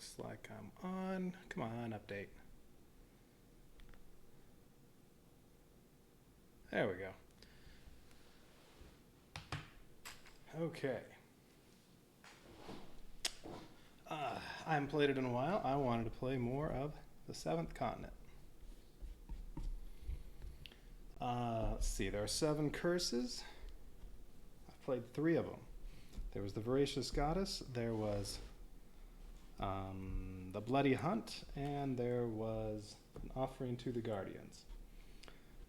Looks like I'm on. Come on, update. There we go. Okay. I haven't played it in a while. I wanted to play more of the Seventh Continent. Let's see, there are 7 curses. I've played 3 of them. There was the Voracious Goddess, there was the Bloody Hunt, and there was an Offering to the Guardians.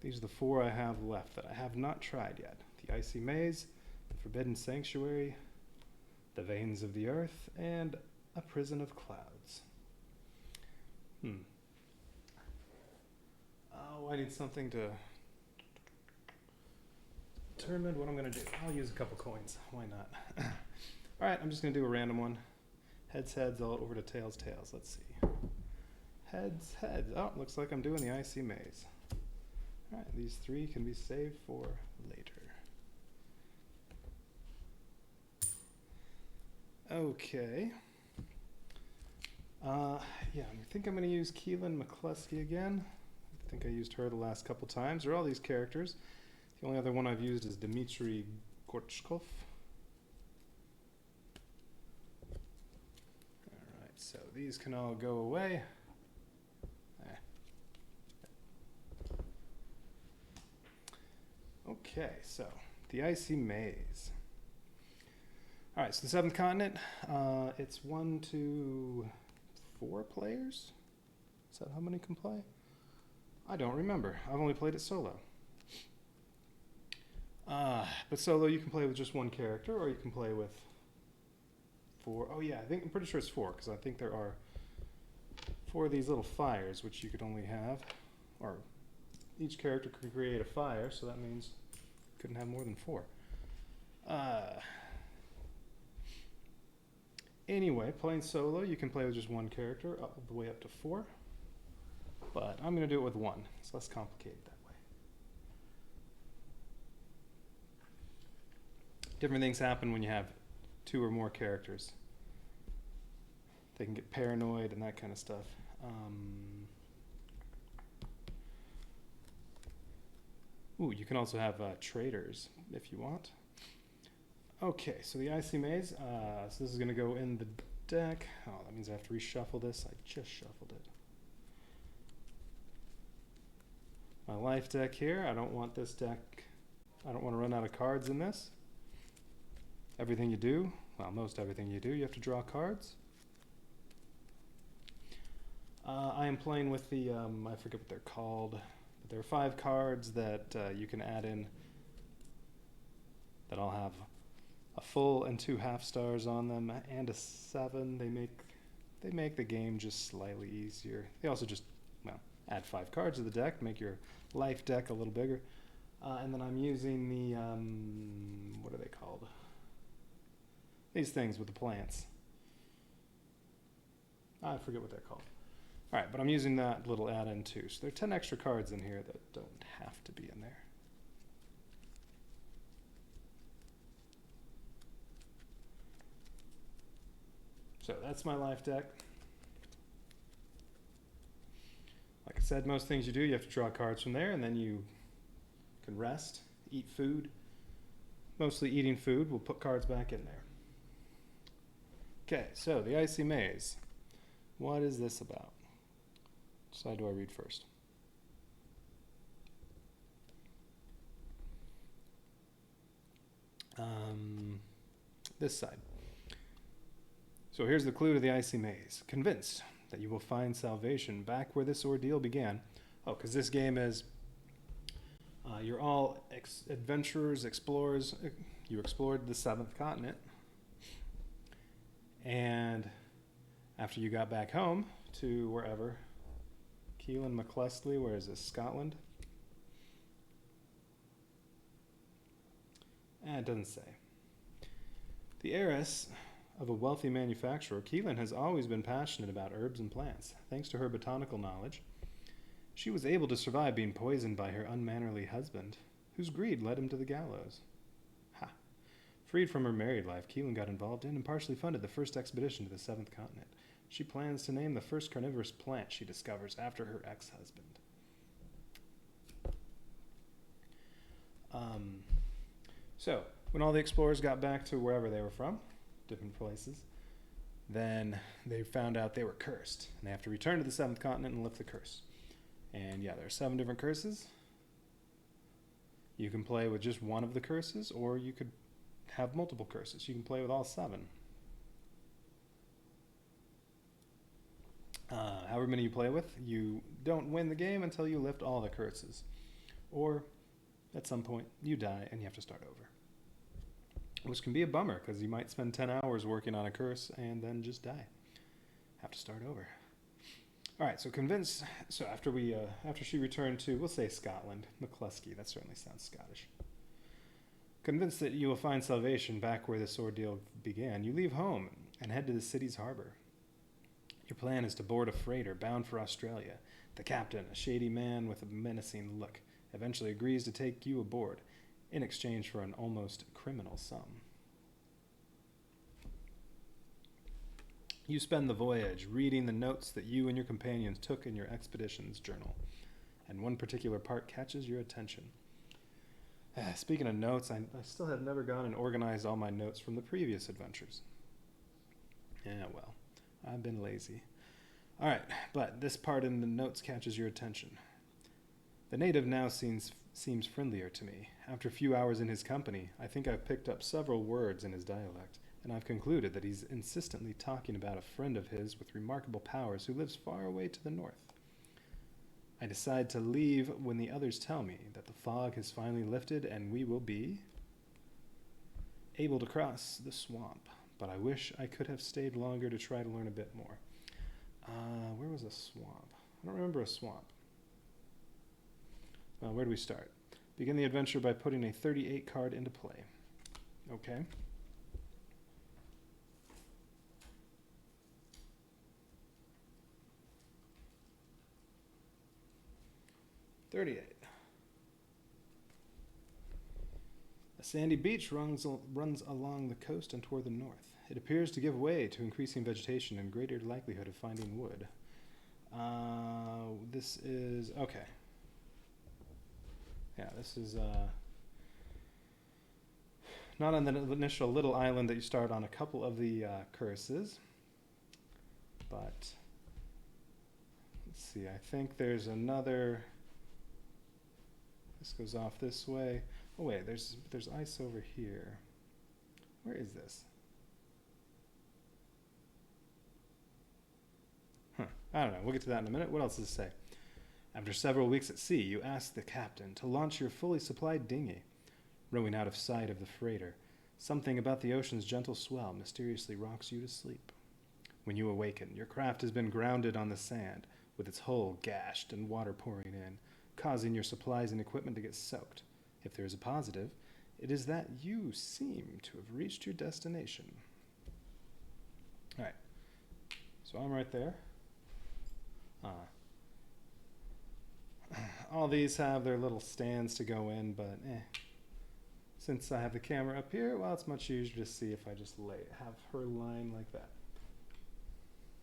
These are the 4 I have left that I have not tried yet. The Icy Maze, the Forbidden Sanctuary, the Veins of the Earth, and a Prison of Clouds. Oh, I need something to determine what I'm going to do. I'll use a couple coins. Why not? Alright, I'm just going to do a random one. Heads, heads, all over to tails, tails. Let's see. Heads, heads. Oh, looks like I'm doing the Icy Maze. Alright, these 3 can be saved for later. Okay. Yeah, I think I'm going to use Keelan McCluskey again. I think I used her the last couple times. Or all these characters. The only other one I've used is Dmitry Gorchkov. Alright, so these can all go away. Okay, so the Icy Maze. Alright, so the 7th Continent, it's 1 to 4 players? Is that how many can play? I don't remember. I've only played it solo. But solo you can play with just 1 character, or you can play with 4. Oh yeah, I'm pretty sure it's 4, because I think there are 4 of these little fires, which you could only have, or each character could create a fire, so that means you couldn't have more than 4. Anyway, playing solo, you can play with just 1 character, all the way up to 4. But I'm going to do it with 1. It's less complicated that way. Different things happen when you have 2 or more characters. They can get paranoid and that kind of stuff. Ooh, you can also have traitors if you want. Okay, so the Icy Maze, so this is going to go in the deck. Oh, that means I have to reshuffle this. I just shuffled it. My life deck here, I don't want this deck, I don't want to run out of cards in this. Everything you do, well, most everything you do, you have to draw cards. I am playing with the, I forget what they're called, but there are 5 cards that you can add in that all have a full and 2 half stars on them, and a 7. They make the game just slightly easier. They also just, well, add 5 cards to the deck, make your life deck a little bigger. And then I'm using the, what are they called? These things with the plants. I forget what they're called. Alright, but I'm using that little add-in too. So there are 10 extra cards in here that don't have to be in there. So that's my life deck. Like I said, most things you do, you have to draw cards from there, and then you can rest, eat food. Mostly eating food. We'll put cards back in there. Okay, so the Icy Maze. What is this about? Which side do I read first? This side. So here's the clue to the Icy Maze. Convinced that you will find salvation back where this ordeal began. Oh, because this game is, you're all adventurers, explorers. You explored the 7th Continent. And after you got back home to wherever, Keelan McCluskey, where is this, Scotland? It doesn't say. The heiress of a wealthy manufacturer, Keelan has always been passionate about herbs and plants. Thanks to her botanical knowledge, she was able to survive being poisoned by her unmannerly husband, whose greed led him to the gallows. Ha! Freed from her married life, Keelan got involved in and partially funded the first expedition to the 7th Continent. She plans to name the first carnivorous plant she discovers after her ex-husband. So, when all the explorers got back to wherever they were from, different places, then they found out they were cursed. And they have to return to the 7th continent and lift the curse. And yeah, there are 7 different curses. You can play with just one of the curses, or you could have multiple curses. You can play with all 7. However many you play with, you don't win the game until you lift all the curses. Or, at some point, you die and you have to start over. Which can be a bummer, because you might spend 10 hours working on a curse and then just die. Have to start over. Alright, so after she returned to, we'll say Scotland, McCluskey, that certainly sounds Scottish. Convinced that you will find salvation back where this ordeal began, you leave home and head to the city's harbor. Your plan is to board a freighter bound for Australia. The captain, a shady man with a menacing look, eventually agrees to take you aboard in exchange for an almost criminal sum. You spend the voyage reading the notes that you and your companions took in your expedition's journal, and one particular part catches your attention. Speaking of notes, I still have never gone and organized all my notes from the previous adventures. Yeah, well, I've been lazy. Alright, but this part in the notes catches your attention. The native now seems friendlier to me. After a few hours in his company, I think I've picked up several words in his dialect, and I've concluded that he's insistently talking about a friend of his with remarkable powers who lives far away to the north. I decide to leave when the others tell me that the fog has finally lifted and we will be able to cross the swamp. But I wish I could have stayed longer to try to learn a bit more. Where was a swamp? I don't remember a swamp. Where do we start? Begin the adventure by putting a 38 card into play. Okay. A sandy beach runs along the coast and toward the north. It appears to give way to increasing vegetation and greater likelihood of finding wood. This is... okay. Yeah, this is not on the initial little island that you start on a couple of the curses. But... let's see, I think there's another... this goes off this way. Oh wait, there's ice over here. Where is this? I don't know. We'll get to that in a minute. What else does it say? After several weeks at sea, you ask the captain to launch your fully supplied dinghy. Rowing out of sight of the freighter, something about the ocean's gentle swell mysteriously rocks you to sleep. When you awaken, your craft has been grounded on the sand, with its hull gashed and water pouring in, causing your supplies and equipment to get soaked. If there is a positive, it is that you seem to have reached your destination. Alright, so I'm right there. All these have their little stands to go in, but since I have the camera up here, well, it's much easier to see if I just have her line like that,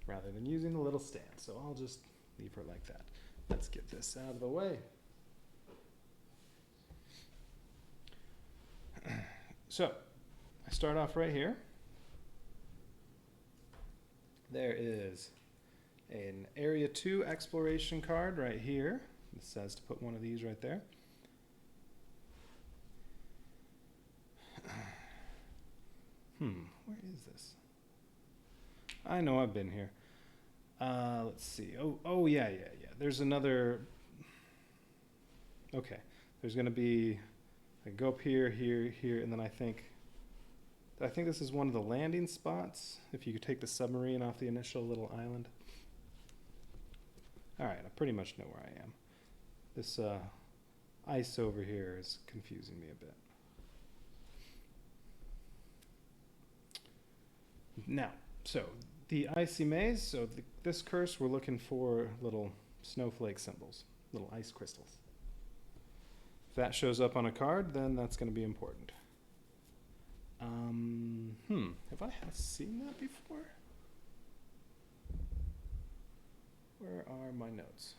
rather than using the little stand. So I'll just leave her like that. Let's get this out of the way. So, I start off right here. There is an Area 2 exploration card right here. It says to put one of these right there. Where is this? I know I've been here. Let's see. Oh yeah. There's another... okay. There's going to be... I go up here, and then I think this is one of the landing spots, if you could take the submarine off the initial little island. Alright, I pretty much know where I am. This ice over here is confusing me a bit. Now, so the Icy Maze, so this curse we're looking for little snowflake symbols, little ice crystals. If that shows up on a card, then that's going to be important. Have I seen that before? Where are my notes?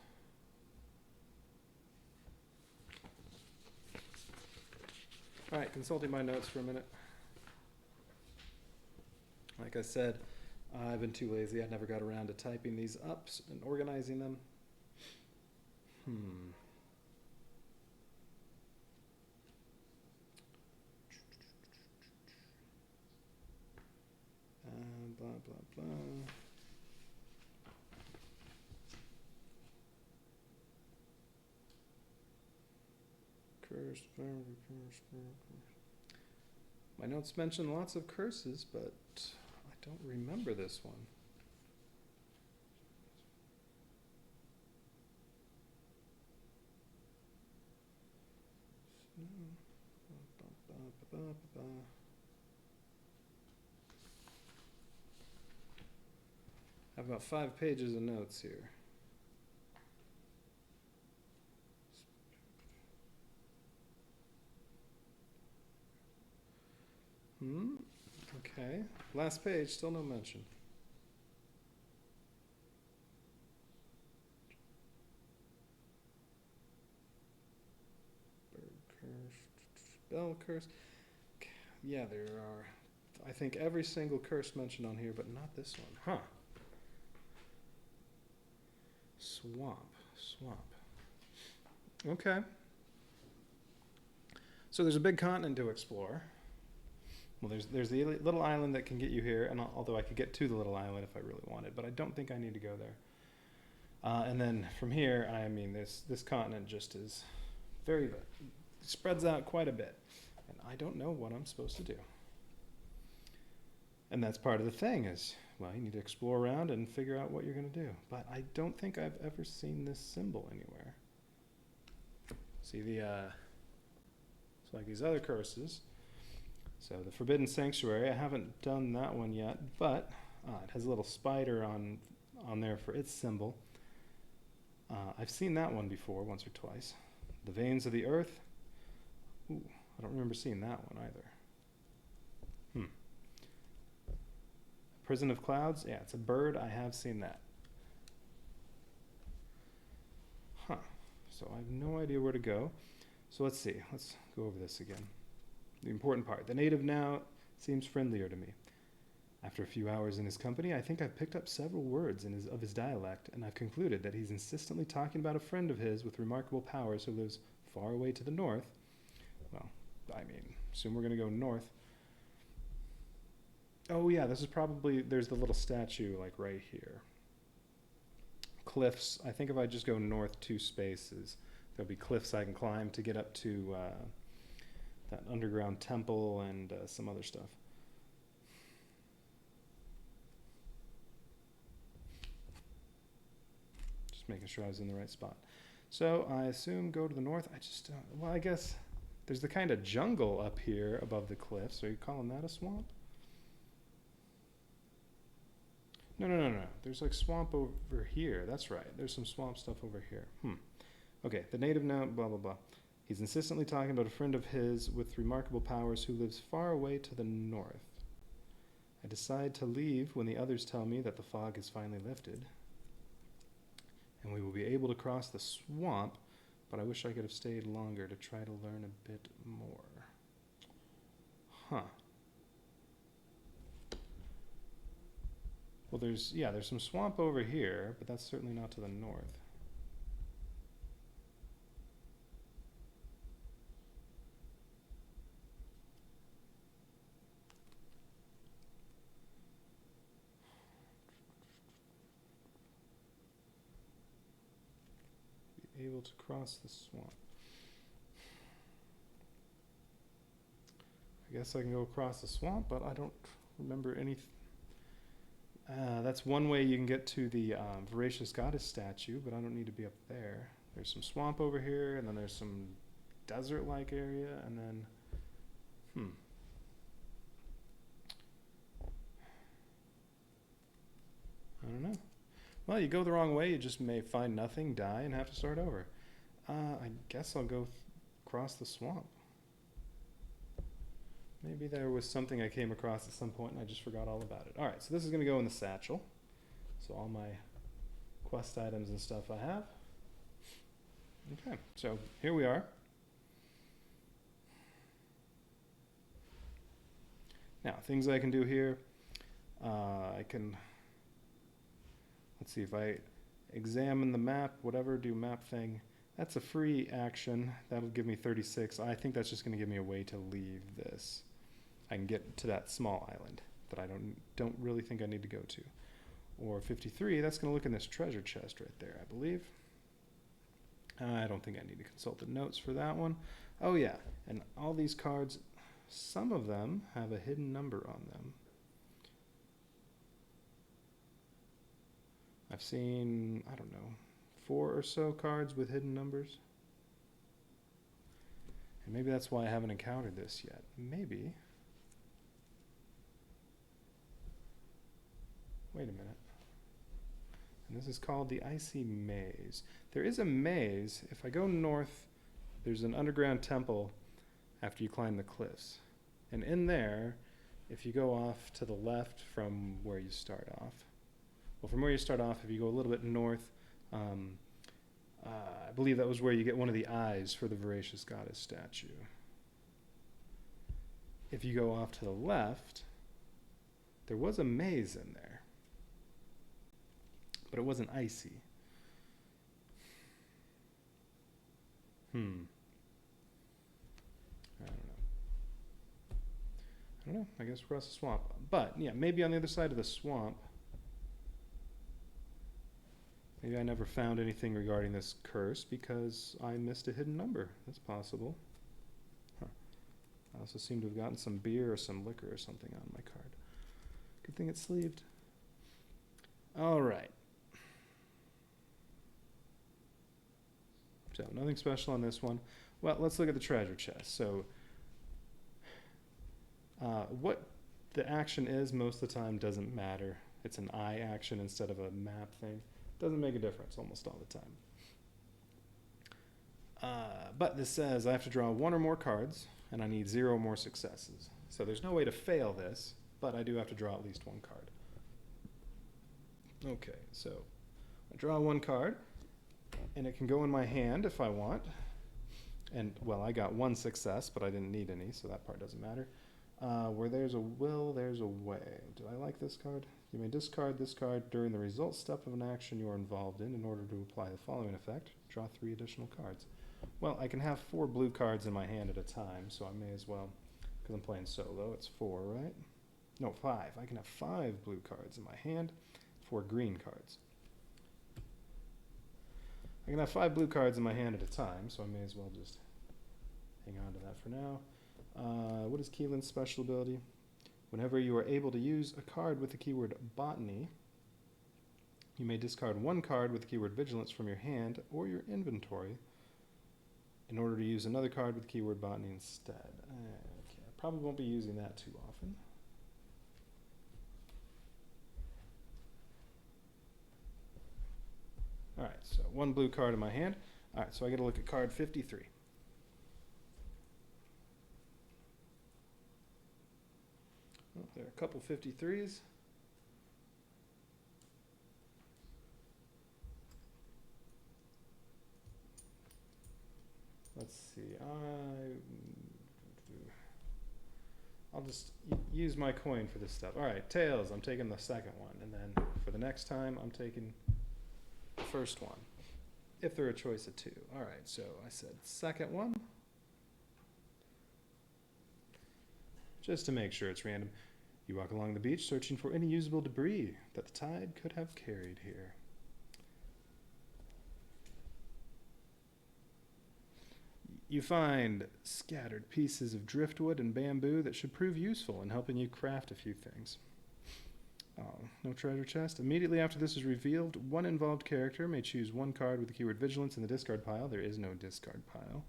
All right, consulting my notes for a minute. Like I said, I've been too lazy. I never got around to typing these up and organizing them. Blah, blah, blah. Curse. My notes mention lots of curses, but I don't remember this one. I have about 5 pages of notes here. Okay. Last page, still no mention. Bird curse. Bell curse. Yeah, there are, I think, every single curse mentioned on here, but not this one. Huh. Swamp. Okay. So there's a big continent to explore. Well, there's the little island that can get you here, and although I could get to the little island if I really wanted, but I don't think I need to go there. And then from here, I mean, this continent just is spreads out quite a bit, and I don't know what I'm supposed to do. And that's part of the thing is, well, you need to explore around and figure out what you're going to do. But I don't think I've ever seen this symbol anywhere. See it's like these other curses. So the Forbidden Sanctuary, I haven't done that one yet, but it has a little spider on there for its symbol. I've seen that one before, once or twice. The Veins of the Earth. Ooh, I don't remember seeing that one either. Prison of Clouds, yeah, it's a bird. I have seen that. Huh. So I have no idea where to go. So let's see. Let's go over this again. The important part. The native now seems friendlier to me. After a few hours in his company, I think I've picked up several words of his dialect, and I've concluded that he's insistently talking about a friend of his with remarkable powers who lives far away to the north. Well, I mean, assume we're going to go north. Oh yeah, this is probably, there's the little statue like right here. Cliffs, I think if I just go north 2 spaces, there'll be cliffs I can climb to get up to that underground temple and some other stuff. Just making sure I was in the right spot. So I assume go to the north. I just don't, well, I guess there's the kind of jungle up here above the cliffs. Are you calling that a swamp? No. There's like swamp over here. That's right. There's some swamp stuff over here. Okay, the native now, blah, blah, blah. He's insistently talking about a friend of his with remarkable powers who lives far away to the north. I decide to leave when the others tell me that the fog is finally lifted, and we will be able to cross the swamp, but I wish I could have stayed longer to try to learn a bit more. Huh. Well, there's some swamp over here, but that's certainly not to the north. Be able to cross the swamp. I guess I can go across the swamp, but I don't remember anything. That's one way you can get to the Voracious Goddess statue, but I don't need to be up there. There's some swamp over here, and then there's some desert-like area, and then, I don't know. Well, you go the wrong way, you just may find nothing, die, and have to start over. I guess I'll go across the swamp. Maybe there was something I came across at some point and I just forgot all about it. All right, so this is going to go in the satchel. So all my quest items and stuff I have. Okay, so here we are. Now, things I can do here. I can, let's see, if I examine the map, whatever, do map thing. That's a free action. That'll give me 36. I think that's just going to give me a way to leave this. I can get to that small island that I don't really think I need to go to. Or 53, that's going to look in this treasure chest right there, I believe. I don't think I need to consult the notes for that one. Oh yeah, and all these cards, some of them have a hidden number on them. I've seen, I don't know, 4 or so cards with hidden numbers. And maybe that's why I haven't encountered this yet. Maybe. Wait a minute. And this is called the Icy Maze. There is a maze. If I go north, there's an underground temple after you climb the cliffs. And in there, if you go off to the left from where you start off, well, from where you start off, if you go a little bit north, I believe that was where you get one of the eyes for the Voracious Goddess statue. If you go off to the left, there was a maze in there, but it wasn't icy. I don't know. I guess across the swamp. But, yeah, maybe on the other side of the swamp. Maybe I never found anything regarding this curse because I missed a hidden number. That's possible. Huh. I also seem to have gotten some beer or some liquor or something on my card. Good thing it's sleeved. All right. So, nothing special on this one. Well, let's look at the treasure chest. So, what the action is most of the time doesn't matter. It's an eye action instead of a map thing. Doesn't make a difference almost all the time. But this says I have to draw 1 or more cards, and I need 0 more successes. So there's no way to fail this, but I do have to draw at least 1 card. Okay, so I draw 1 card, and it can go in my hand if I want. And, well, I got 1 success, but I didn't need any, so that part doesn't matter. Where there's a will, there's a way. Do I like this card? You may discard this card during the result step of an action you are involved in order to apply the following effect. Draw 3 additional cards. Well, I can have 4 blue cards in my hand at a time, so I may as well, because I'm playing solo, it's 4, right? No, 5. I can have 5 blue cards in my hand, 4 green cards. I can have 5 blue cards in my hand at a time, so I may as well just hang on to that for now. What is Keelan's special ability? Whenever you are able to use a card with the keyword botany, you may discard 1 card with the keyword vigilance from your hand or your inventory in order to use another card with the keyword botany instead. Okay, I probably won't be using that too often. Alright, so 1 blue card in my hand. Alright, so I get to look at card 53. Oh, there are a couple 53s. Let's see. I'll just use my coin for this stuff. All right, tails. I'm taking the second one, and then for the next time, I'm taking the first one, if they're a choice of 2. All right. So I said second one. Just to make sure it's random, you walk along the beach searching for any usable debris that the tide could have carried here. You find scattered pieces of driftwood and bamboo that should prove useful in helping you craft a few things. Oh, no treasure chest. Immediately after this is revealed, 1 involved character may choose 1 card with the keyword vigilance in the discard pile. There is no discard pile.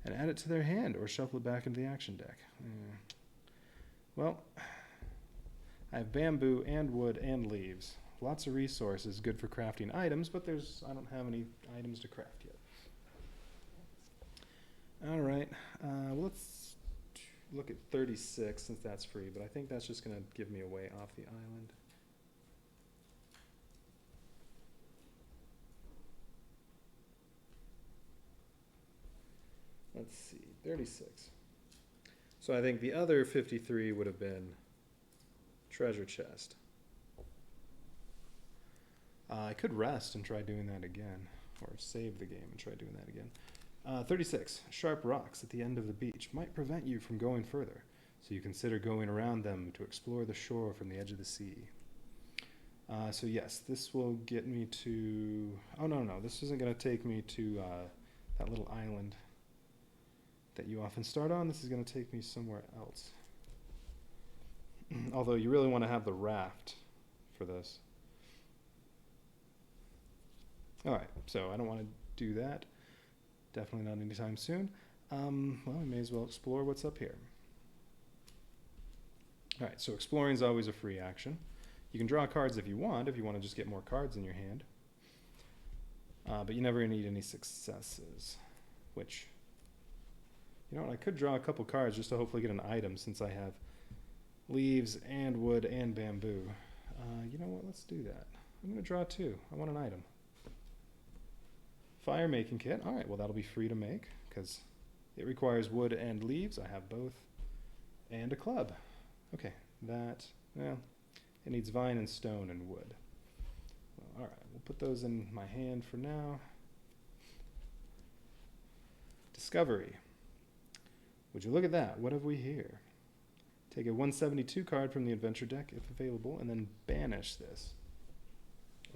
And add it to their hand or shuffle it back into the action deck. Well, I have bamboo and wood and leaves. Lots of resources, good for crafting items, but I don't have any items to craft yet. All right, well, let's look at 36 since that's free, but I think that's just going to give me a way off the island. let's see, 36. So I think the other 53 would have been treasure chest. I could rest and try doing that again, or save the game and try doing that again. 36. Sharp rocks at the end of the beach might prevent you from going further, so you consider going around them to explore the shore from the edge of the sea. So yes, this will get me to... Oh, no, this isn't going to take me to that little island that you often start on. This is going to take me somewhere else. Although you really want to have the raft for this. Alright, so I don't want to do that. Definitely not anytime soon. Well, we may as well explore what's up here. Alright, so exploring is always a free action. You can draw cards if you want to just get more cards in your hand. But you never need any successes. Which, you know what, I could draw a couple cards just to hopefully get an item since I have leaves and wood and bamboo. You know what, let's do that. I'm going to draw 2. I want an item. Fire making kit. Alright, well that'll be free to make because it requires wood and leaves. I have both. And a club. Okay, that, well, it needs vine and stone and wood. Well, alright, we'll put those in my hand for now. Discovery. Would you look at that? What have we here? Take a 172 card from the adventure deck if available and then banish this.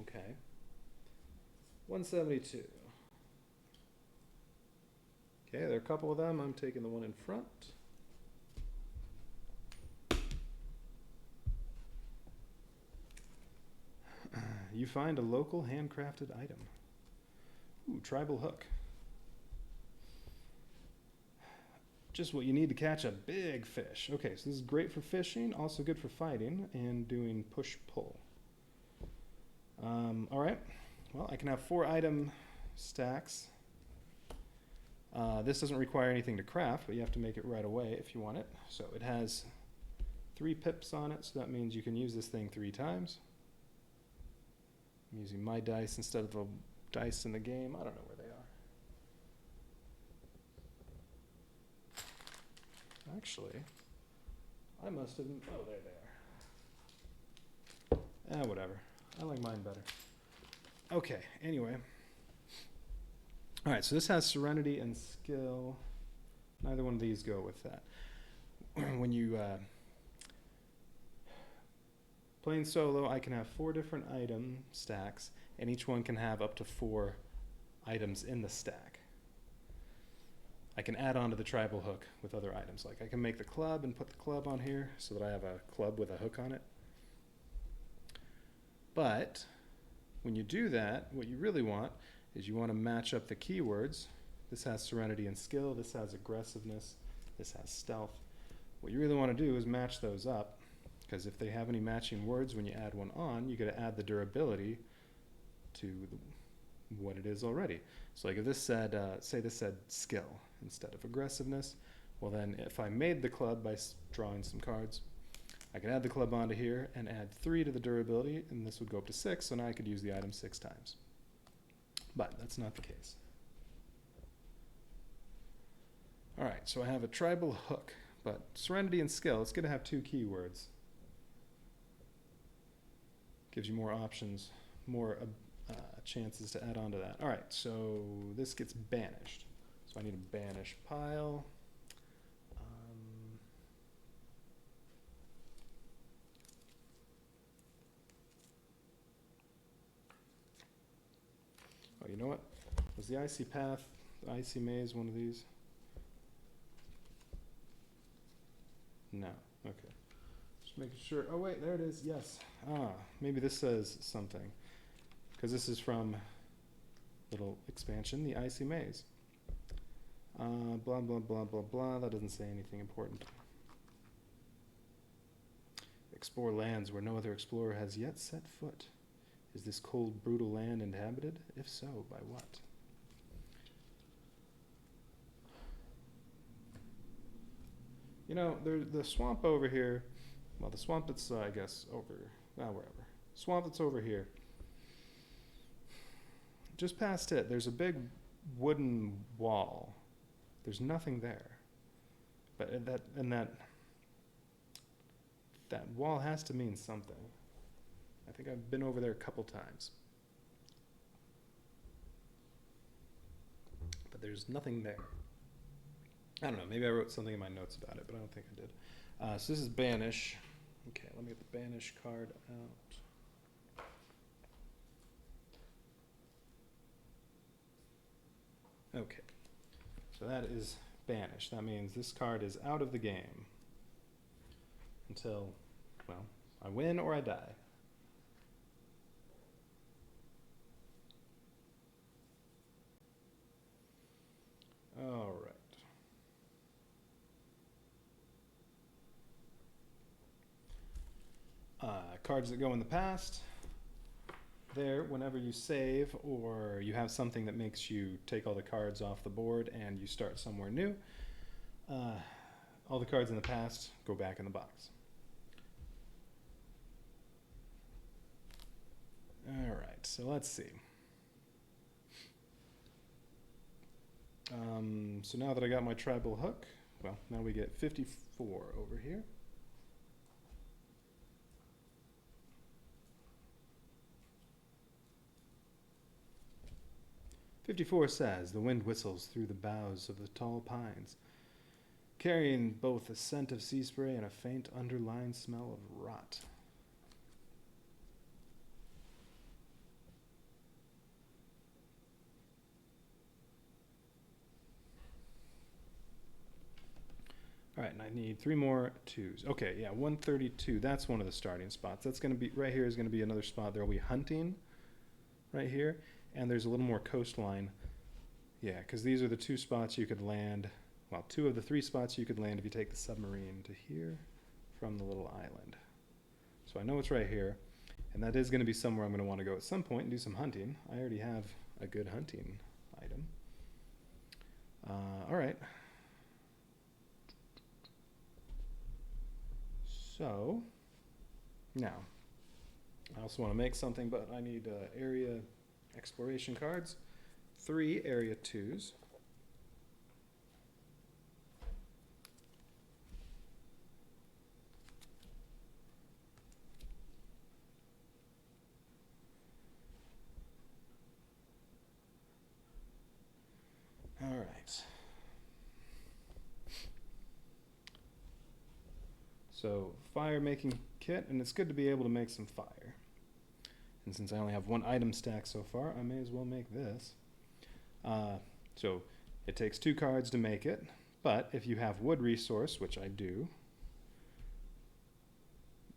Okay. 172. Okay, there are a couple of them. I'm taking the one in front. You find a local handcrafted item. Ooh, tribal hook. Just what you need to catch a big fish. Okay, so this is great for fishing, also good for fighting and doing push-pull. All right, well, I can have 4 item stacks. This doesn't require anything to craft, but you have to make it right away if you want it. So it has 3 pips on it, so that means you can use this thing 3 times. I'm using my dice instead of the dice in the game. I don't know where they are. Actually, I must have... Oh, there they are. Whatever. I like mine better. Okay, anyway. Alright, so this has Serenity and Skill. Neither one of these go with that. When you... playing solo, I can have 4 different item stacks, and each one can have up to 4 items in the stack. I can add on to the tribal hook with other items. Like I can make the club and put the club on here so that I have a club with a hook on it. But when you do that, what you really want is you want to match up the keywords. This has Serenity and Skill, this has Aggressiveness, this has Stealth. What you really want to do is match those up, because if they have any matching words when you add one on, you got to add the durability to what it is already. So like if this said, say this said Skill instead of Aggressiveness, well then if I made the club by drawing some cards, I can add the club onto here and add 3 to the durability, and this would go up to 6, so now I could use the item 6 times. But that's not the case. Alright, so I have a tribal hook, but Serenity and Skill, it's going to have 2 keywords. Gives you more options, more chances to add on to that. Alright, so this gets banished. So I need a banish pile. Oh, you know what? Was the Icy Path, the Icy Maze one of these? No. Okay. Just making sure. Oh, wait, there it is. Yes. Ah, maybe this says something. Because this is from little expansion, the Icy Maze. Blah, blah, blah, blah, blah. That doesn't say anything important. Explore lands where no other explorer has yet set foot. Is this cold, brutal land inhabited? If so, by what? You know, the swamp over here, well, the swamp that's, I guess, over, wherever. Swamp that's over here. Just past it, there's a big wooden wall There's nothing there. But that wall has to mean something. I think I've been over there a couple times. But there's nothing there. I don't know, maybe I wrote something in my notes about it, but I don't think I did. So this is Banish. Okay, let me get the Banish card out. Okay, so that is Banish. That means this card is out of the game until, well, I win or I die. All right. Cards that go in the past. There, whenever you save or you have something that makes you take all the cards off the board and you start somewhere new, all the cards in the past go back in the box. All right, so let's see. So now that I got my tribal hook, well, now we get 54 over here. "54 says, the wind whistles through the boughs of the tall pines, carrying both a scent of sea spray and a faint underlying smell of rot." All right, and I need 3 more 2s. Okay, yeah, 132. That's one of the starting spots. That's going to be, right here is going to be another spot. There will be hunting right here, and there's a little more coastline. Yeah, because these are the 2 spots you could land, well, 2 of the 3 spots you could land if you take the submarine to here from the little island. So I know it's right here, and that is going to be somewhere I'm going to want to go at some point and do some hunting. I already have a good hunting item. All right. So, now, I also want to make something, but I need area exploration cards. 3 area 2s. All right. So, fire making kit, and it's good to be able to make some fire. And since I only have 1 item stack so far, I may as well make this. So, it takes 2 cards to make it, but if you have wood resource, which I do,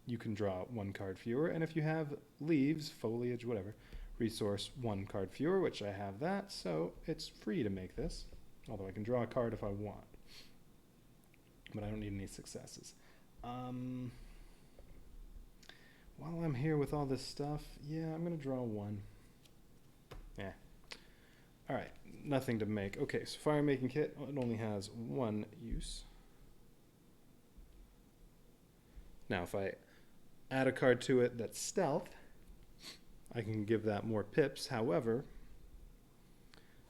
you can draw 1 card fewer, and if you have leaves, foliage, whatever, resource 1 card fewer, which I have that, so it's free to make this, although I can draw a card if I want, but I don't need any successes. While I'm here with all this stuff, yeah, I'm going to draw 1. Yeah. All right, nothing to make. Okay, so fire making kit, it only has 1 use. Now, if I add a card to it that's stealth, I can give that more pips. However,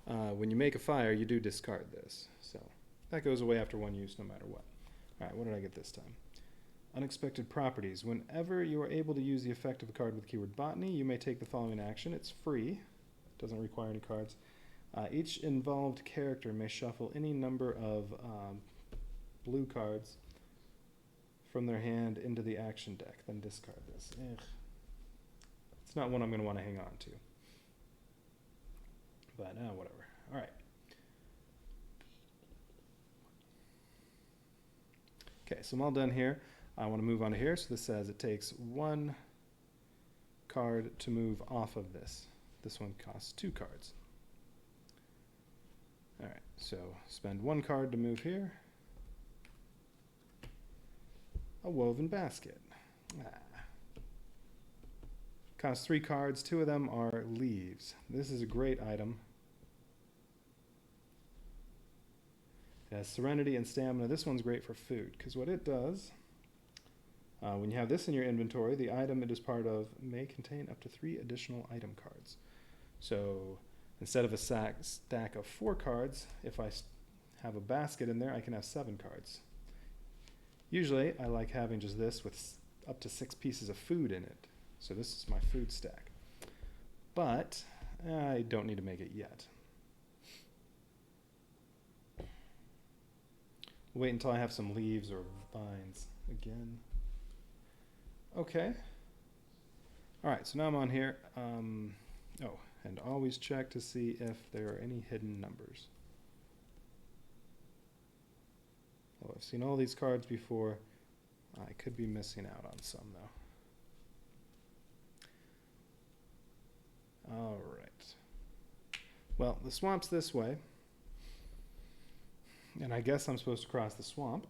when you make a fire, you do discard this. So that goes away after 1 use no matter what. All right, what did I get this time? Unexpected properties. Whenever you are able to use the effect of a card with keyword botany, you may take the following action. It's free. Doesn't require any cards. Each involved character may shuffle any number of blue cards from their hand into the action deck, then discard this. It's not one I'm going to want to hang on to. But whatever. All right. Okay, so I'm all done here. I want to move on to here. So this says it takes 1 card to move off of this. This one costs 2 cards. All right, so spend 1 card to move here. A woven basket. Costs 3 cards. 2 of them are leaves. This is a great item. It has serenity and stamina. This one's great for food, because what it does, when you have this in your inventory, the item it is part of may contain up to 3 additional item cards. So instead of a stack of 4 cards, if I have a basket in there, I can have 7 cards. Usually, I like having just this with up to 6 pieces of food in it. So this is my food stack. But I don't need to make it yet. Wait until I have some leaves or vines again. Okay. All right, so now I'm on here. Oh, and always check to see if there are any hidden numbers. Oh, I've seen all these cards before. I could be missing out on some, though. All right. Well, the swamp's this way. And I guess I'm supposed to cross the swamp.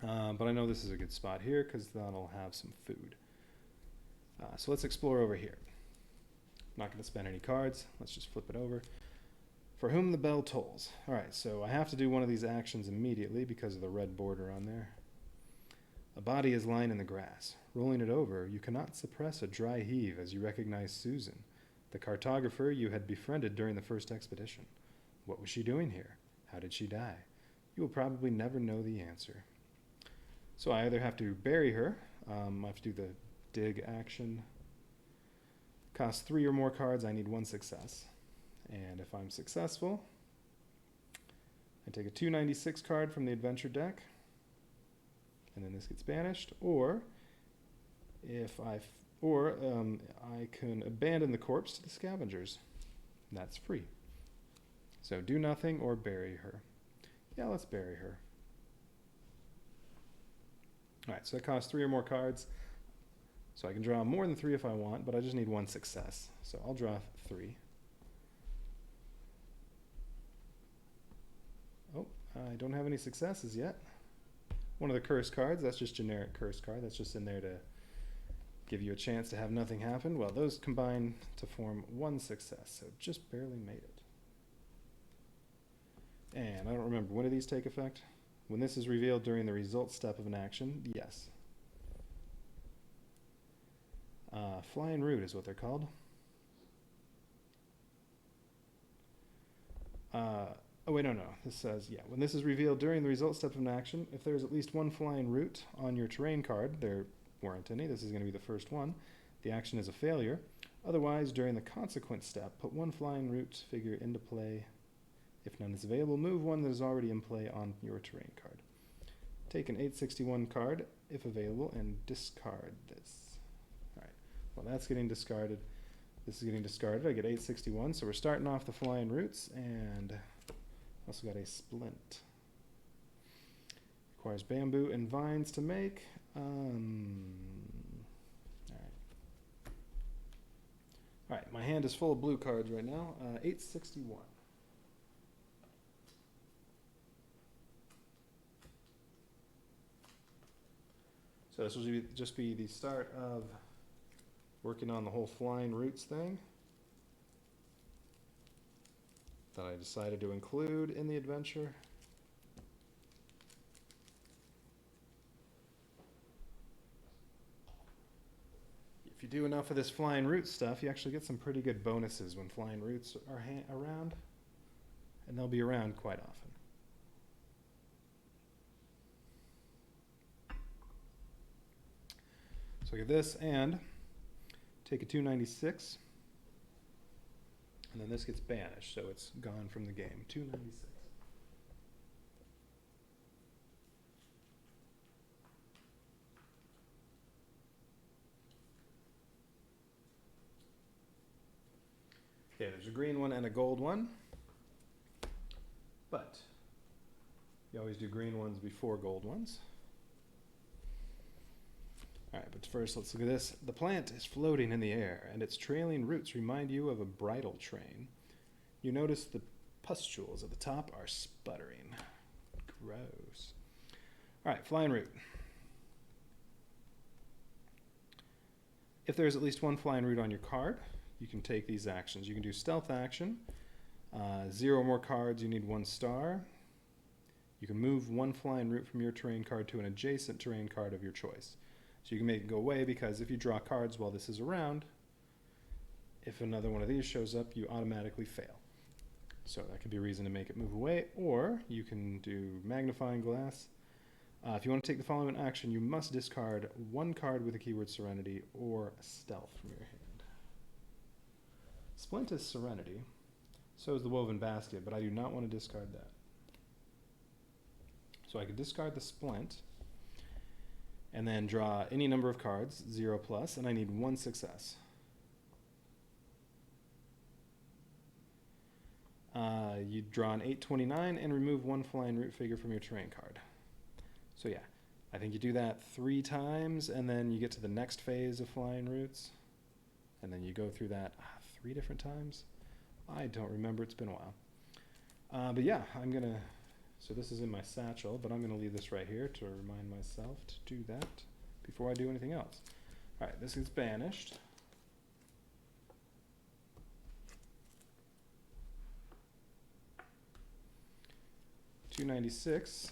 But I know this is a good spot here because that'll have some food. So let's explore over here. I'm not going to spend any cards. Let's just flip it over. For whom the bell tolls. All right, so I have to do one of these actions immediately because of the red border on there. A body is lying in the grass. Rolling it over, you cannot suppress a dry heave as you recognize Susan, the cartographer you had befriended during the first expedition. What was she doing here? How did she die? You will probably never know the answer. So I either have to bury her, I have to do the dig action. Costs 3 or more cards, I need 1 success. And if I'm successful, I take a 296 card from the adventure deck, and then this gets banished. Or if I can abandon the corpse to the scavengers. That's free. So do nothing or bury her. Yeah, let's bury her. All right, so that costs 3 or more cards. So I can draw more than 3 if I want, but I just need 1 success. So I'll draw 3. Oh, I don't have any successes yet. One of the curse cards, that's just generic curse card. That's just in there to give you a chance to have nothing happen. Well, those combine to form 1 success, so just barely made it. And I don't remember, when do these take effect? When this is revealed during the result step of an action, yes. Flying Root is what they're called. Oh wait, no. This says, yeah, when this is revealed during the result step of an action, if there is at least 1 flying root on your terrain card, there weren't any, this is going to be the first one, the action is a failure. Otherwise, during the consequence step, put 1 flying root figure into play. If none is available, move 1 that is already in play on your terrain card. Take an 861 card, if available, and discard this. All right, well that's getting discarded. This is getting discarded. I get 861, so we're starting off the flying roots, and also got a splint. Requires bamboo and vines to make. All right, my hand is full of blue cards right now. 861. So this will just be the start of working on the whole flying roots thing that I decided to include in the adventure. If you do enough of this flying root stuff, you actually get some pretty good bonuses when flying roots are around, and they'll be around quite often. So I get this and take a 296, and then this gets banished, so it's gone from the game. 296. Okay, there's a green one and a gold one, but you always do green ones before gold ones. All right, but first let's look at this. The plant is floating in the air, and its trailing roots remind you of a bridal train. You notice the pustules at the top are sputtering. Gross. All right, flying root. If there's at least 1 flying root on your card, you can take these actions. You can do stealth action. 0 or more cards, you need 1 star. You can move 1 flying root from your terrain card to an adjacent terrain card of your choice. So you can make it go away, because if you draw cards while this is around, if another one of these shows up, you automatically fail. So that could be a reason to make it move away, or you can do magnifying glass. If you want to take the following action, you must discard one card with the keyword Serenity or Stealth from your hand. Splint is Serenity, so is the Woven Basket, but I do not want to discard that. So I could discard the Splint, and then draw any number of cards, 0 plus, and I need 1 success. You draw an 829 and remove 1 flying root figure from your terrain card. So yeah, I think you do that 3 times, and then you get to the next phase of flying roots, and then you go through that 3 different times. I don't remember, it's been a while. But yeah, so this is in my satchel, but I'm gonna leave this right here to remind myself to do that before I do anything else. All right, this gets banished. $296.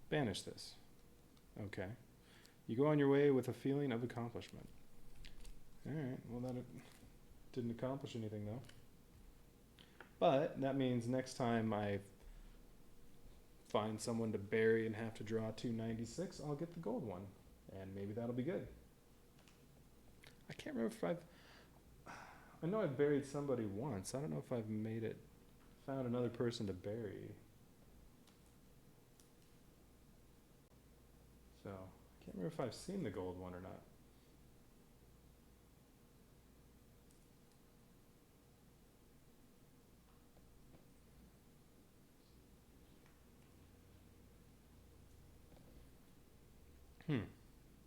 Banish this. Okay. You go on your way with a feeling of accomplishment. All right. Well, that didn't accomplish anything though. But that means next time I find someone to bury and have to draw 296, I'll get the gold one, and maybe that'll be good. I can't remember if I know I've buried somebody once. I don't know if I've found another person to bury. So I can't remember if I've seen the gold one or not.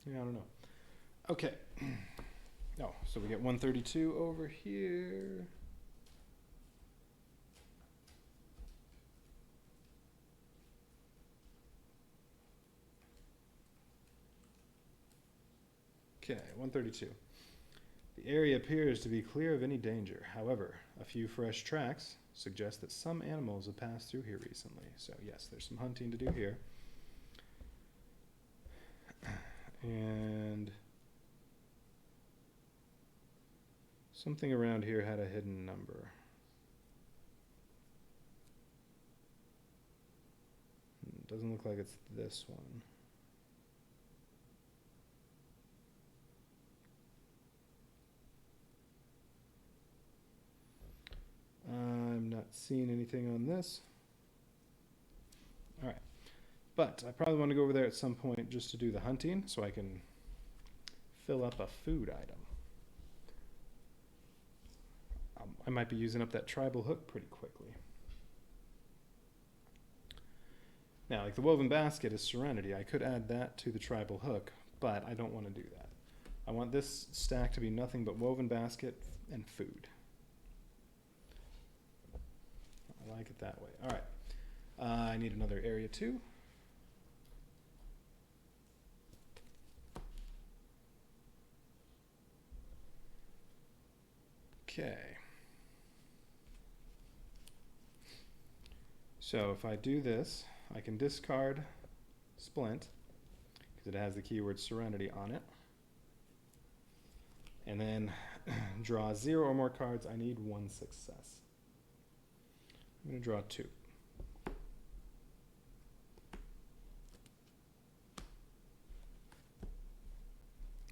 Yeah, I don't know. Okay. Oh, so we get 132 over here. Okay, 132. The area appears to be clear of any danger. However, a few fresh tracks suggest that some animals have passed through here recently. So yes, there's some hunting to do here. And something around here had a hidden number. Doesn't look like it's this one. I'm not seeing anything on this. All right. But I probably want to go over there at some point just to do the hunting so I can fill up a food item. I might be using up that tribal hook pretty quickly. Now, like the woven basket is Serenity. I could add that to the tribal hook, but I don't want to do that. I want this stack to be nothing but woven basket and food. I like it that way. All right. I need another area 2. Okay. So if I do this, I can discard Splint because it has the keyword Serenity on it. And then draw 0 or more cards. I need 1 success. I'm going to draw 2.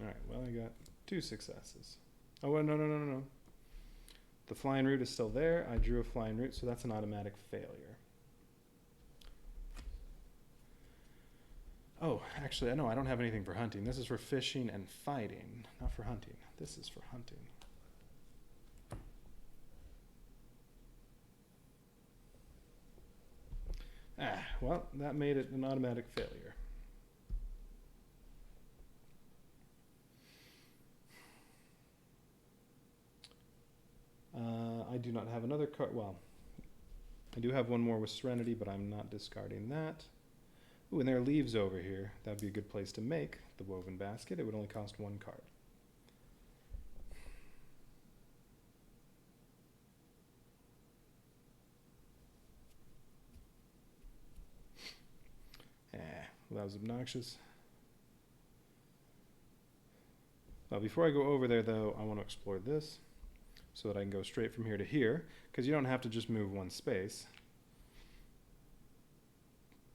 All right, well, I got 2 successes. Oh, well, no. The flying root is still there. I drew a flying root, so that's an automatic failure. Oh, actually, no, I don't have anything for hunting. This is for fishing and fighting, not for hunting. This is for hunting. Well, that made it an automatic failure. I do not have another card. Well, I do have one more with Serenity, but I'm not discarding that. Ooh, and there are leaves over here. That would be a good place to make the woven basket. It would only cost 1 card. Well, that was obnoxious. Well, before I go over there, though, I want to explore this. so that I can go straight from here to here, because you don't have to just move one space.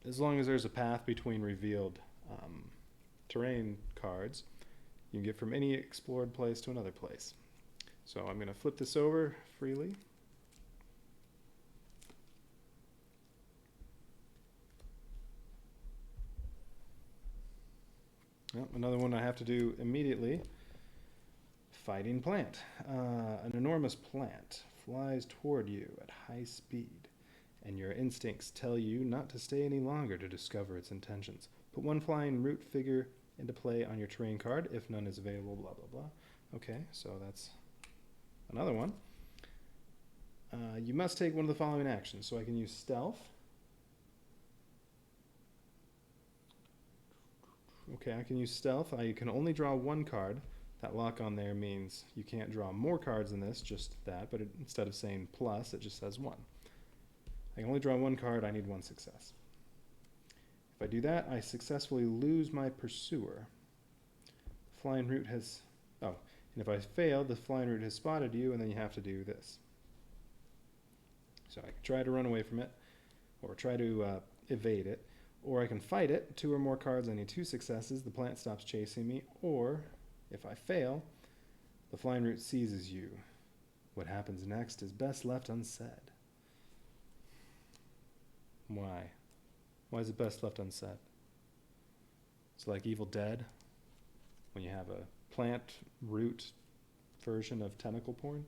As long as there's a path between revealed terrain cards, you can get from any explored place to another place. So I'm going to flip this over freely. Well, another one I have to do immediately. Fighting plant. An enormous plant flies toward you at high speed, and your instincts tell you not to stay any longer to discover its intentions. Put one flying root figure into play on your terrain card if none is available, blah, blah, blah. Okay, so that's another one. You must take one of the following actions. So I can use stealth. Okay, I can use stealth. I can only draw one card. That lock on there means you can't draw more cards than this, just that, but instead of saying plus, it just says 1. I can only draw one card. I need one success. If I do that, I successfully lose my pursuer. Flying root has... Oh, and if I fail, the flying root has spotted you, and then you have to do this. So I can try to run away from it, or try to evade it, or I can fight it. 2 or more cards, I need 2 successes. The plant stops chasing me, or if I fail, the flying root seizes you. What happens next is best left unsaid. Why? Why is it best left unsaid? It's like Evil Dead, when you have a plant root version of tentacle porn.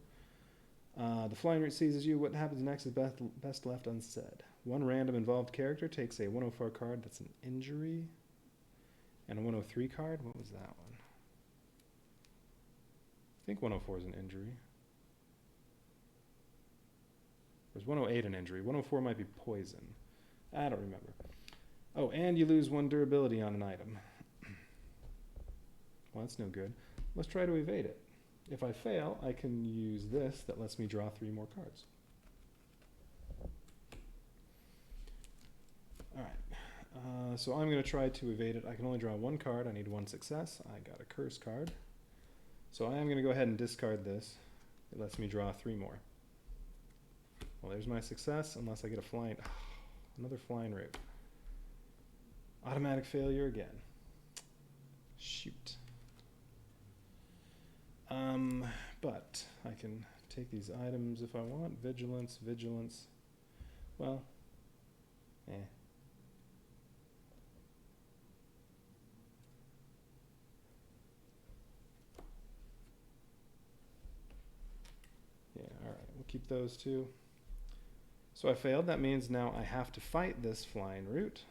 The flying root seizes you. What happens next is best left unsaid. One random involved character takes a 104 card. That's an injury. And a 103 card. What was that one? I think 104 is an injury. There's 108 an injury. 104 might be poison. I don't remember. Oh, and you lose 1 durability on an item. Well, that's no good. Let's try to evade it. If I fail, I can use this that lets me draw 3 more cards. Alright, so I'm going to try to evade it. I can only draw 1 card. I need 1 success. I got a curse card. So I am going to go ahead and discard this. It lets me draw 3 more. Well, there's my success, unless I get a flying... another flying root. Automatic failure again. Shoot. But I can take these items if I want. Vigilance, vigilance. Well, eh. Yeah, alright, we'll keep those 2. So I failed. That means now I have to fight this flying root.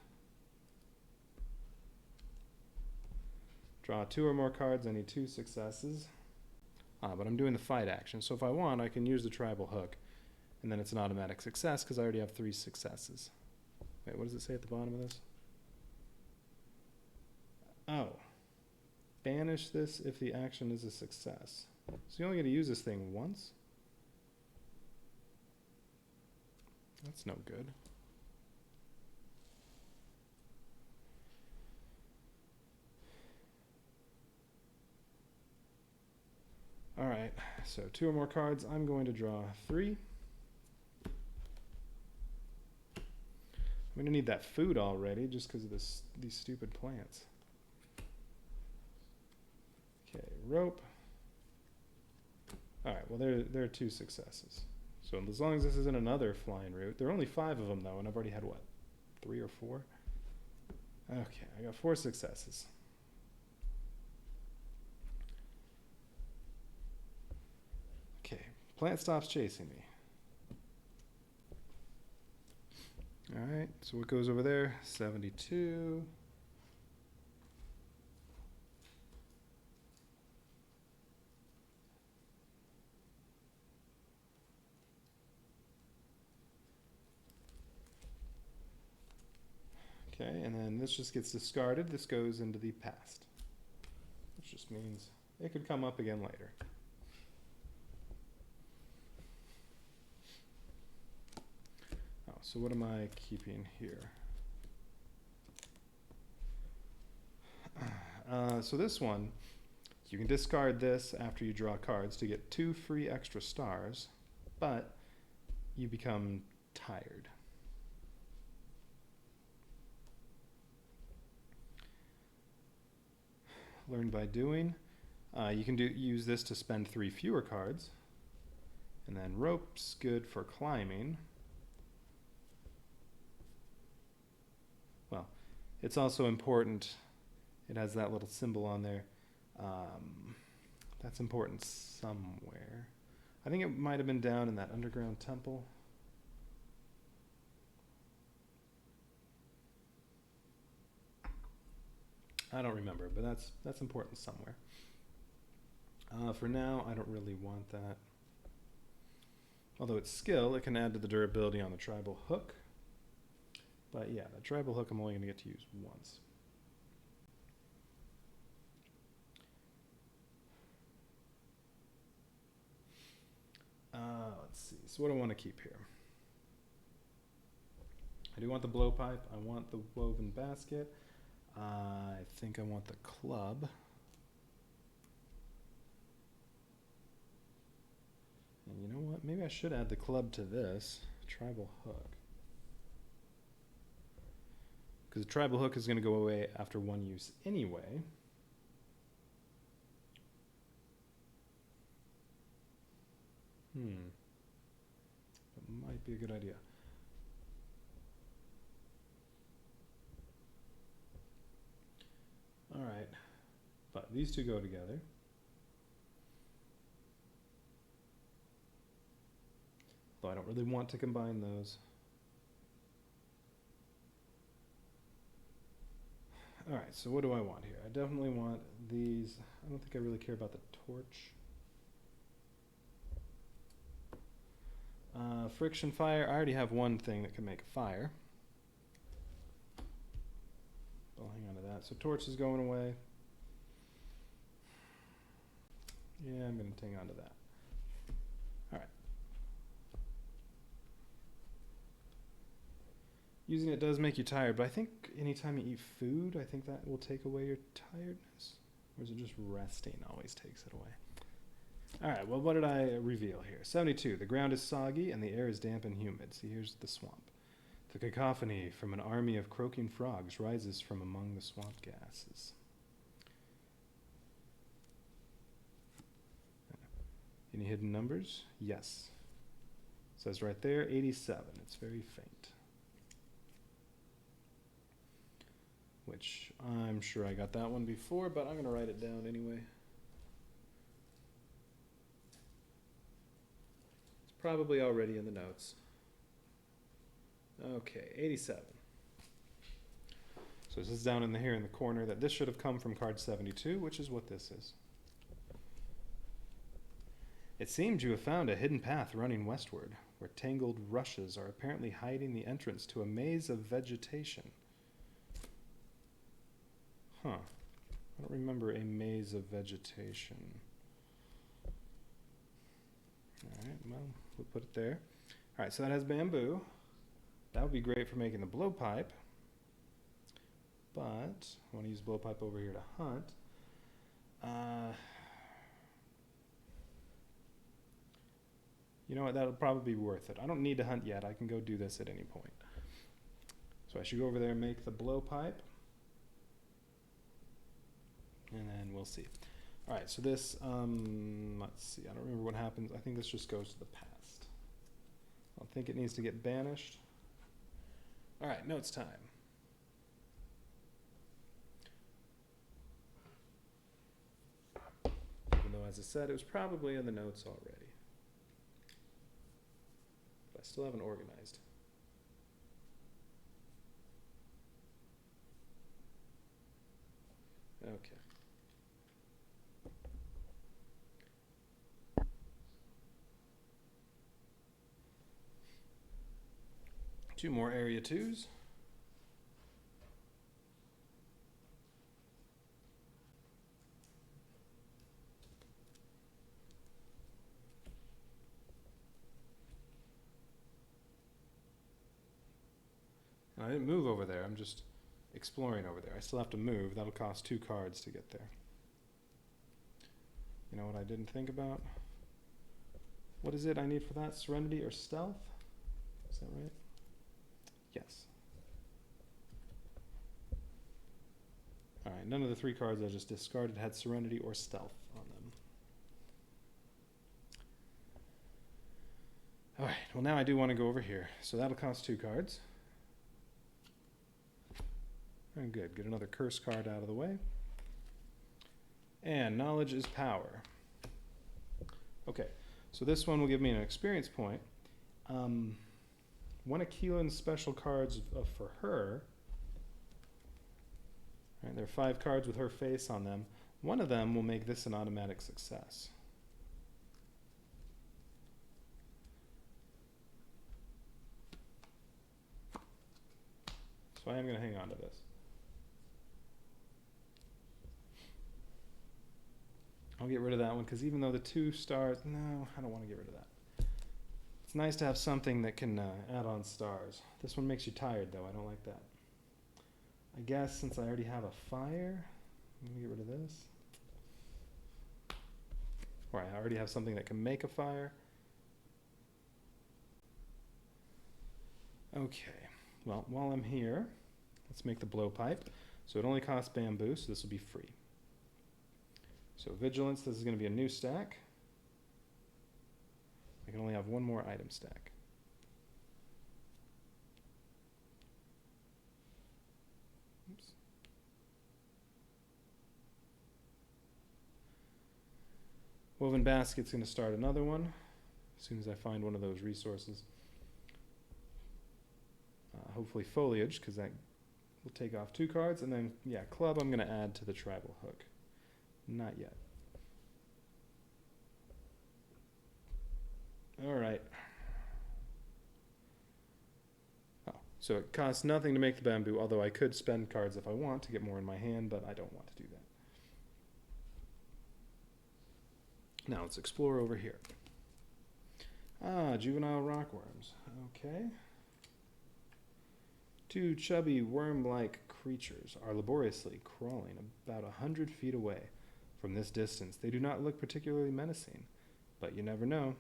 Draw 2 or more cards. I need 2 successes. But I'm doing the fight action. So if I want, I can use the tribal hook. And then it's an automatic success because I already have 3 successes. Wait, what does it say at the bottom of this? Oh. Banish this if the action is a success. So you only get to use this thing once? That's no good. Alright, so 2 or more cards. I'm going to draw 3. I'm going to need that food already just because of these stupid plants. Okay, rope. Alright, well there are 2 successes. So as long as this isn't another flying root. There are only 5 of them though, and I've already had what? 3 or 4? Okay, I got 4 successes. Okay, plant stops chasing me. Alright, so what goes over there? 72. Okay, and then this just gets discarded. This goes into the past, which just means it could come up again later. Oh, so what am I keeping here? So this one, You can discard this after you draw cards to get 2 free extra stars, but you become tired. Learn by doing. You can use this to spend 3 fewer cards. And then rope's good for climbing. Well, it's also important. It has that little symbol on there. That's important somewhere. I think it might have been down in that underground temple. I don't remember, but that's important somewhere. For now, I don't really want that. Although it's skill, it can add to the durability on the tribal hook. But yeah, the tribal hook I'm only going to get to use once. Let's see. So what do I want to keep here? I do want the blowpipe. I want the woven basket. I think I want the club. And you know what? Maybe I should add the club to this tribal hook. Because the tribal hook is going to go away after 1 use anyway. That might be a good idea. All right, but these two go together. Though I don't really want to combine those. All right, so what do I want here? I definitely want these. I don't think I really care about the torch. Friction fire. I already have one thing that can make a fire. I'll hang on to that. So torch is going away. Yeah, I'm going to hang on to that. All right. Using it does make you tired, but I think anytime you eat food, I think that will take away your tiredness. Or is it just resting always takes it away? All right, well, what did I reveal here? 72, the ground is soggy and the air is damp and humid. See, here's the swamp. The cacophony from an army of croaking frogs rises from among the swamp gases. Any hidden numbers? Yes. It says right there, 87. It's very faint. Which I'm sure I got that one before, but I'm going to write it down anyway. It's probably already in the notes. Okay, 87. So this is down in here in the corner. That this should have come from card 72, which is what this is. It seems you have found a hidden path running westward, where tangled rushes are apparently hiding the entrance to a maze of vegetation. Huh. I don't remember a maze of vegetation. Alright, well, we'll put it there. Alright, so that has bamboo. That would be great for making the blowpipe. But I want to use blowpipe over here to hunt. You know what, that'll probably be worth it. I don't need to hunt yet. I can go do this at any point. So I should go over there and make the blowpipe. And then we'll see. All right, so this, let's see. I don't remember what happens. I think this just goes to the past. I don't think it needs to get banished. All right, notes time. Even though, as I said, it was probably in the notes already. But I still haven't organized. Okay. Two more area 2s. I didn't move over there. I'm just exploring over there. I still have to move. That'll cost 2 cards to get there. You know what I didn't think about? What is it I need for that? Serenity or Stealth? Is that right? Yes. Alright, none of the 3 cards I just discarded had Serenity or Stealth on them. Alright, well now I do want to go over here. So that'll cost 2 cards. And good, get another curse card out of the way. And knowledge is power. Okay, so this one will give me an experience point. One of Keelan's special cards for her. Right, there are 5 cards with her face on them. One of them will make this an automatic success. So I am going to hang on to this. I'll get rid of that one because even though the 2 stars, no, I don't want to get rid of that. It's nice to have something that can add on stars. This one makes you tired though, I don't like that. I guess since I already have a fire, let me get rid of this. Or I already have something that can make a fire. Okay, well, while I'm here, let's make the blowpipe. So it only costs bamboo, so this will be free. So vigilance, this is going to be a new stack. I can only have 1 more item stack. Oops. Woven basket's going to start another one as soon as I find one of those resources. Hopefully foliage, because that will take off 2 cards, and then yeah, club I'm going to add to the tribal hook. Not yet. All right. Oh, so it costs nothing to make the bamboo, although I could spend cards if I want to get more in my hand, but I don't want to do that. Now let's explore over here. Ah, juvenile rockworms. Okay. 2 chubby worm-like creatures are laboriously crawling about 100 feet away. From this distance, they do not look particularly menacing, but you never know.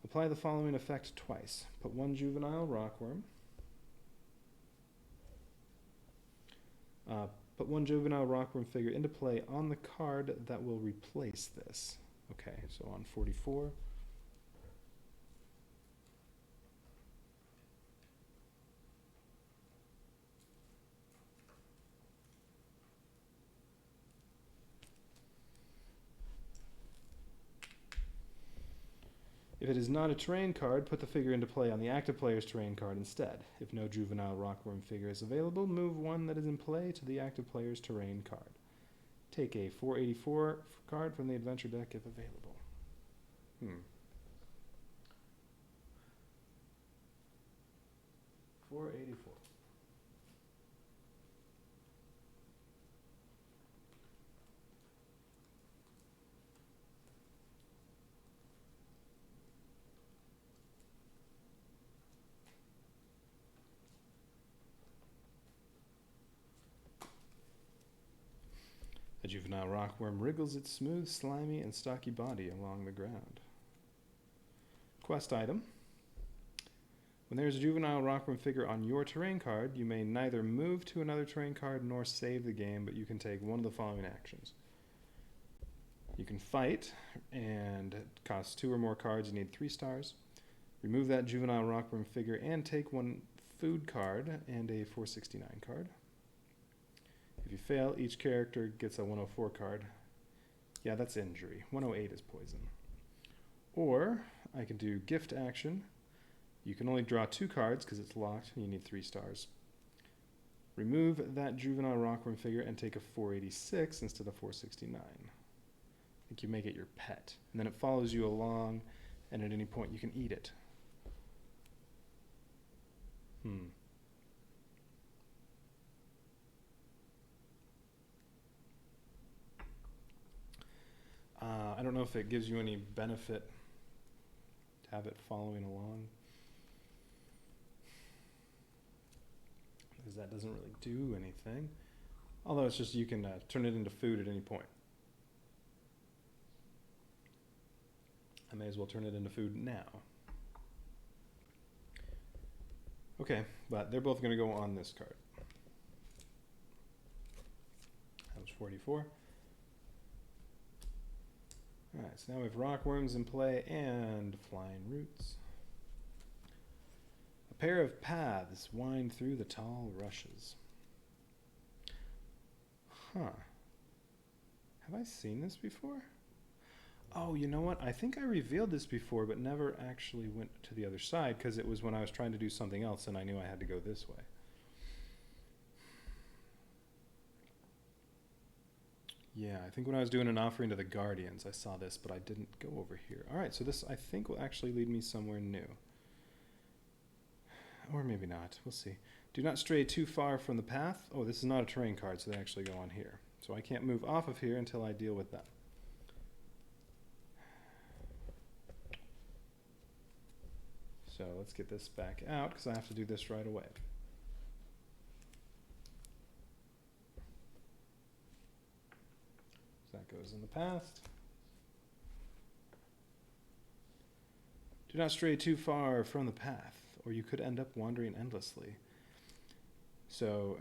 Apply the following effect twice. Put 1 juvenile rockworm. Put 1 juvenile rockworm figure into play on the card that will replace this. Okay, so on 44. If it is not a terrain card, put the figure into play on the active player's terrain card instead. If no juvenile rockworm figure is available, move 1 that is in play to the active player's terrain card. Take a 484 card from the adventure deck if available. 484. A juvenile rockworm wriggles its smooth, slimy, and stocky body along the ground. Quest item. When there is a juvenile rockworm figure on your terrain card, you may neither move to another terrain card nor save the game, but you can take one of the following actions. You can fight, and it costs 2 or more cards, you need 3 stars. Remove that juvenile rockworm figure and take 1 food card and a 469 card. If you fail, each character gets a 104 card. Yeah, that's injury. 108 is poison. Or I can do gift action. You can only draw 2 cards because it's locked and you need 3 stars. Remove that juvenile rockworm figure and take a 486 instead of 469. I think you make it your pet. And then it follows you along, and at any point you can eat it. I don't know if it gives you any benefit to have it following along, because that doesn't really do anything. Although it's just you can turn it into food at any point. I may as well turn it into food now. Okay, but they're both going to go on this card. That was 44. Alright, so now we have rockworms in play and flying roots. A pair of paths wind through the tall rushes. Huh. Have I seen this before? Oh, you know what? I think I revealed this before, but never actually went to the other side because it was when I was trying to do something else and I knew I had to go this way. Yeah, I think when I was doing an offering to the Guardians, I saw this, but I didn't go over here. All right, so this, I think, will actually lead me somewhere new. Or maybe not. We'll see. Do not stray too far from the path. Oh, this is not a terrain card, so they actually go on here. So I can't move off of here until I deal with them. So let's get this back out, because I have to do this right away. That goes in the past. Do not stray too far from the path, or you could end up wandering endlessly. So,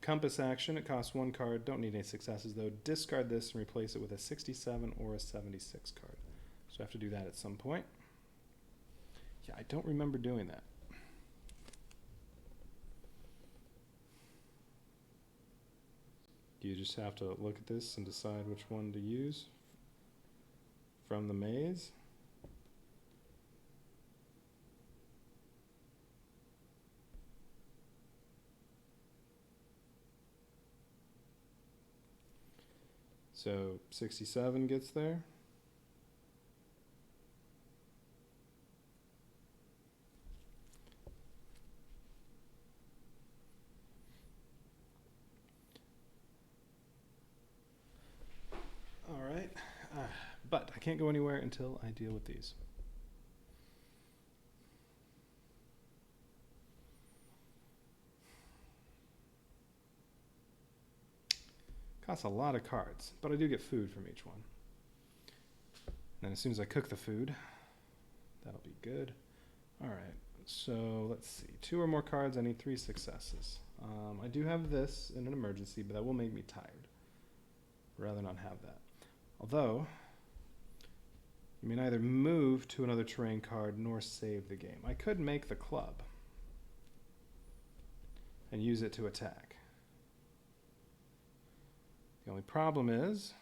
compass action, it costs 1 card. Don't need any successes though. Discard this and replace it with a 67 or a 76 card. So I have to do that at some point. Yeah, I don't remember doing that. You just have to look at this and decide which one to use from the maze. So 67 gets there. But I can't go anywhere until I deal with these. Costs a lot of cards, but I do get food from each one. And then as soon as I cook the food, that'll be good. All right, so let's see. 2 or more cards, I need 3 successes. I do have this in an emergency, but that will make me tired. Rather not have that. Although, you may neither move to another terrain card nor save the game. I could make the club and use it to attack. The only problem is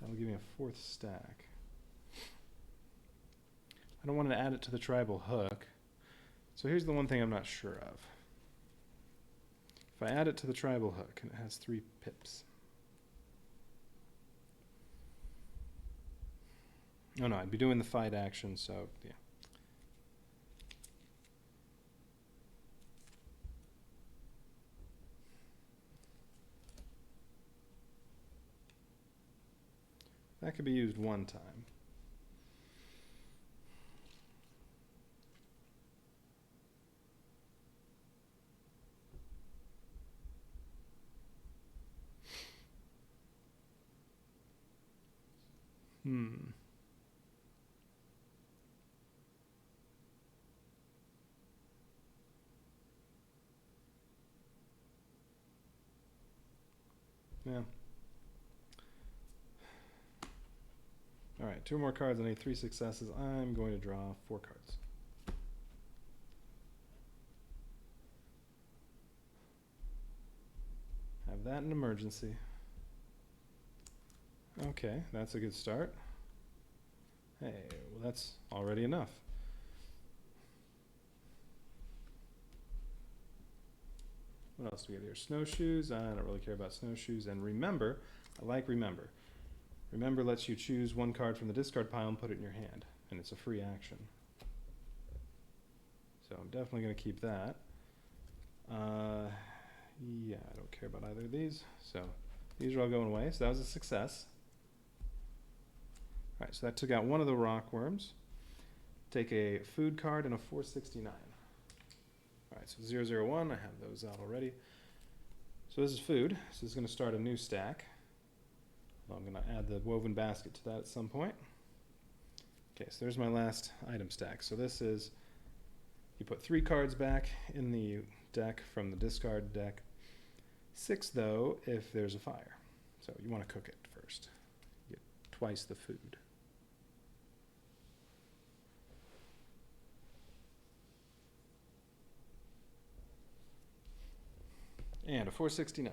that'll give me a 4th stack. I don't want to add it to the tribal hook. So here's the one thing I'm not sure of. If I add it to the tribal hook and it has 3 pips. Oh no, I'd be doing the fight action, so yeah. That could be used 1 time. Yeah. All right, 2 more cards. I need 3 successes. I'm going to draw 4 cards. Have that in emergency. Okay, that's a good start. Hey, well that's already enough. What else do we get here? Snowshoes. I don't really care about snowshoes. And remember, I like remember. Remember lets you choose 1 card from the discard pile and put it in your hand. And it's a free action. So I'm definitely going to keep that. Yeah, I don't care about either of these. So these are all going away. So that was a success. All right, so that took out 1 of the rockworms. Take a food card and a 469. All right, so 001, I have those out already. So this is food. So this is going to start a new stack. I'm going to add the woven basket to that at some point. Okay, so there's my last item stack. So this is, you put 3 cards back in the deck from the discard deck. 6 though if there's a fire. So you want to cook it first. You get twice the food. And a 469.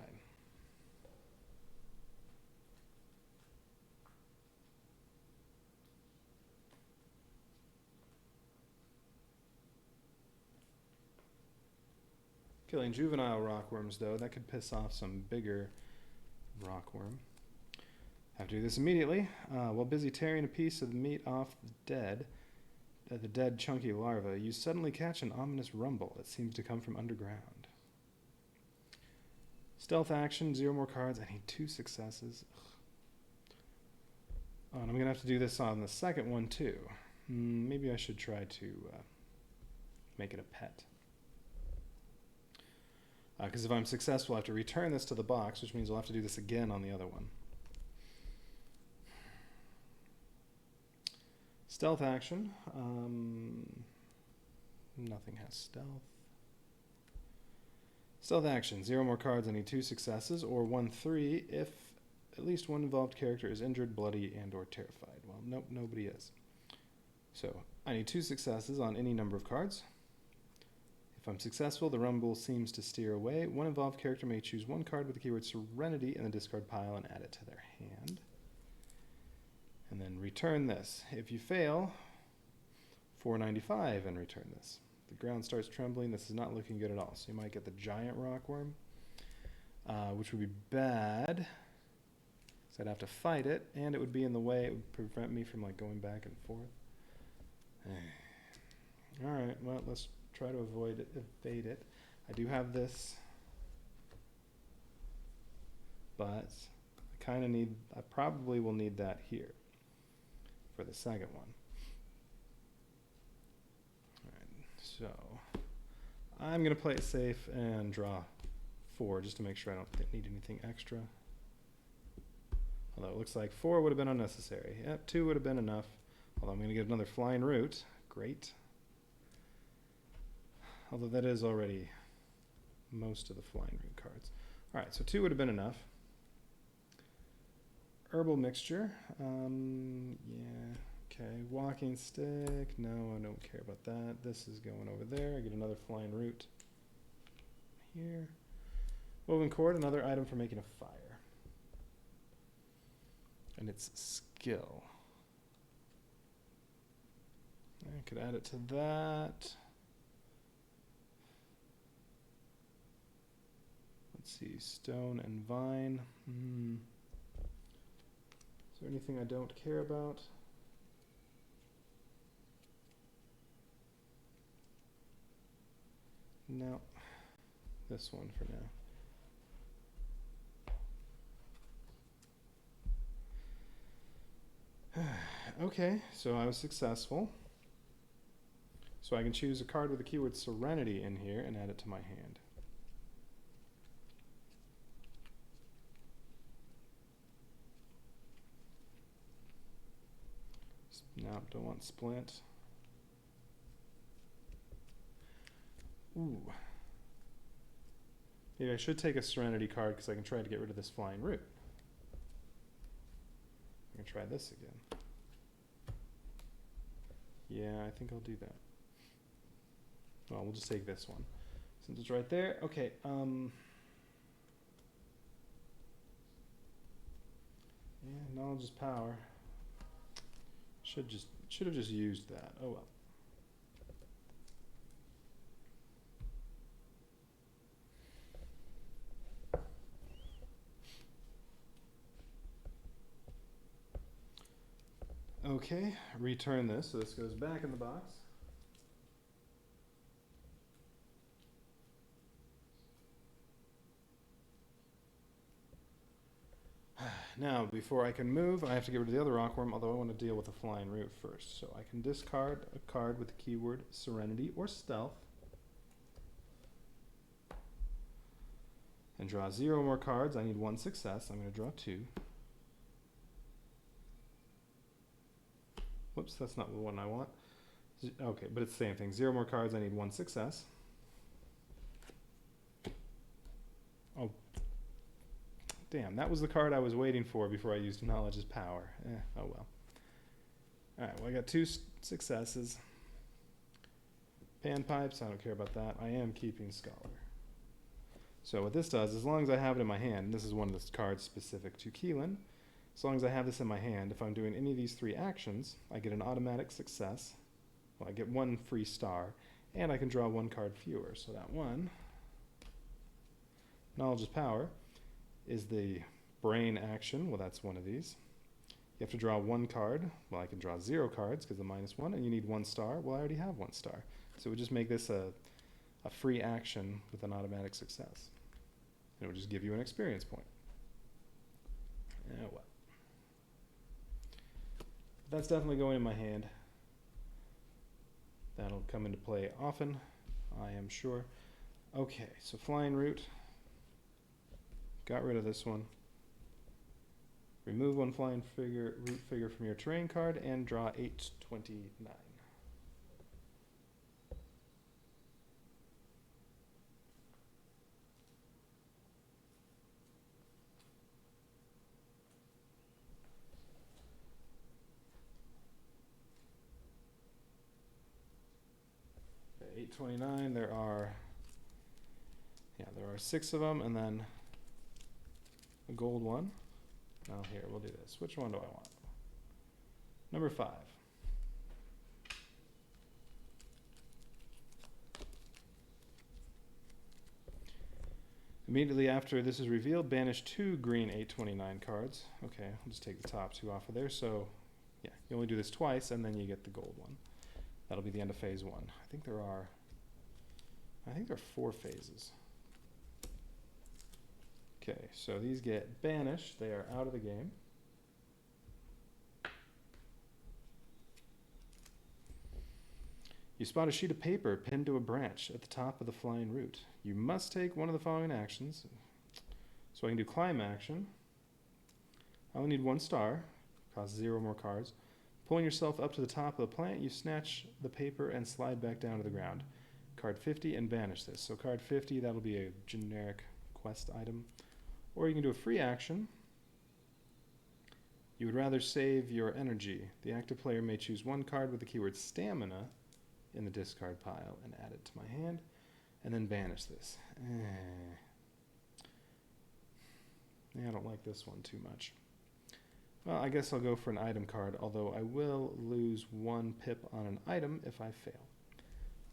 Killing juvenile rockworms, though, that could piss off some bigger rockworm. Have to do this immediately. While busy tearing a piece of the meat off the dead chunky larva, you suddenly catch an ominous rumble that seems to come from underground. Stealth action, 0 more cards. I need 2 successes. Oh, and I'm going to have to do this on the second one, too. Maybe I should try to make it a pet. Because if I'm successful, I have to return this to the box, which means I'll have to do this again on the other one. Stealth action. Nothing has stealth. Stealth action. 0 more cards. I need 2 successes, or 1/3 if at least one involved character is injured, bloody, and or terrified. Well, nope, nobody is. So I need 2 successes on any number of cards. If I'm successful, the rumble seems to steer away. One involved character may choose 1 card with the keyword Serenity in the discard pile and add it to their hand. And then return this. If you fail, 495 and return this. The ground starts trembling. This is not looking good at all. So you might get the giant rockworm, which would be bad. So I'd have to fight it, and it would be in the way. It would prevent me from like going back and forth. All right, well, let's try to evade it. I do have this, but I probably will need that here for the second one. All right, so I'm going to play it safe and draw 4 just to make sure I don't need anything extra. Although it looks like 4 would have been unnecessary. Yep, 2 would have been enough. Although I'm going to get another flying root. Great. Although that is already most of the flying root cards. All right, so 2 would have been enough. Herbal mixture. Yeah, okay. Walking stick. No, I don't care about that. This is going over there. I get another flying root here. Woven cord, another item for making a fire. And it's skill. I could add it to that. Let's see, stone and vine. Is there anything I don't care about? No. This one for now. Okay, so I was successful. So I can choose a card with the keyword Serenity in here and add it to my hand. No, don't want Splint. Ooh. Maybe I should take a Serenity card because I can try to get rid of this flying root. I'm going to try this again. Yeah, I think I'll do that. Well, we'll just take this one since it's right there. Okay. Yeah, knowledge is power. Should have just used that. Oh well. Okay, return this. So this goes back in the box. Now, before I can move, I have to get rid of the other rockworm, although I want to deal with the flying root first. So I can discard a card with the keyword Serenity or Stealth. And draw 0 more cards. I need 1 success. I'm going to draw 2. Whoops, that's not the one I want. Okay, but it's the same thing. 0 more cards, I need 1 success. Oh, damn, that was the card I was waiting for before I used Knowledge as Power. Oh well. Alright, well I got 2 successes. Panpipes, I don't care about that. I am keeping Scholar. So what this does, as long as I have it in my hand, and this is one of the cards specific to Keelan, as long as I have this in my hand, if I'm doing any of these 3 actions, I get an automatic success. Well, I get 1 free star, and I can draw 1 card fewer. So that one, Knowledge is Power, is the brain action. Well, that's one of these. You have to draw 1 card. Well, I can draw 0 cards because of -1, and you need 1 star. Well, I already have 1 star. So it would just make this a free action with an automatic success. And it would just give you an experience point. Well. That's definitely going in my hand. That'll come into play often, I am sure. Okay, so Flying Root. Got rid of this one. Remove 1 Flying Root figure from your terrain card and draw 829. Okay, 829, there are 6 of them, and then a gold one. Oh, here, we'll do this. Which one do I want? Number 5. Immediately after this is revealed, banish 2 green 829 cards. Okay, I'll just take the top 2 off of there. So, yeah, you only do this twice, and then you get the gold one. That'll be the end of phase 1. I think there are 4 phases. Okay, so these get banished. They are out of the game. You spot a sheet of paper pinned to a branch at the top of the Flying Root. You must take one of the following actions. So I can do Climb action. I only need 1 star. Costs 0 more cards. Pulling yourself up to the top of the plant, you snatch the paper and slide back down to the ground. Card 50 and banish this. So card 50, that'll be a generic quest item. Or you can do a free action. You would rather save your energy. The active player may choose 1 card with the keyword Stamina in the discard pile and add it to my hand, and then banish this. I don't like this one too much. Well, I guess I'll go for an item card, although I will lose 1 pip on an item if I fail.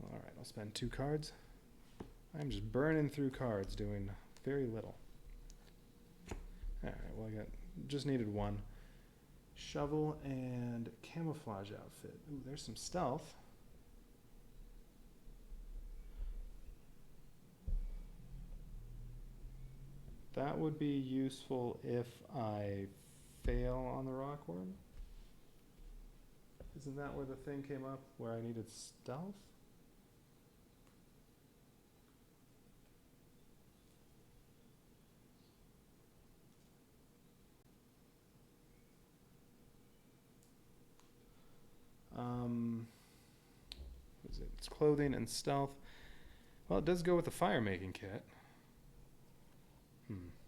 Alright, I'll spend 2 cards. I'm just burning through cards, doing very little. Alright, well I just needed 1. Shovel and camouflage outfit. Ooh, there's some stealth. That would be useful if I fail on the rockworm. Isn't that where the thing came up, where I needed stealth? What is it? It's clothing and stealth. Well, it does go with the fire making kit.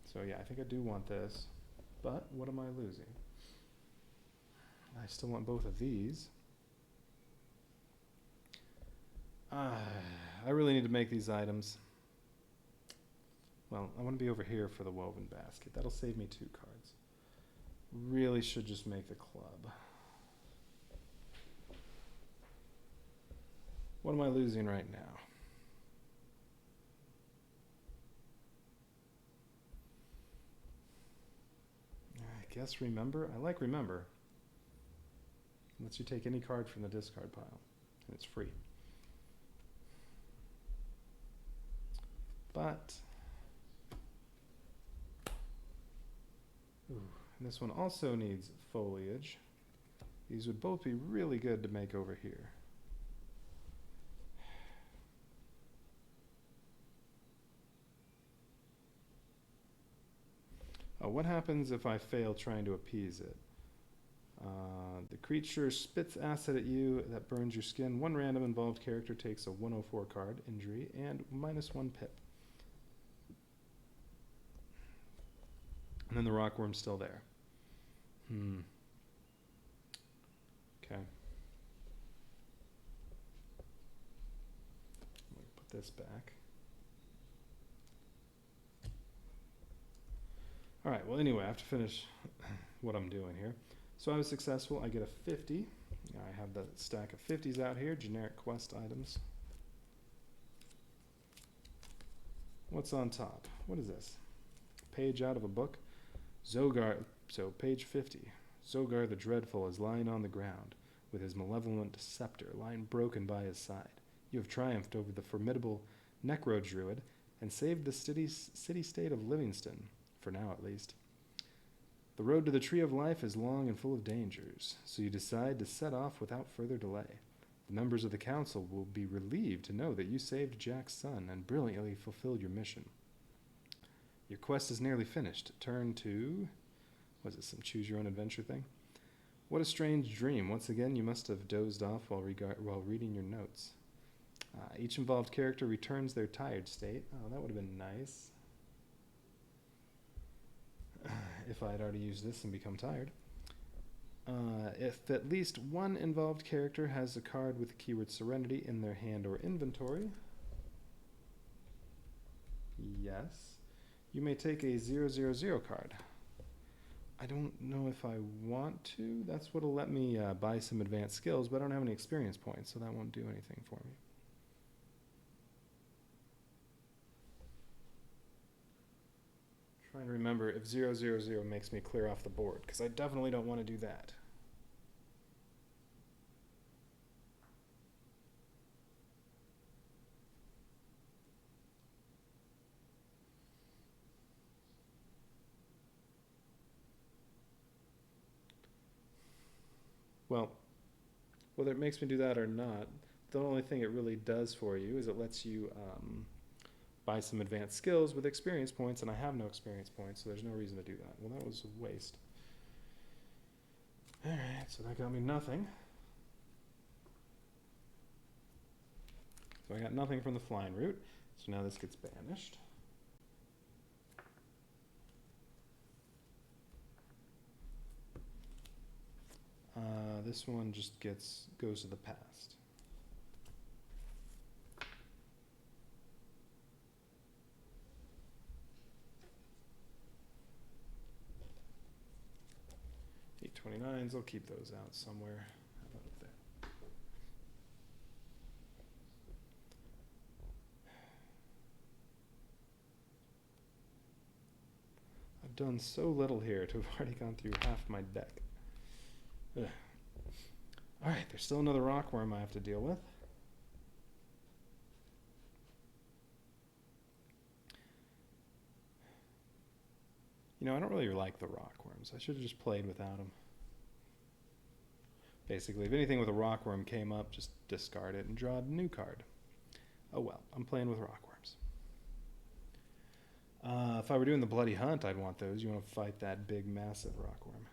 So yeah, I think I do want this. But what am I losing? I still want both of these. I really need to make these items. Well, I want to be over here for the woven basket. That'll save me 2 cards. Really should just make the club. What am I losing right now? I guess remember. I like remember. It lets you take any card from the discard pile, and it's free. But and this one also needs foliage. These would both be really good to make over here. Oh, what happens if I fail trying to appease it? The creature spits acid at you that burns your skin. One random involved character takes a 104 card, injury, and -1 pip. And then the rockworm's still there. Okay. Let me put this back. Alright, well anyway, I have to finish what I'm doing here. So I was successful. I get a 50. I have the stack of 50s out here, generic quest items. What's on top? What is this? Page out of a book. Zogar, so page 50. Zogar the Dreadful is lying on the ground, with his malevolent scepter lying broken by his side. You have triumphed over the formidable Necro-Druid and saved the city-state of Livingston, for now at least. The road to the Tree of Life is long and full of dangers, so you decide to set off without further delay. The members of the council will be relieved to know that you saved Jack's son and brilliantly fulfilled your mission. Your quest is nearly finished. Turn to... was it some choose-your-own-adventure thing? What a strange dream. Once again, you must have dozed off while reading your notes. Each involved character returns their tired state. Oh, that would have been nice. If I had already used this and become tired. If at least one involved character has a card with the keyword Serenity in their hand or inventory, yes, you may take a 000 card. I don't know if I want to. That's what'll let me buy some advanced skills, but I don't have any experience points, so that won't do anything for me. Trying to remember if 000 makes me clear off the board, because I definitely don't want to do that. Well, whether it makes me do that or not, the only thing it really does for you is it lets you buy some advanced skills with experience points, and I have no experience points, so there's no reason to do that. Well, that was a waste. Alright, so that got me nothing. So I got nothing from the flying route, so now this gets banished. This one just goes to the past. $8.29s, I'll keep those out somewhere. How about up there? I've done so little here to have already gone through half my deck. Ugh. Alright, there's still another rockworm I have to deal with. You know, I don't really like the rockworms. I should have just played without them. Basically, if anything with a rockworm came up, just discard it and draw a new card. Oh well, I'm playing with rockworms. If I were doing the Bloody Hunt, I'd want those. You want to fight that big, massive rockworm.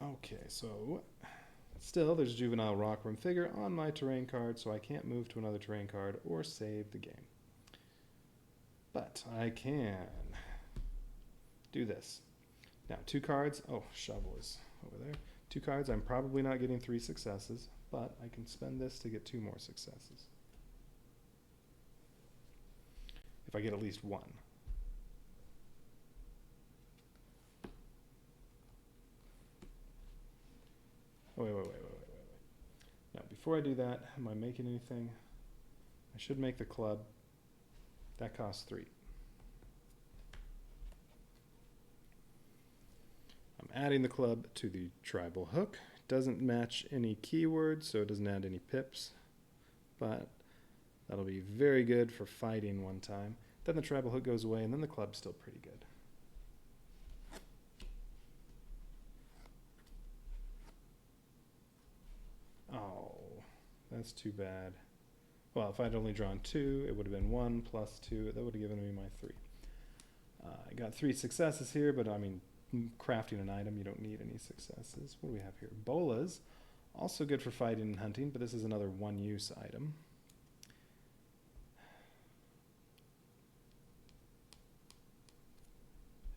Okay, so still there's a juvenile rockworm figure on my terrain card, so I can't move to another terrain card or save the game. But I can do this. Now, 2 cards. Oh, shovel is over there. 2 cards. I'm probably not getting 3 successes, but I can spend this to get 2 more successes. If I get at least 1. Oh, wait. Now, before I do that, am I making anything? I should make the club. That costs 3. I'm adding the club to the tribal hook. It doesn't match any keywords, so it doesn't add any pips, but that'll be very good for fighting one time. Then the tribal hook goes away, and then the club's still pretty good. Oh, that's too bad. Well, if I'd only drawn 2, it would have been 1 plus 2. That would have given me my 3. I got 3 successes here, but I mean, crafting an item, you don't need any successes. What do we have here? Bolas, also good for fighting and hunting, but this is another one-use item.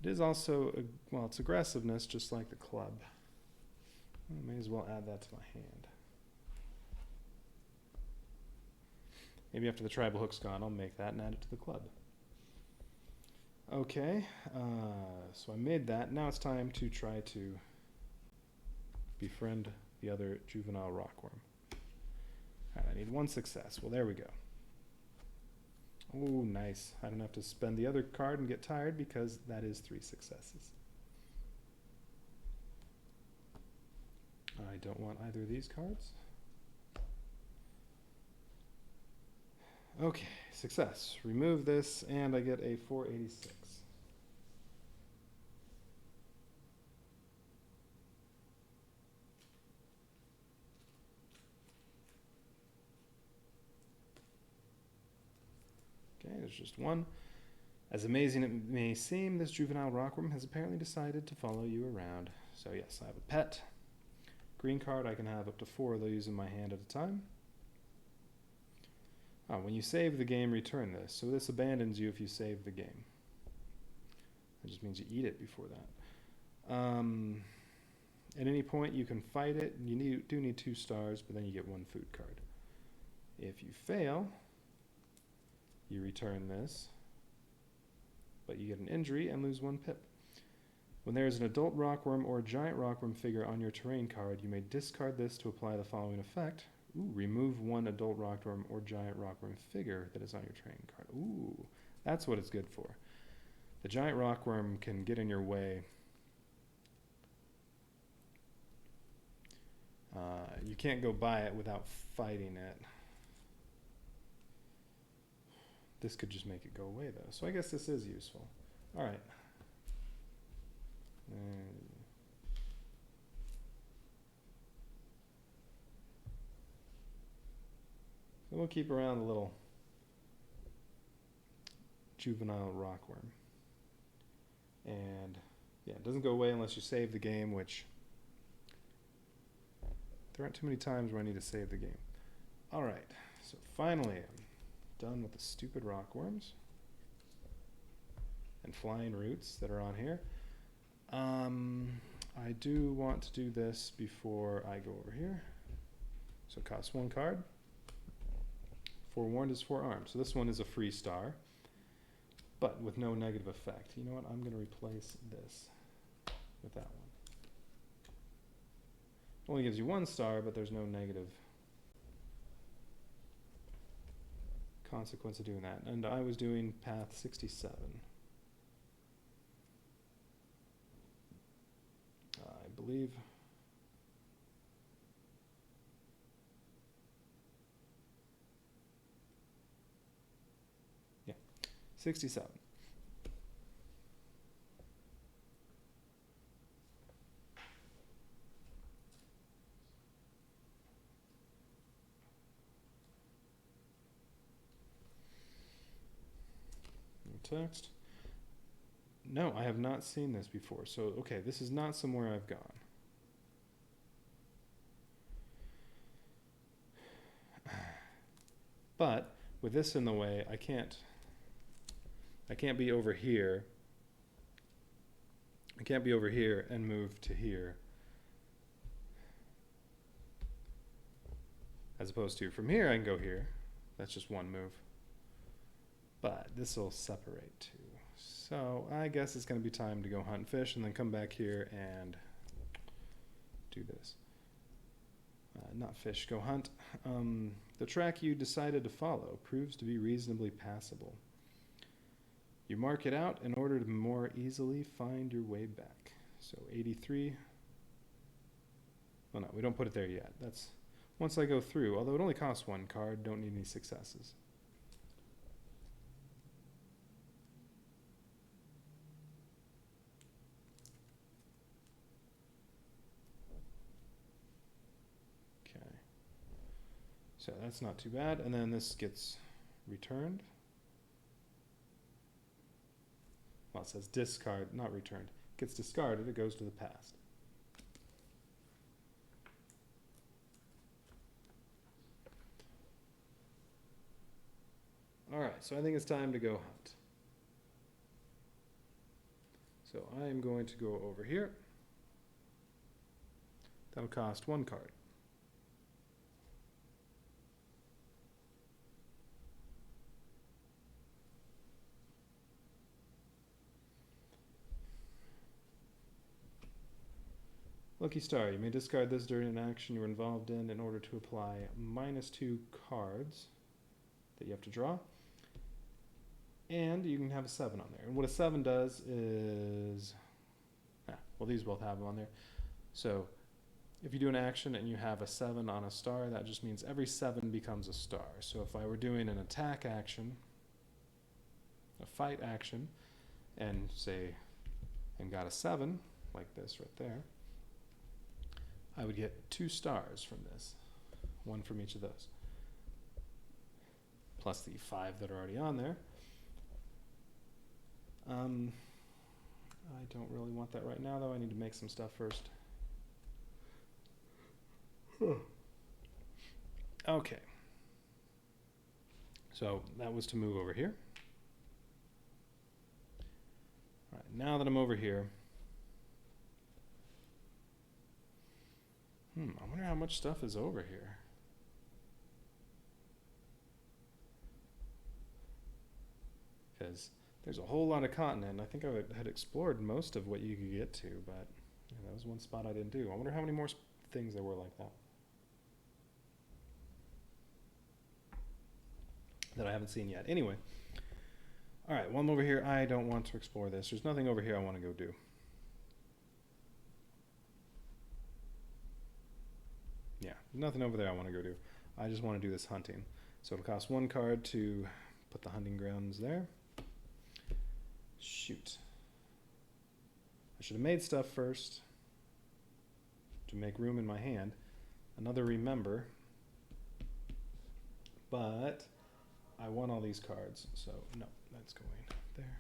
It is also, well, it's aggressiveness, just like the club. I may as well add that to my hand. Maybe after the tribal hook's gone, I'll make that and add it to the club. Okay, so I made that. Now it's time to try to befriend the other juvenile rockworm. All right, I need one success. Well, there we go. Oh, nice. I don't have to spend the other card and get tired because that is 3 successes. I don't want either of these cards. Okay, success. Remove this and I get a 486. Okay, there's just one. As amazing it may seem, this juvenile rockworm has apparently decided to follow you around. So yes, I have a pet. Green card, I can have up to 4 of those in my hand at a time. Oh, when you save the game, return this. So this abandons you if you save the game. That just means you eat it before that. At any point, you can fight it. You do need 2 stars, but then you get 1 food card. If you fail, you return this, but you get an injury and lose 1 pip. When there is an adult rockworm or giant rockworm figure on your terrain card, you may discard this to apply the following effect. Ooh, remove 1 adult rockworm or giant rockworm figure that is on your terrain card. Ooh, that's what it's good for. The giant rockworm can get in your way. You can't go by it without fighting it. This could just make it go away, though. So I guess this is useful. All right. So we'll keep around the little juvenile rockworm. And yeah, it doesn't go away unless you save the game, which there aren't too many times where I need to save the game. All right, so finally I'm done with the stupid rockworms and flying roots that are on here. I do want to do this before I go over here. So it costs 1 card. Forewarned is 4 armed. So this one is a free star, but with no negative effect. You know what? I'm going to replace this with that one. Only gives you 1 star, but there's no negative consequence of doing that. And I was doing path 67. I believe. Yeah, 67. Text. No, I have not seen this before. So, okay, this is not somewhere I've gone. But with this in the way, I can't be over here. I can't be over here and move to here. As opposed to from here, I can go here. That's just 1 move. But this will separate too. So I guess it's going to be time to go hunt and fish and then come back here and do this. Not fish, go hunt. The track you decided to follow proves to be reasonably passable. You mark it out in order to more easily find your way back. So 83. Well, no, we don't put it there yet. That's once I go through, although it only costs 1 card, don't need any successes. So that's not too bad. And then this gets returned. Well, it says discard, not returned. gets discarded, it goes to the past. Alright, so I think it's time to go hunt. So I am going to go over here. That'll cost 1 card. Lucky Star, you may discard this during an action you are involved in order to apply -2 cards that you have to draw. And you can have a 7 on there. And what a 7 does is... well, these both have them on there. So if you do an action and you have a 7 on a star, that just means every 7 becomes a star. So if I were doing an attack action, a fight action, and got a 7, like this right there, I would get 2 stars from this. 1 from each of those. Plus the 5 that are already on there. I don't really want that right now, though. I need to make some stuff first. Okay. So that was to move over here. All right, now that I'm over here, I wonder how much stuff is over here. Because there's a whole lot of continent. I think I had explored most of what you could get to, but that was one spot I didn't do. I wonder how many more things there were like that I haven't seen yet. Anyway, all right, while I'm over here, I don't want to explore this. There's nothing over here I want to go do. Yeah, nothing over there I want to go do. I just want to do this hunting. So it'll cost 1 card to put the hunting grounds there. Shoot. I should have made stuff first to make room in my hand. Another remember. But I want all these cards, so no, that's going there.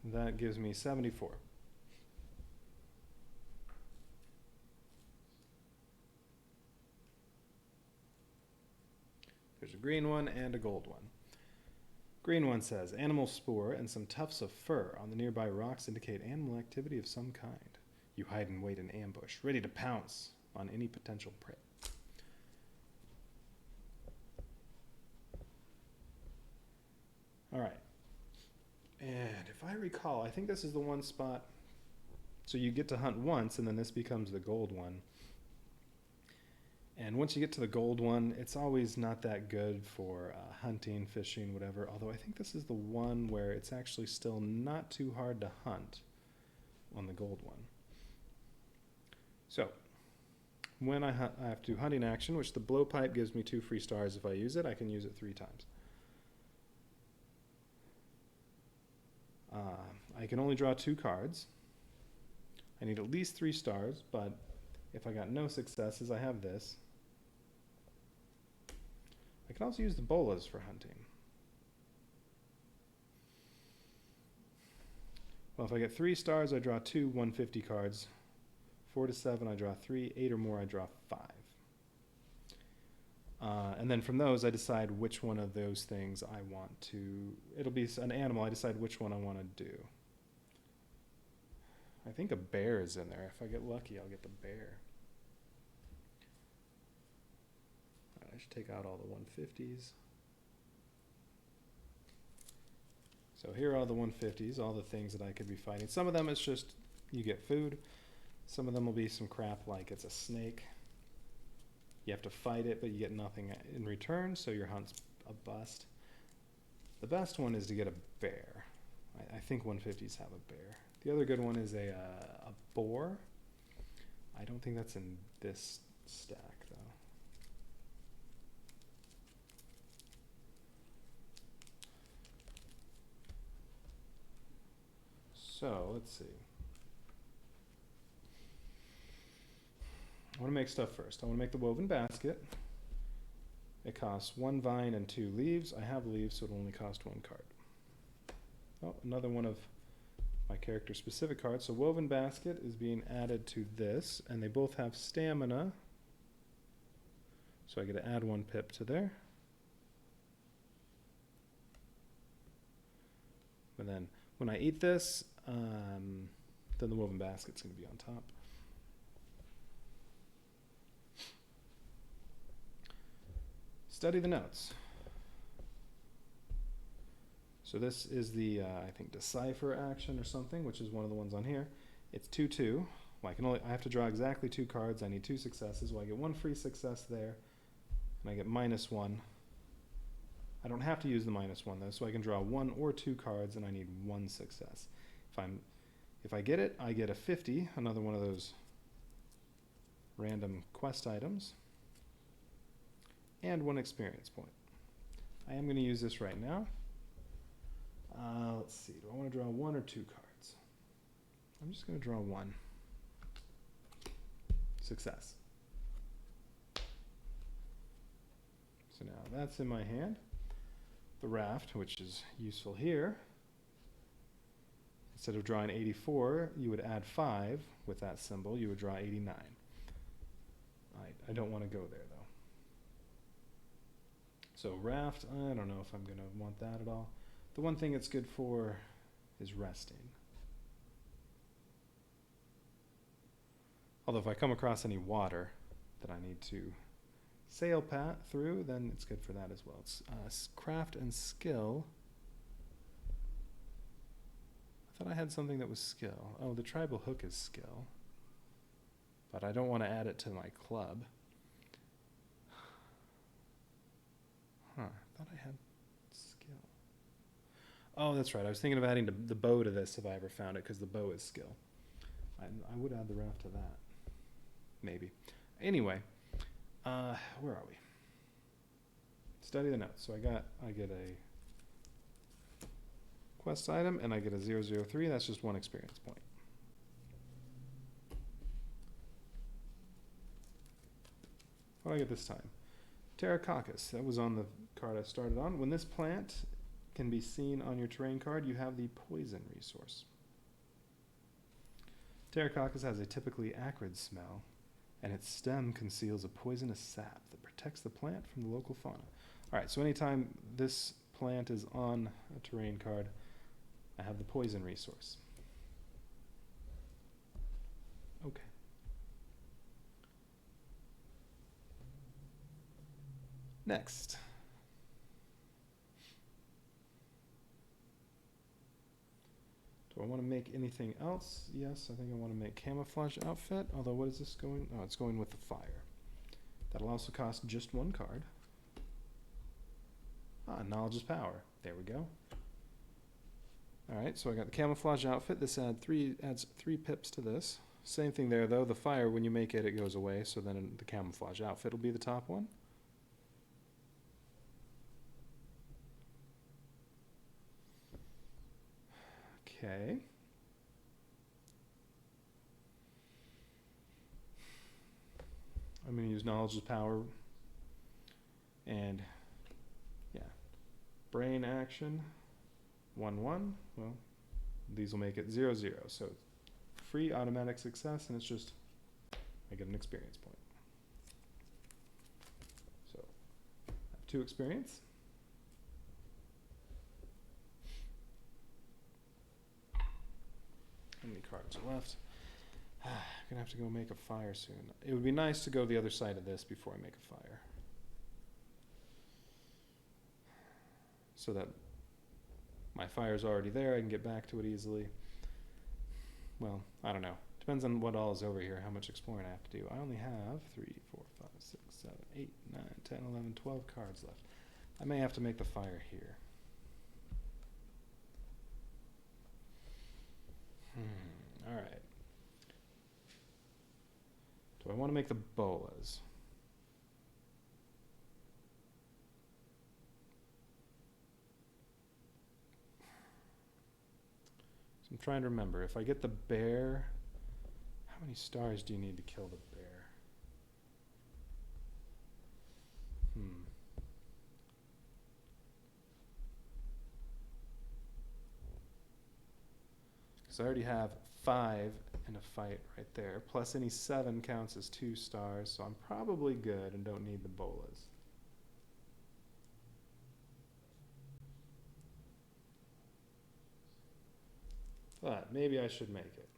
That gives me 74. There's a green one and a gold one. Green one says, animal spoor and some tufts of fur on the nearby rocks indicate animal activity of some kind. You hide and wait in ambush, ready to pounce on any potential prey. All right. And if I recall, I think this is the one spot. So you get to hunt once, and then this becomes the gold one. And once you get to the gold one, it's always not that good for hunting, fishing, whatever. Although I think this is the one where it's actually still not too hard to hunt on the gold one. So when I have to do hunting action, which the blowpipe gives me 2 free stars if I use it. I can use it 3 times. I can only draw 2 cards. I need at least 3 stars, but if I got no successes, I have this. I can also use the bolas for hunting. Well, if I get 3 stars, I draw 2 150 cards. 4 to 7, I draw 3. 8 or more, I draw 5. And then from those, I decide which one of those things I want to... It'll be an animal. I decide which one I want to do. I think a bear is in there. If I get lucky, I'll get the bear. I should take out all the 150s. So here are all the 150s, all the things that I could be fighting. Some of them it's just you get food. Some of them will be some crap like it's a snake. You have to fight it, but you get nothing in return, so your hunt's a bust. The best one is to get a bear. I think 150s have a bear. The other good one is a boar. I don't think that's in this stack, though. So, let's see. I want to make stuff first. I want to make the woven basket. It costs 1 vine and 2 leaves. I have leaves, so it'll only cost 1 card. Oh, another one of my character specific cards. So Woven Basket is being added to this, and they both have stamina. So I get to add 1 pip to there. And then when I eat this, then the Woven Basket's going to be on top. Study the notes. So this is the, I think, Decipher action or something, which is one of the ones on here. It's 2/2. Well, I have to draw exactly 2 cards. I need 2 successes. Well, I get 1 free success there, and I get -1. I don't have to use the -1 though, so I can draw 1 or 2 cards, and I need 1 success. If I get it, I get a 50, another one of those random quest items, and 1 experience point. I am going to use this right now. Let's see, do I want to draw 1 or 2 cards? I'm just going to draw 1. Success. So now that's in my hand. The raft, which is useful here. Instead of drawing 84, you would add 5 with that symbol. You would draw 89. I don't want to go there, though. So raft, I don't know if I'm going to want that at all. The one thing it's good for is resting. Although if I come across any water that I need to sail through, then it's good for that as well. It's craft and skill. I thought I had something that was skill. Oh, the tribal hook is skill. But I don't want to add it to my club. Huh, I thought I had skill. Oh, that's right. I was thinking of adding the bow to this if I ever found it, because the bow is skill. I would add the raft to that. Maybe. Anyway, where are we? Study the notes. So I get a quest item, and I get a 003. That's just 1 experience point. What do I get this time? Pterococcus. That was on the card I started on. When this plant can be seen on your terrain card, you have the poison resource. Pterococcus has a typically acrid smell, and its stem conceals a poisonous sap that protects the plant from the local fauna. Alright, so anytime this plant is on a terrain card, I have the poison resource. Okay. Next. Do I want to make anything else? Yes, I think I want to make camouflage outfit. Although, what is this going? Oh, it's going with the fire. That'll also cost just 1 card. Ah, knowledge is power. There we go. Alright, so I got the camouflage outfit. This adds 3 pips to this. Same thing there, though. The fire, when you make it, it goes away. So then the camouflage outfit will be the top one. Okay. I'm going to use knowledge is power. And, yeah. Brain action. 1/1. Well, these will make it 0/0. So free automatic success, and it's just, I get an experience point. So, I have 2 experience. How many cards are left? I'm going to have to go make a fire soon. It would be nice to go the other side of this before I make a fire. So that my fire's already there, I can get back to it easily. Well, I don't know. Depends on what all is over here, how much exploring I have to do. I only have 3, 4, 5, 6, 7, 8, 9, 10, 11, 12 cards left. I may have to make the fire here. Alright. Do I want to make the bolas? So I'm trying to remember. If I get the bear, how many stars do you need to kill the bear? because I already have 5 in a fight right there. Plus any 7 counts as 2 stars, so I'm probably good and don't need the bolas. But maybe I should make it.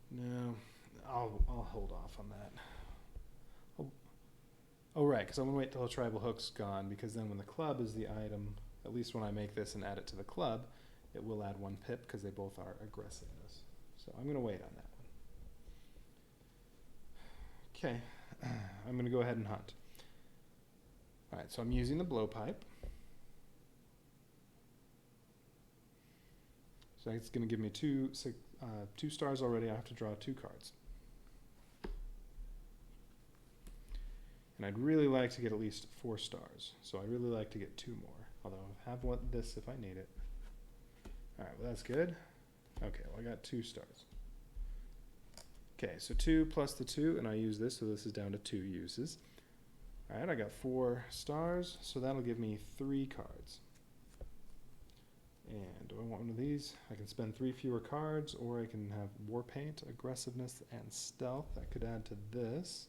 No, I'll hold off on that. Oh right, because I'm gonna wait till the tribal hook's gone, because then when the club is the item, at least when I make this and add it to the club, it will add 1 pip because they both are aggressiveness. So I'm gonna wait on that one. Okay, I'm gonna go ahead and hunt. All right, so I'm using the blowpipe. So it's gonna give me 2 stars already. I have to draw 2 cards. And I'd really like to get at least 4 stars. So I really like to get 2 more. Although I have this if I need it. All right, well that's good. Okay, well I got 2 stars. Okay, so 2 plus the 2, and I use this, so this is down to 2 uses. All right, I got 4 stars, so that'll give me 3 cards. And do I want one of these? I can spend 3 fewer cards, or I can have War Paint, Aggressiveness, and Stealth. That could add to this.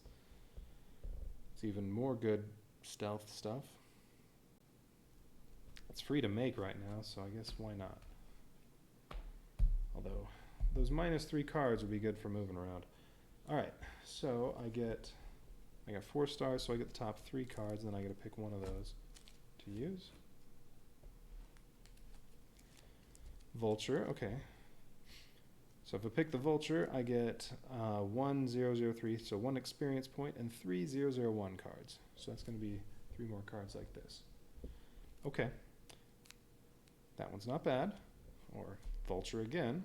It's even more good stealth stuff. It's free to make right now, so I guess why not? Although, those -3 cards would be good for moving around. Alright, so I got 4 stars, so I get the top 3 cards, and then I get to pick one of those to use. Vulture, okay. So if I pick the Vulture, I get 1003, so 1 experience point, and 3 001 cards. So that's going to be 3 more cards like this. Okay. That one's not bad. Or Vulture again.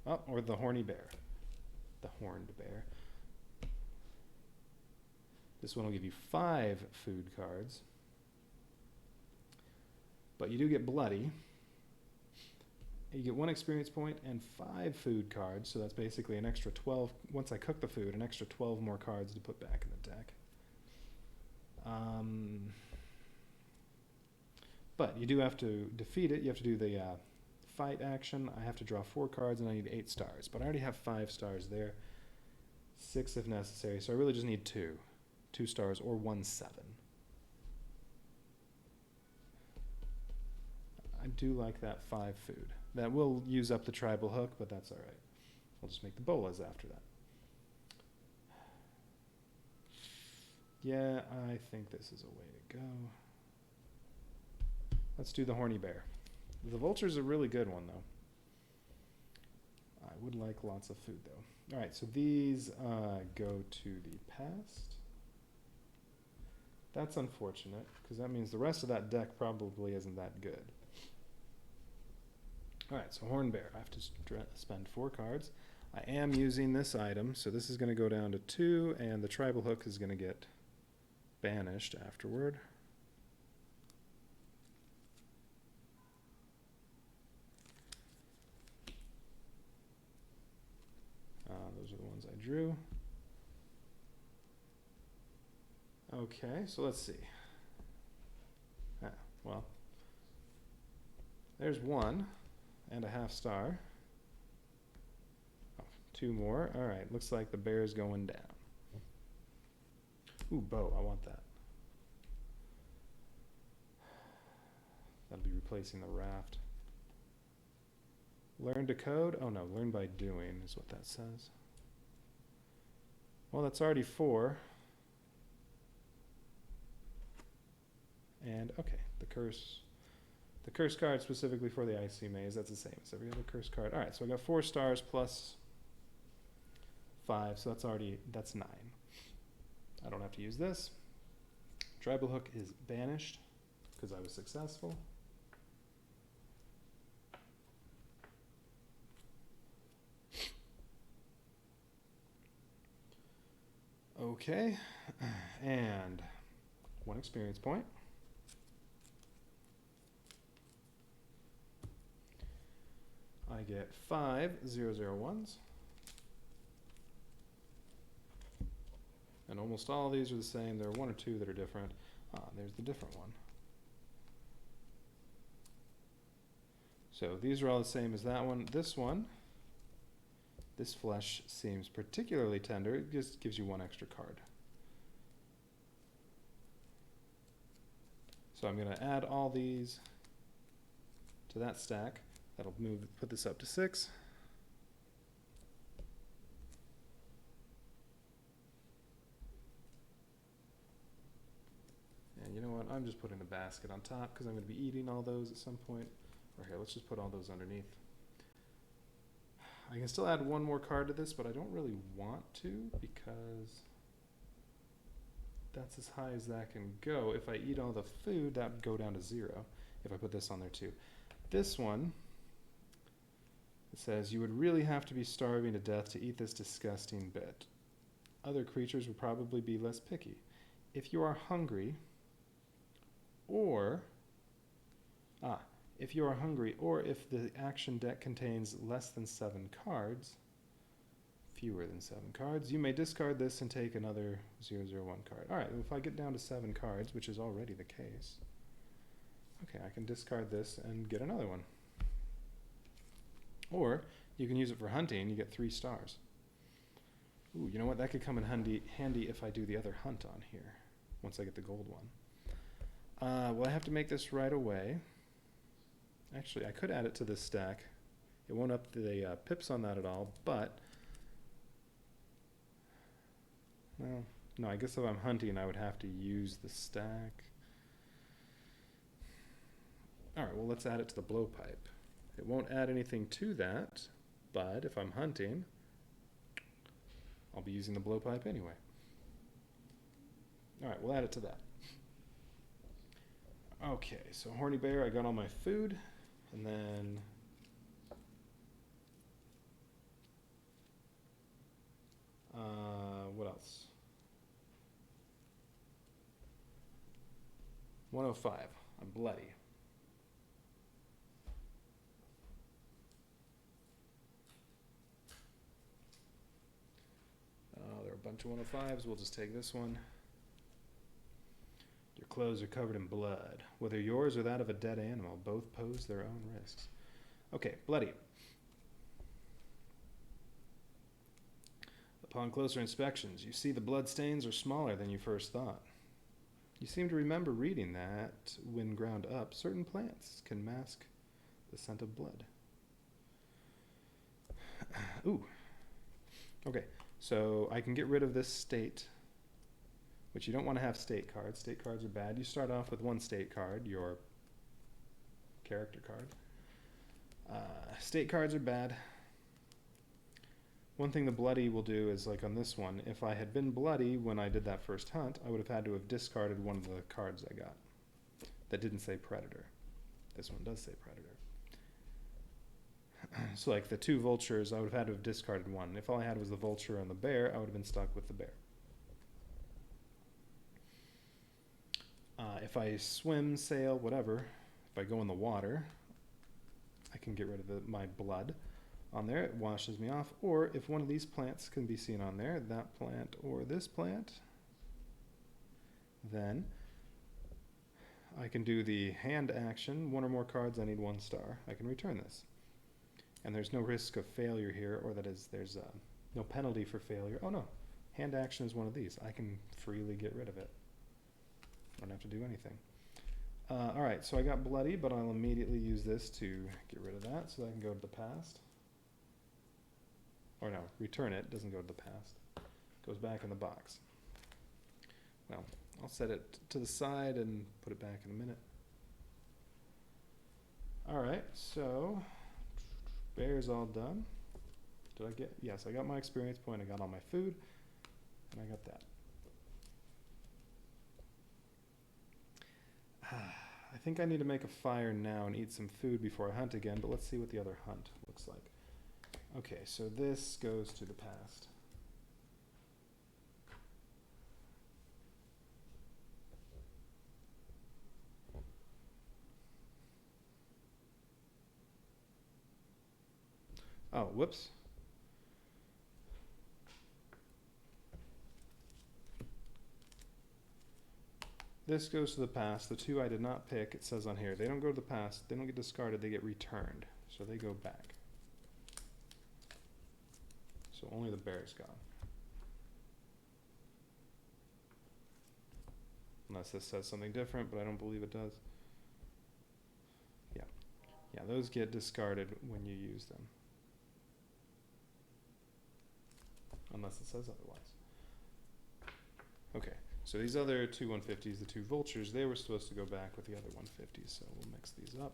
Oh, or the Horny Bear. The Horned Bear. This one will give you 5 food cards. But you do get Bloody. You get 1 experience point and 5 food cards, so that's basically an extra 12. Once I cook the food, an extra 12 more cards to put back in the deck. But you do have to defeat it. You have to do the fight action. I have to draw 4 cards, and I need 8 stars. But I already have 5 stars there. 6 if necessary, so I really just need 2. 2 stars or 1 7. I do like that 5 food. That will use up the tribal hook, but that's all right. I'll just make the bolas after that. Yeah, I think this is a way to go. Let's do the Horny Bear. The Vulture's a really good one, though. I would like lots of food, though. All right, so these go to the past. That's unfortunate, because that means the rest of that deck probably isn't that good. Alright, so Horn Bear. I have to spend 4 cards. I am using this item, so this is going to go down to 2, and the tribal hook is going to get banished afterward. Those are the ones I drew. Okay, so let's see. Well, there's 1. And a half star. Oh, 2 more. All right, looks like the bear's going down. Ooh, bow, I want that. That'll be replacing the raft. Learn to code? Oh no, learn by doing is what that says. Well, that's already 4. And, okay, the curse card specifically for the Icy Maze, that's the same as every other curse card. All right, so I got 4 stars plus 5, so that's 9. I don't have to use this. Tribal hook is banished because I was successful. Okay, and 1 experience point. I get 5 001s. And almost all of these are the same. There are one or two that are different. There's the different one. So these are all the same as that one. This one, this flesh seems particularly tender. It just gives you one extra card. So I'm going to add all these to that stack. That'll put this up to 6. And you know what? I'm just putting the basket on top because I'm going to be eating all those at some point. Or here, let's just put all those underneath. I can still add one more card to this, but I don't really want to because that's as high as that can go. If I eat all the food, that would go down to 0 if I put this on there too. This one, it says, you would really have to be starving to death to eat this disgusting bit. Other creatures would probably be less picky. If you are hungry, or if the action deck contains less than 7 cards, fewer than 7 cards, you may discard this and take another 001 card. All right, well, if I get down to 7 cards, which is already the case, okay, I can discard this and get another one. Or you can use it for hunting. You get 3 stars. Ooh, you know what? That could come in handy if I do the other hunt on here once I get the gold one. Well, I have to make this right away. Actually, I could add it to this stack. It won't up the pips on that at all, but well, no, I guess if I'm hunting, I would have to use the stack. All right, well, let's add it to the blowpipe. It won't add anything to that, but if I'm hunting, I'll be using the blowpipe anyway. All right, we'll add it to that. Okay, so horny bear, I got all my food, and then what else? 105. I'm bloody. There are a bunch of 105s. We'll just take this one. Your clothes are covered in blood. Whether yours or that of a dead animal, both pose their own risks. Okay, bloody. Upon closer inspections, you see the blood stains are smaller than you first thought. You seem to remember reading that, when ground up, certain plants can mask the scent of blood. Ooh. Okay, so I can get rid of this state, which you don't want to have state cards. State cards are bad. You start off with 1 state card, your character card. State cards are bad. One thing the bloody will do is, like on this one, if I had been bloody when I did that first hunt, I would have had to have discarded one of the cards I got that didn't say predator. This one does say predator. So like the 2 vultures, I would have had to have discarded one. If all I had was the vulture and the bear, I would have been stuck with the bear. If I swim, sail, whatever, if I go in the water, I can get rid of my blood on there. It washes me off. Or if one of these plants can be seen on there, that plant or this plant, then I can do the hand action. 1 or more cards, I need 1 star. I can return this. And there's no risk of failure here, or that is, there's no penalty for failure. Oh no, hand action is one of these. I can freely get rid of it. I don't have to do anything. All right, so I got bloody, but I'll immediately use this to get rid of that so that I can go to the past. Or no, return it. Doesn't go to the past. Goes back in the box. Well, I'll set it to the side and put it back in a minute. All right, so bear's all done. Did I get? Yes, I got my experience point. I got all my food, and I got that. I think I need to make a fire now and eat some food before I hunt again, but let's see what the other hunt looks like. Okay, so this goes to the past. Oh, whoops. This goes to the past. The 2 I did not pick, it says on here, they don't go to the past. They don't get discarded. They get returned. So they go back. So only the bear is gone. Unless this says something different, but I don't believe it does. Yeah. Yeah, those get discarded when you use them. Unless it says otherwise. Okay, so these other 2 150s, the 2 vultures, they were supposed to go back with the other 150s, so we'll mix these up.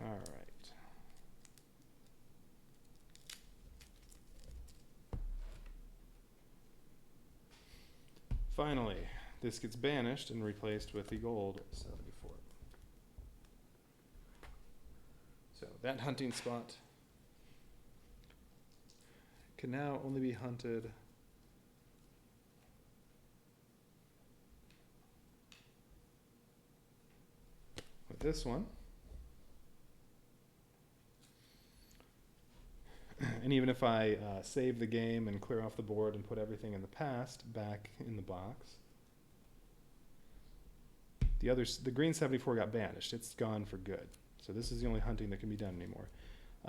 All right. Finally, this gets banished and replaced with the gold 74. So that hunting spot can now only be hunted with this one. And even if I save the game and clear off the board and put everything in the past back in the box, the green 74 got banished. It's gone for good. So this is the only hunting that can be done anymore.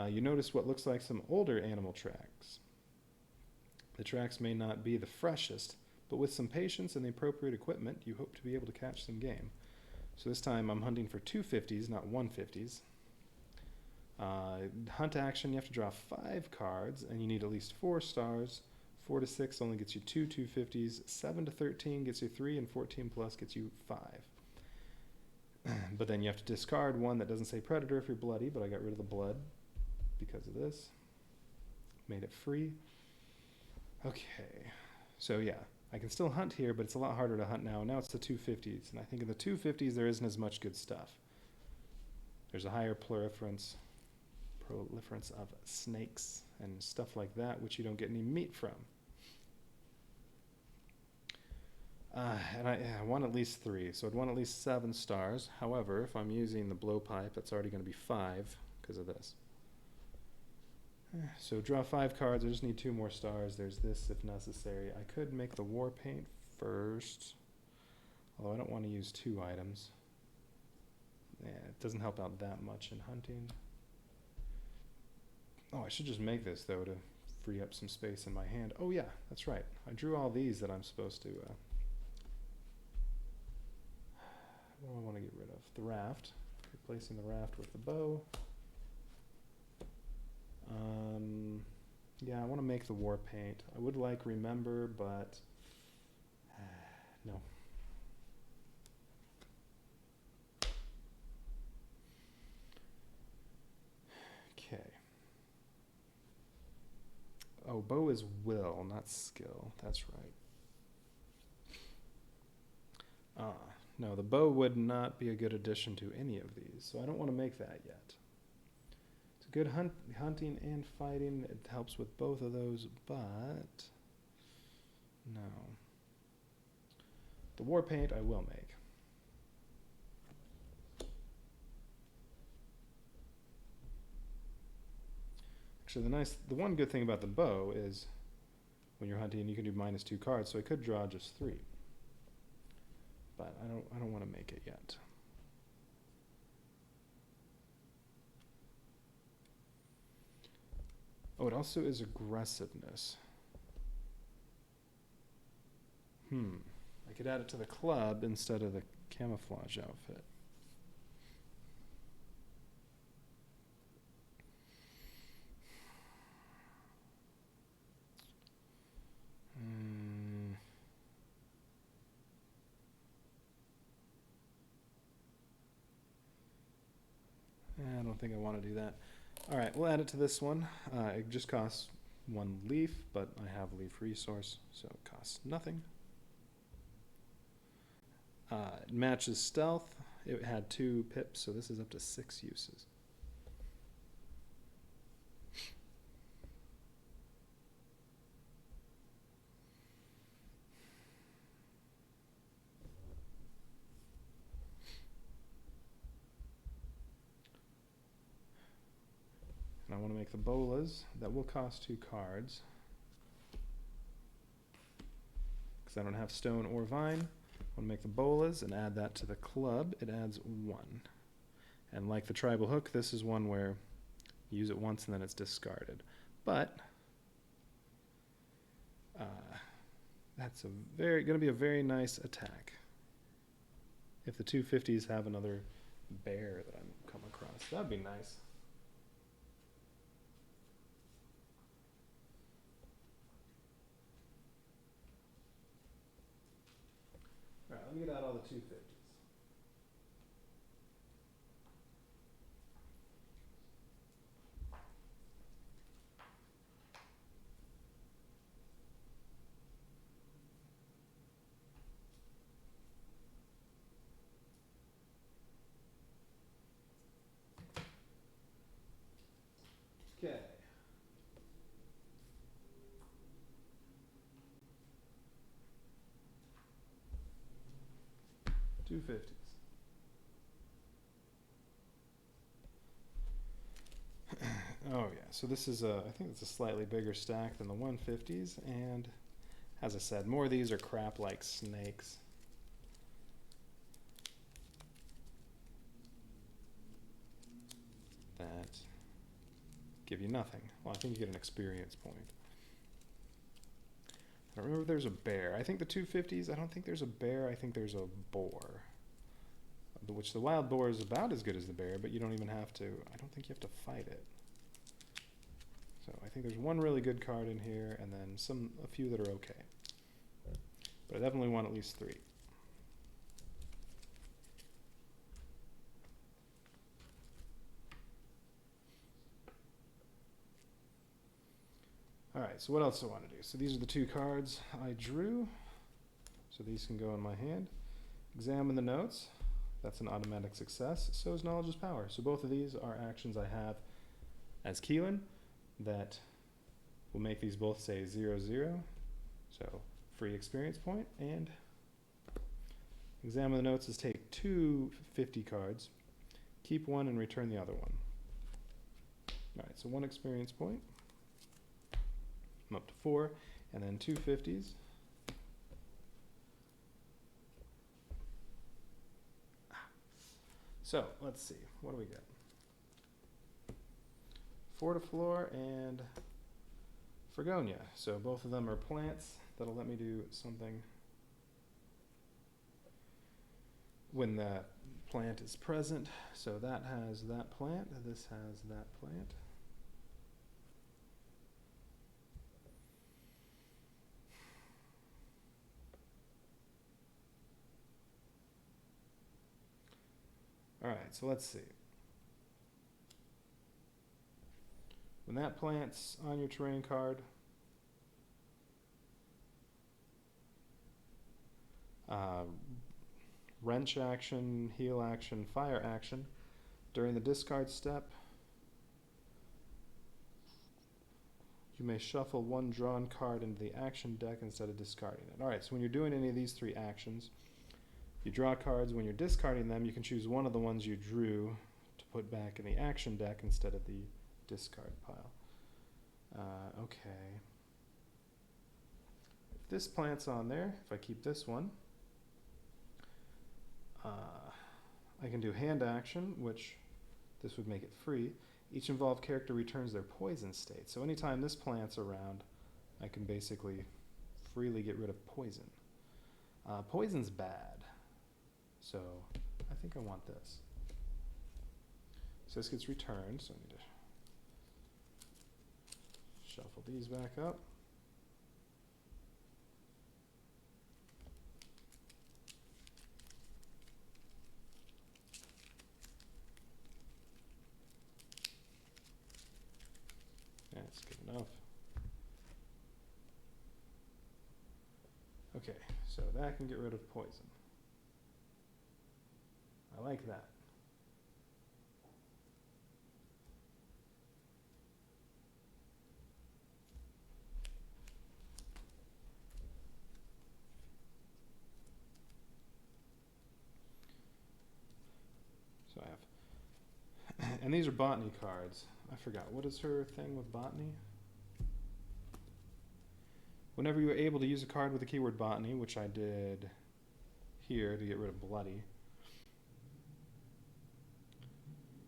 You notice what looks like some older animal tracks. The tracks may not be the freshest, but with some patience and the appropriate equipment, you hope to be able to catch some game. So this time I'm hunting for 250s, not 150s. Hunt action, you have to draw 5 cards, and you need at least 4 stars. 4 to 6 only gets you 2 250s. 7 to 13 gets you 3, and 14 plus gets you 5. But then you have to discard one that doesn't say predator if you're bloody, but I got rid of the blood because of this. Made it free. Okay, so yeah, I can still hunt here, but it's a lot harder to hunt now. Now it's the 250s, and I think in the 250s there isn't as much good stuff. There's a higher proliferance of snakes and stuff like that, which you don't get any meat from. And I want at least 3, so I'd want at least 7 stars. However, if I'm using the blowpipe, that's already going to be 5 because of this. So draw 5 cards. I just need 2 more stars. There's this if necessary. I could make the war paint first, although I don't want to use 2 items. Yeah, it doesn't help out that much in hunting. Oh, I should just make this, though, to free up some space in my hand. Oh, yeah, that's right. I drew all these that I'm supposed to... what do I want to get rid of? The raft. Replacing the raft with the bow. Yeah, I want to make the war paint. I would like remember, but... no. Okay. Oh, bow is will, not skill. That's right. No, the bow would not be a good addition to any of these, so I don't want to make that yet. It's good hunting and fighting. It helps with both of those, but no. The war paint I will make. Actually, the one good thing about the bow is when you're hunting, you can do -2 cards, so I could draw just 3. But I don't want to make it yet. Oh, it also is aggressiveness. I could add it to the club instead of the camouflage outfit. I don't think I want to do that. All right, we'll add it to this one. It just costs 1 leaf, but I have leaf resource, so it costs nothing. It matches stealth. It had 2 pips, so this is up to 6 uses. And I want to make the bolas that will cost 2 cards. Because I don't have stone or vine. I want to make the bolas and add that to the club. It adds 1. And like the tribal hook, this is one where you use it once and then it's discarded. But that's going to be a very nice attack. If the 250s have another bear that I'm come across, that'd be nice. All right, let me get out all the 250s. Okay. 250s. Oh yeah, so this is I think it's a slightly bigger stack than the 150s, and as I said, more of these are crap like snakes. That give you nothing. Well, I think you get an experience point. I don't remember if there's a bear. I think the 250s, I don't think there's a bear, I think there's a boar. Which the wild boar is about as good as the bear, but you don't even have to, I don't think you have to fight it. So I think there's one really good card in here, and then a few that are okay. But I definitely want at least 3. Alright, so what else do I want to do? So these are the 2 cards I drew. So these can go in my hand. Examine the notes. That's an automatic success. So is Knowledge is Power. So both of these are actions I have as Keelan that will make these both say 0/0. So free experience point. And examine the notes is take 2 50 cards, keep 1 and return the other one. Alright, so 1 experience point. I'm up to 4, and then 2 50s. So let's see, what do we get? 4 to floor and Fregonia. So both of them are plants. That'll let me do something when the plant is present. So that has that plant, this has that plant. Alright, so let's see. When that plant's on your terrain card, wrench action, heal action, fire action, during the discard step, you may shuffle 1 drawn card into the action deck instead of discarding it. Alright, so when you're doing any of these 3 actions, you draw cards. When you're discarding them, you can choose one of the ones you drew to put back in the action deck instead of the discard pile. Okay. If this plant's on there, if I keep this one, I can do hand action, which this would make it free. Each involved character returns their poison state. So anytime this plant's around, I can basically freely get rid of poison. Poison's bad. So I think I want this. So this gets returned, so I need to shuffle these back up. That's good enough. Okay, so that can get rid of poison. I like that. So I have And these are botany cards. I forgot. What is her thing with botany? Whenever you are able to use a card with the keyword botany, which I did here to get rid of bloody,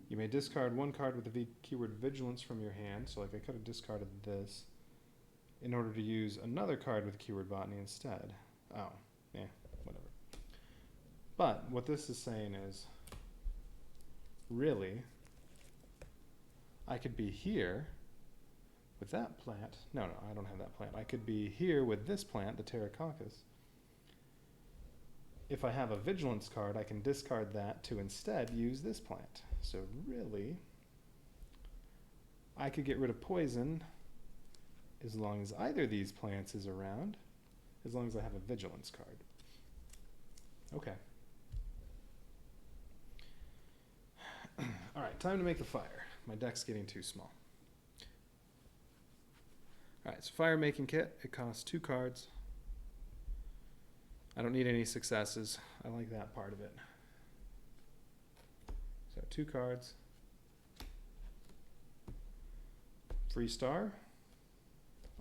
you may discard one card with the keyword vigilance from your hand. So like I could have discarded this in order to use another card with the keyword botany instead. Oh, yeah, whatever. But what this is saying is, really, I could be here with that plant. No, I don't have that plant. I could be here with this plant, the Pterococcus. If I have a vigilance card, I can discard that to instead use this plant. So really, I could get rid of poison as long as either of these plants is around, as long as I have a vigilance card. Okay. All right, time to make the fire. My deck's getting too small. All right, so fire making kit. It costs 2 cards. I don't need any successes. I like that part of it. So 2 cards. Free star.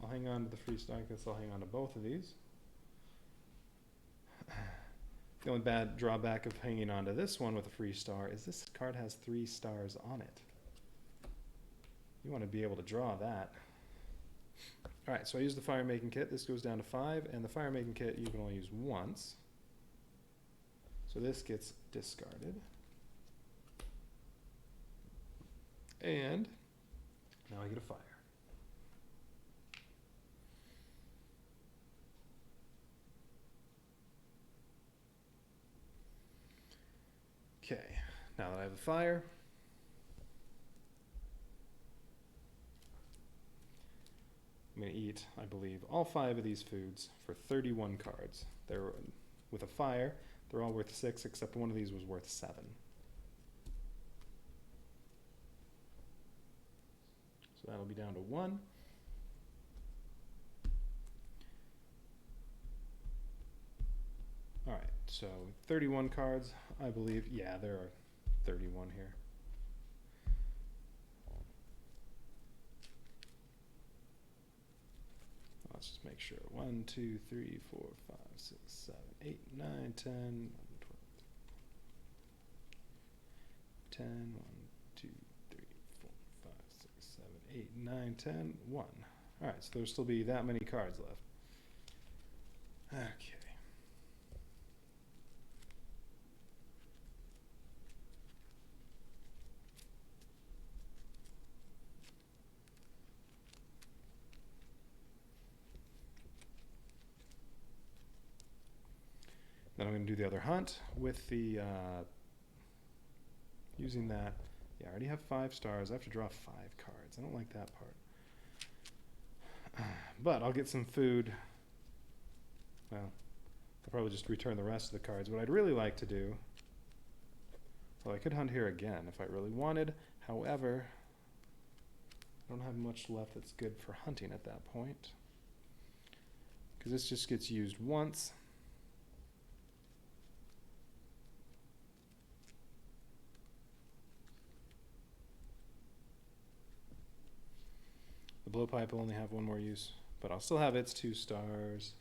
I'll hang on to the free star. I guess I'll hang on to both of these. The only bad drawback of hanging on to this one with a free star is this card has 3 stars on it. You want to be able to draw that. All right, so I use the fire making kit. This goes down to 5, and the fire making kit you can only use once. So this gets discarded. And now I get a fire. Okay, now that I have a fire, I'm going to eat, I believe, all 5 of these foods for 31 cards. They're with a fire, they're all worth 6, except one of these was worth 7. So that'll be down to 1. All right, so 31 cards, I believe. Yeah, there are 31 here. Let's just make sure. 1, 2, 3, 4, 5, 6, 7, 8, 9, 10, 11, 12, 10, 1, 2, 3, 4, 5, 6, 7, 8, 9, 10, 1. All right, so there'll still be that many cards left. Okay. Then I'm going to do the other hunt with the, using that. Yeah, I already have 5 stars. I have to draw 5 cards. I don't like that part. But I'll get some food. Well, I'll probably just return the rest of the cards. What I'd really like to do, well, I could hunt here again if I really wanted. However, I don't have much left that's good for hunting at that point, because this just gets used once. The blowpipe will only have 1 more use, but I'll still have its 2 stars.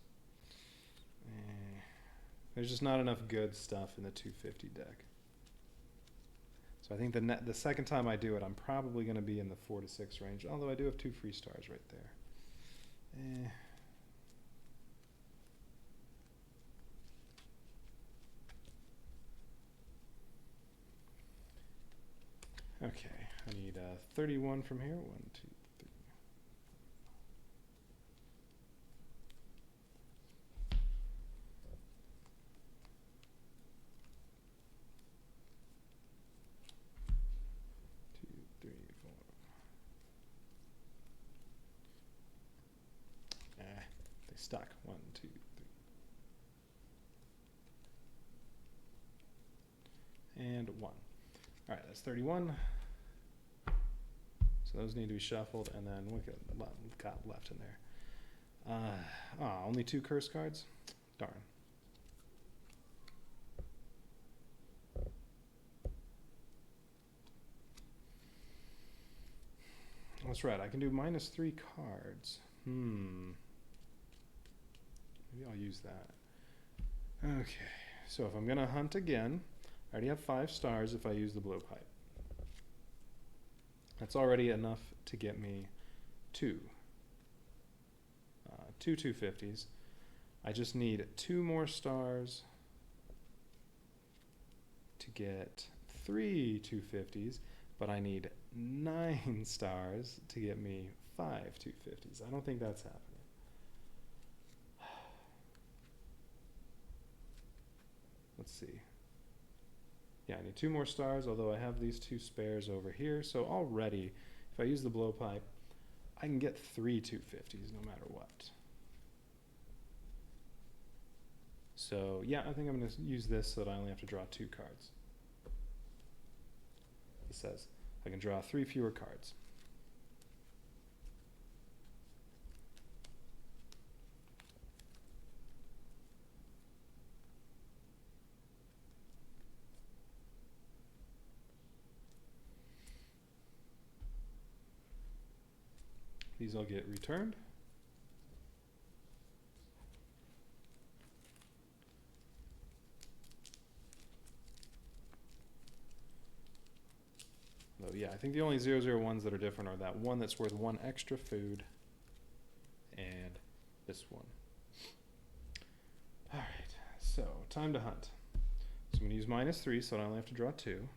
There's just not enough good stuff in the 250 deck. So I think the second time I do it, I'm probably going to be in the 4 to 6 range, although I do have 2 free stars right there. Okay, I need 31 from here. 1, 2, 3. They stuck. 1, 2, 3. And 1. All right, that's 31. So those need to be shuffled, and then look at what we've got left in there. Only 2 curse cards? Darn. That's right, I can do -3 cards. Maybe I'll use that. Okay, so if I'm gonna hunt again, I already have 5 stars if I use the blowpipe. That's already enough to get me 2 250s. I just need 2 more stars to get 3 250s, but I need 9 stars to get me 5 250s. I don't think that's happening. Let's see. Yeah, I need 2 more stars, although I have these 2 spares over here. So already, if I use the blowpipe, I can get 3 250s no matter what. So yeah, I think I'm going to use this so that I only have to draw 2 cards. It says I can draw 3 fewer cards. These all get returned. Oh yeah, I think the only 001s that are different are that one that's worth 1 extra food and this one. Alright, so time to hunt. So I'm going to use -3 so I only have to draw 2.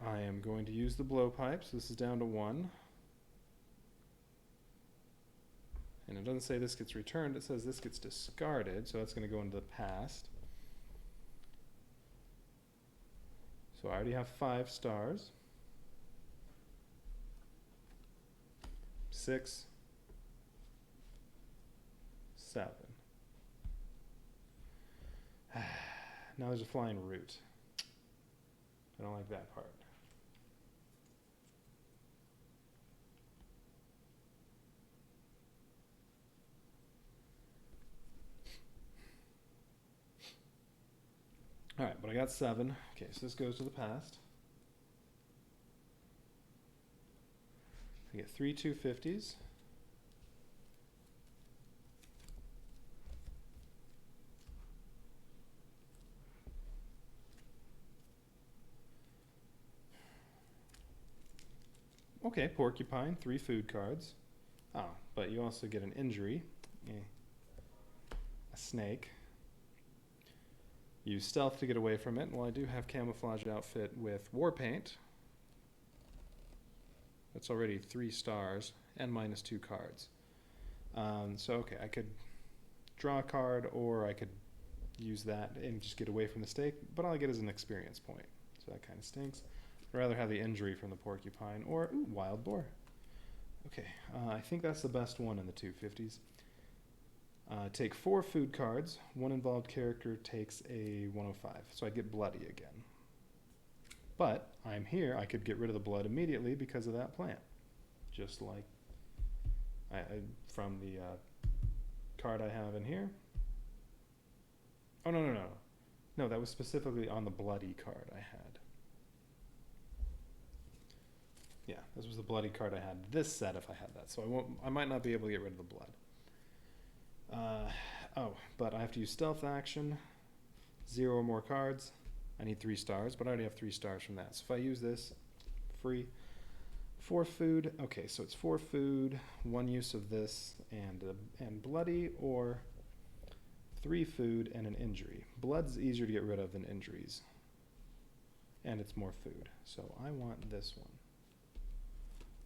I am going to use the blowpipe, so this is down to 1. And it doesn't say this gets returned, it says this gets discarded, so that's going to go into the past. So I already have 5 stars. 6, 7. Now there's a flying root. I don't like that part. Alright, but I got 7. Okay, so this goes to the past. I get 3 250s. Okay, porcupine, 3 food cards. Ah, but you also get an injury. A snake. Use stealth to get away from it. Well, I do have camouflage outfit with war paint. That's already 3 stars and -2 cards. So okay, I could draw a card or I could use that and just get away from the snake, but all I get is an experience point. So that kind of stinks. I'd rather have the injury from the porcupine or wild boar. Okay, I think that's the best one in the 250s. Take 4 food cards. One involved character takes a 105, so I get bloody again. But I'm here, I could get rid of the blood immediately because of that plant. Just like from the card I have in here. Oh, no. No, that was specifically on the bloody card I had. Yeah, this was the bloody card I had this set if I had that. So I might not be able to get rid of the blood. But I have to use stealth action, 0 or more cards. I need 3 stars, but I already have 3 stars from that. So if I use this, free. 4 food. Okay, so it's 4 food, 1 use of this, and bloody, or 3 food and an injury. Blood's easier to get rid of than injuries. And it's more food. So I want this one.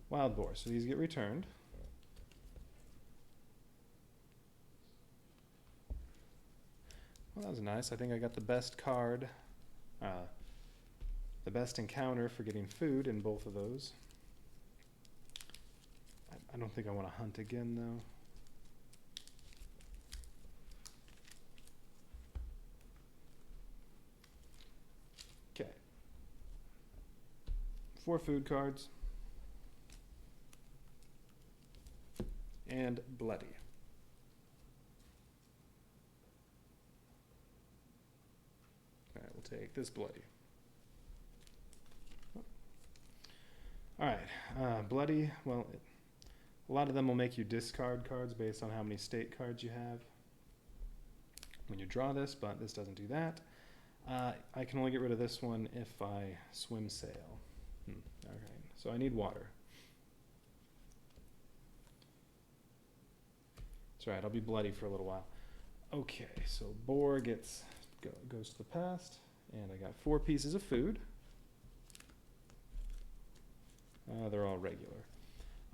Wild boar. So these get returned. Well, that was nice. I think I got the best card, the best encounter for getting food in both of those. I don't think I want to hunt again, though. Okay. 4 food cards. And bloody. take this bloody. Alright, bloody, well, a lot of them will make you discard cards based on how many state cards you have when you draw this, but this doesn't do that. I can only get rid of this one if I swim sail. Alright, so I need water. It's alright, I'll be bloody for a little while. Okay, so boar goes to the past, and I got 4 pieces of food. They're all regular.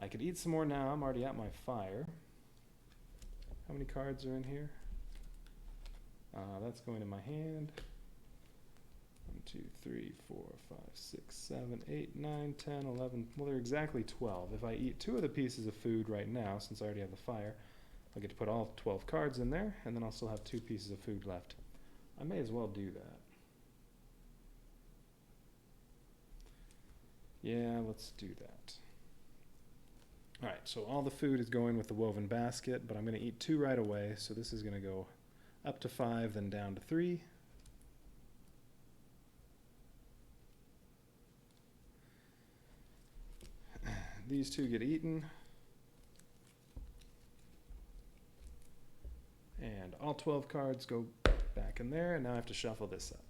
I could eat some more now. I'm already at my fire. How many cards are in here? That's going in my hand. 1, 2, 3, 4, 5, 6, 7, 8, 9, 10, 11. Well, they're exactly 12. If I eat 2 of the pieces of food right now, since I already have the fire, I'll get to put all 12 cards in there, and then I'll still have 2 pieces of food left. I may as well do that. Yeah, let's do that. Alright, so all the food is going with the woven basket, but I'm going to eat 2 right away, so this is going to go up to 5, then down to 3. These 2 get eaten. And all 12 cards go back in there, and now I have to shuffle this up.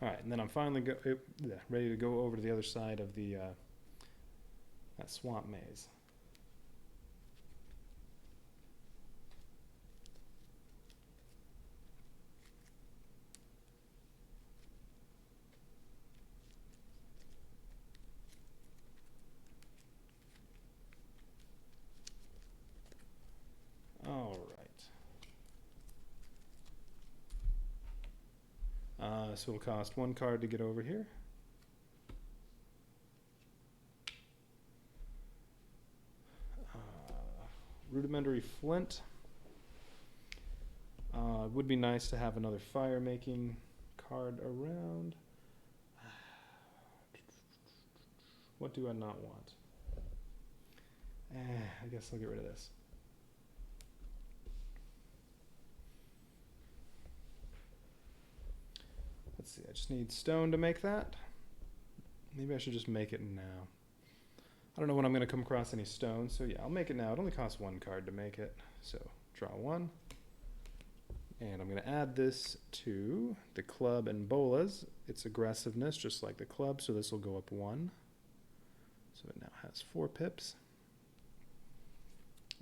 Alright, and then I'm finally ready to go over to the other side of the that swamp maze. So it'll cost 1 card to get over here. Rudimentary flint. It would be nice to have another fire making card around. What do I not want? I guess I'll get rid of this. Let's see, I just need stone to make that. Maybe I should just make it now. I don't know when I'm going to come across any stone, so yeah, I'll make it now. It only costs 1 card to make it. So draw 1. And I'm going to add this to the club and bolas. Its aggressiveness, just like the club, so this will go up 1. So it now has 4 pips.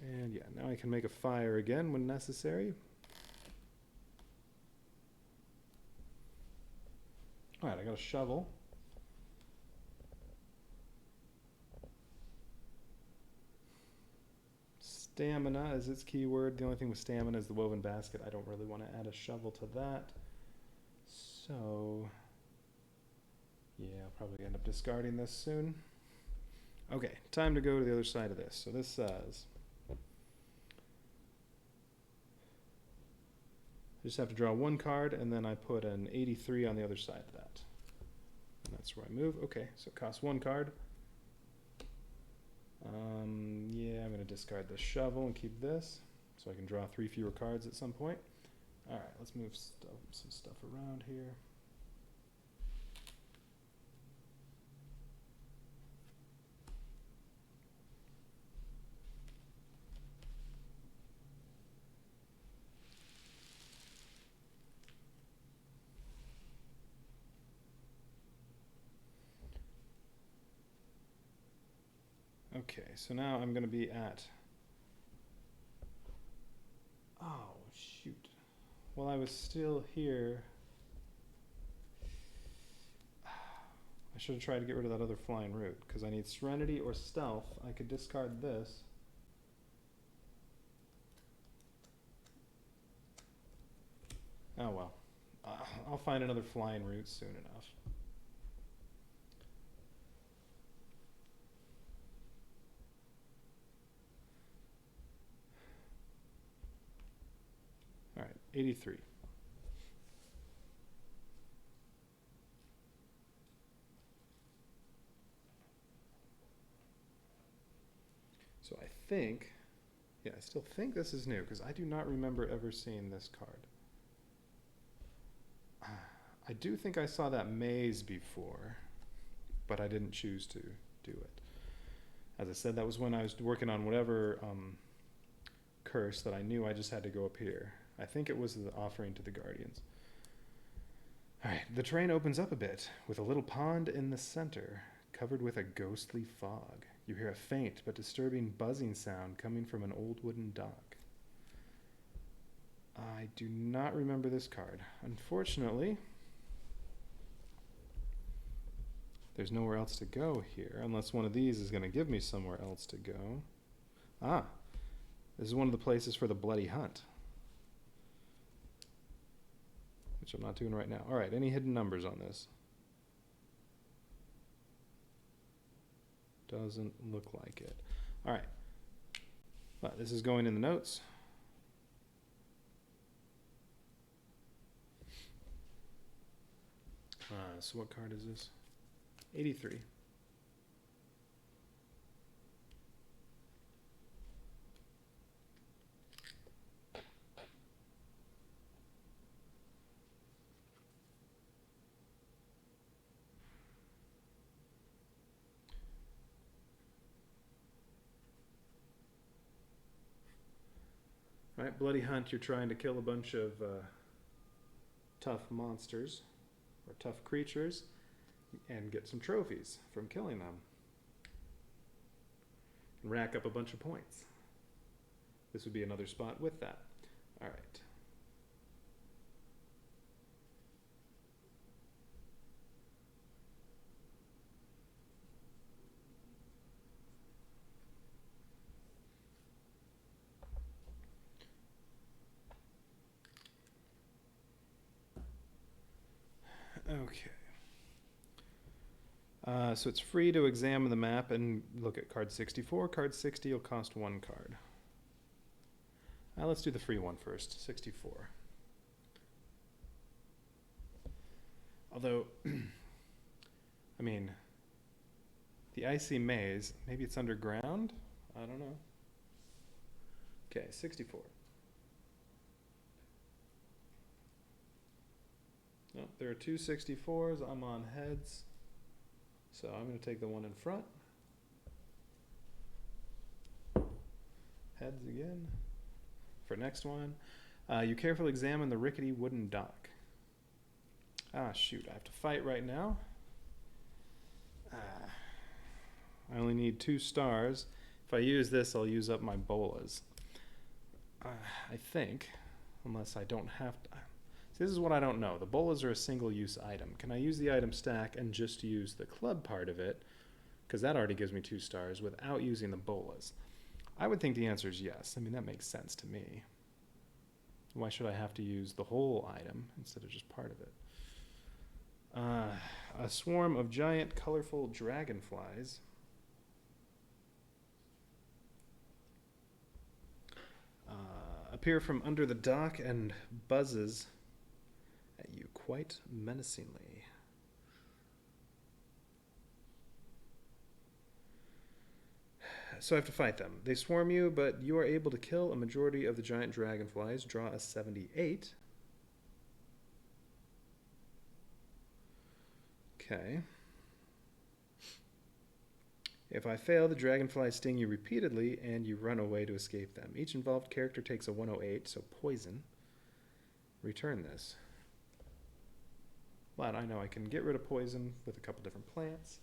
And yeah, now I can make a fire again when necessary. Alright, I got a shovel. Stamina is its keyword. The only thing with stamina is the woven basket. I don't really want to add a shovel to that. So, yeah, I'll probably end up discarding this soon. Okay, time to go to the other side of this. So this says, I just have to draw 1 card, and then I put an 83 on the other side of that. And that's where I move. Okay, so it costs 1 card. Yeah, I'm going to discard the shovel and keep this, so I can draw 3 fewer cards at some point. Alright, let's move some stuff around here. Okay, so now I'm going to be at... Oh, shoot. While I was still here... I should have tried to get rid of that other flying root, because I need Serenity or Stealth. I could discard this. Oh well. I'll find another flying root soon enough. Alright, 83. So So I think, yeah, I still think this is new because I do not remember ever seeing this card. I do think I saw that maze before, but I didn't choose to do it. As I said, that was when I was working on whatever curse that I knew I just had to go up here. I think it was the offering to the Guardians. Alright, the terrain opens up a bit, with a little pond in the center, covered with a ghostly fog. You hear a faint but disturbing buzzing sound coming from an old wooden dock. I do not remember this card. Unfortunately, there's nowhere else to go here, unless one of these is going to give me somewhere else to go. Ah, this is one of the places for the bloody hunt, which I'm not doing right now. All right, any hidden numbers on this? Doesn't look like it. All right, well, this is going in the notes. So what card is this? 83. Right, bloody hunt, you're trying to kill a bunch of tough monsters or tough creatures and get some trophies from killing them and rack up a bunch of points. This would be another spot with that. All right. Okay. So it's free to examine the map and look at card 64. Card 60 will cost 1 card. Let's do the free one first, 64. Although, I mean, the Icy Maze, maybe it's underground? I don't know. Okay, 64. No, there are 2 64s. I'm on heads. So I'm going to take the one in front. Heads again. For next one, you carefully examine the rickety wooden dock. Ah, shoot, I have to fight right now. I only need 2 stars. If I use this, I'll use up my bolas. I think, unless I don't have to. See, this is what I don't know. The bolas are a single-use item. Can I use the item stack and just use the club part of it? Because that already gives me 2 stars without using the bolas. I would think the answer is yes. I mean, that makes sense to me. Why should I have to use the whole item instead of just part of it? A swarm of giant, colorful dragonflies appear from under the dock and buzzes at you quite menacingly. So I have to fight them. They swarm you, but you are able to kill a majority of the giant dragonflies. Draw a 78. Okay. If I fail, the dragonflies sting you repeatedly, and you run away to escape them. Each involved character takes a 108, so poison. Return this. Well, I know I can get rid of poison with a couple different plants.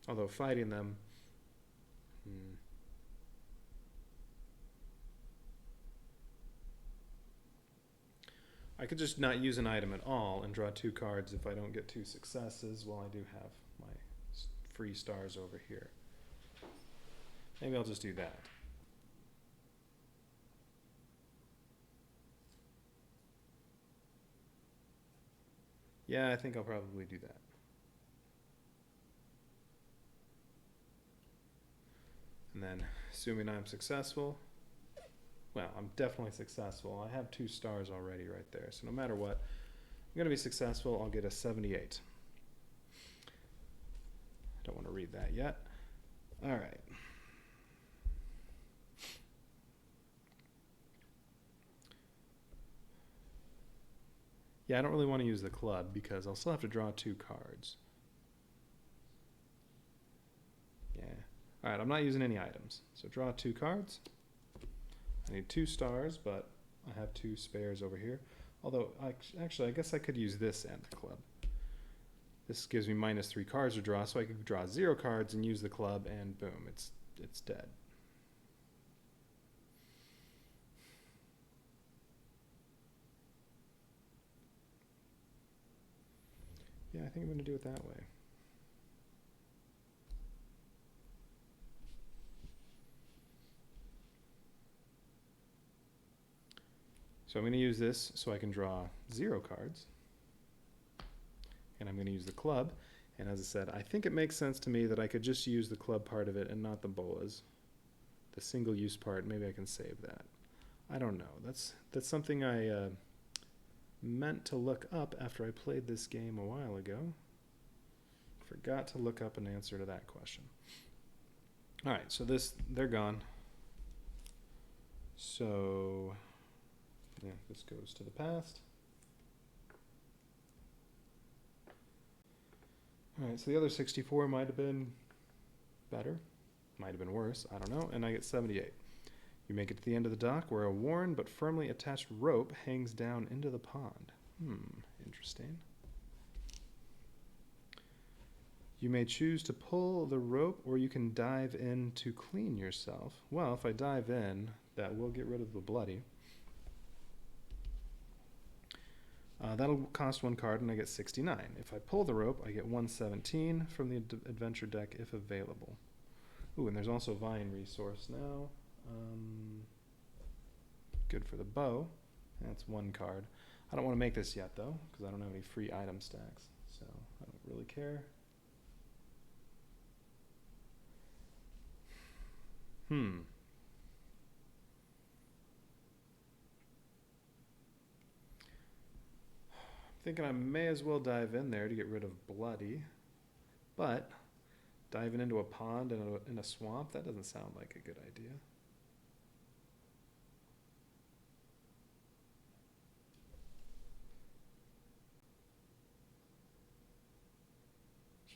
Although fighting them... I could just not use an item at all and draw 2 cards if I don't get 2 successes, while I do have my free stars over here. Maybe I'll just do that. Yeah, I think I'll probably do that. And then, assuming I'm successful, well, I'm definitely successful. I have 2 stars already right there. So no matter what, I'm going to be successful. I'll get a 78. I don't want to read that yet. All right. Yeah, I don't really want to use the club because I'll still have to draw 2 cards. Yeah. All right, I'm not using any items. So draw 2 cards. I need 2 stars, but I have 2 spares over here. Although, actually, I guess I could use this and the club. This gives me -3 cards to draw, so I could draw 0 cards and use the club, and boom, it's dead. Yeah, I think I'm going to do it that way. So I'm going to use this so I can draw 0 cards. And I'm going to use the club. And as I said, I think it makes sense to me that I could just use the club part of it and not the bolas. The single-use part, maybe I can save that. I don't know. That's something I meant to look up after I played this game a while ago. Forgot to look up an answer to that question. All right, so they're gone. So yeah, this goes to the past. All right, so the other 64 might have been better, might have been worse, I don't know, and I get 78. You make it to the end of the dock where a worn but firmly attached rope hangs down into the pond. Interesting. You may choose to pull the rope or you can dive in to clean yourself. Well, if I dive in, that will get rid of the bloody. That'll cost 1 card and I get 69. If I pull the rope, I get 117 from the adventure deck if available. Ooh, and there's also Vine resource now. Good for the bow. That's 1 card. I don't want to make this yet though, because I don't have any free item stacks, so I don't really care. Thinking I may as well dive in there to get rid of bloody, but diving into a pond and in a swamp, that doesn't sound like a good idea.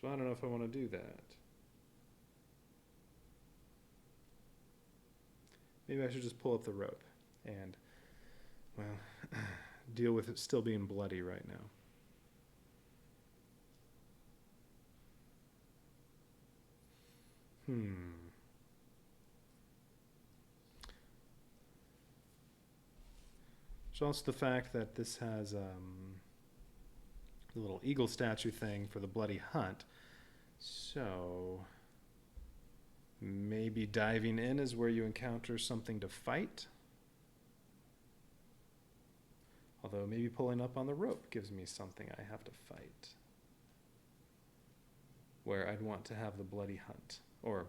So I don't know if I want to do that. Maybe I should just pull up the rope and, well, deal with it still being bloody right now. There's also the fact that this has the little eagle statue thing for the bloody hunt. So maybe diving in is where you encounter something to fight. Although maybe pulling up on the rope gives me something I have to fight. Where I'd want to have the bloody hunt. Or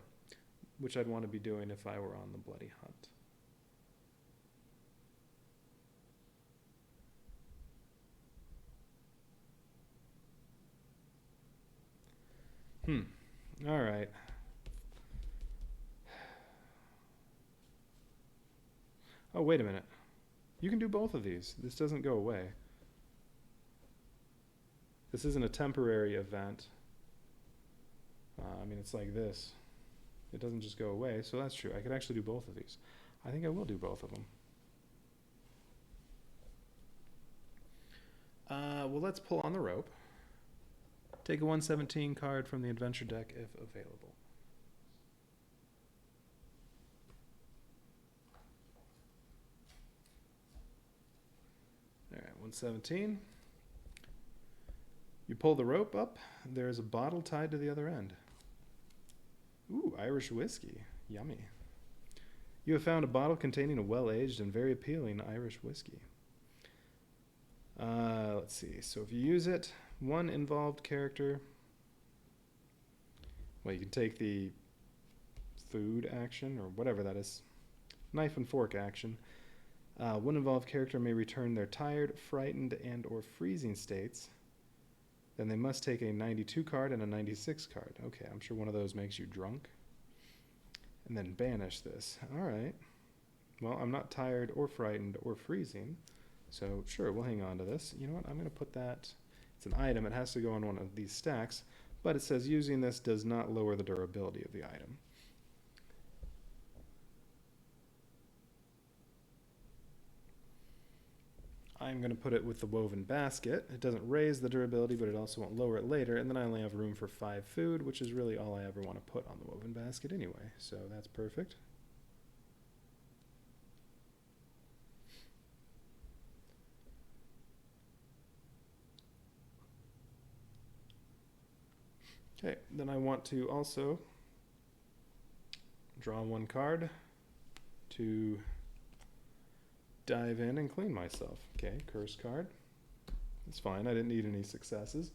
which I'd want to be doing if I were on the bloody hunt. All right. Oh, wait a minute. You can do both of these. This doesn't go away. This isn't a temporary event. I mean, it's like this. It doesn't just go away, so that's true. I could actually do both of these. I think I will do both of them. Well, let's pull on the rope. Take a 117 card from the adventure deck if available. All right, 117. You pull the rope up. There's a bottle tied to the other end. Ooh, Irish whiskey. Yummy. You have found a bottle containing a well-aged and very appealing Irish whiskey. Let's see. So if you use it, one involved character. Well, you can take the food action or whatever that is. Knife and fork action. One involved character may return their tired, frightened, and or freezing states. Then they must take a 92 card and a 96 card. Okay, I'm sure one of those makes you drunk. and then banish this. All right. Well, I'm not tired or frightened or freezing, so sure, we'll hang on to this. You know what? I'm going to put that. It's an item. It has to go on one of these stacks, but it says using this does not lower the durability of the item. I'm going to put it with the woven basket. It doesn't raise the durability, but it also won't lower it later. And then I only have room for 5 food, which is really all I ever want to put on the woven basket anyway. So that's perfect. Okay, then I want to also draw 1 card to dive in and clean myself. Okay, curse card. It's fine, I didn't need any successes.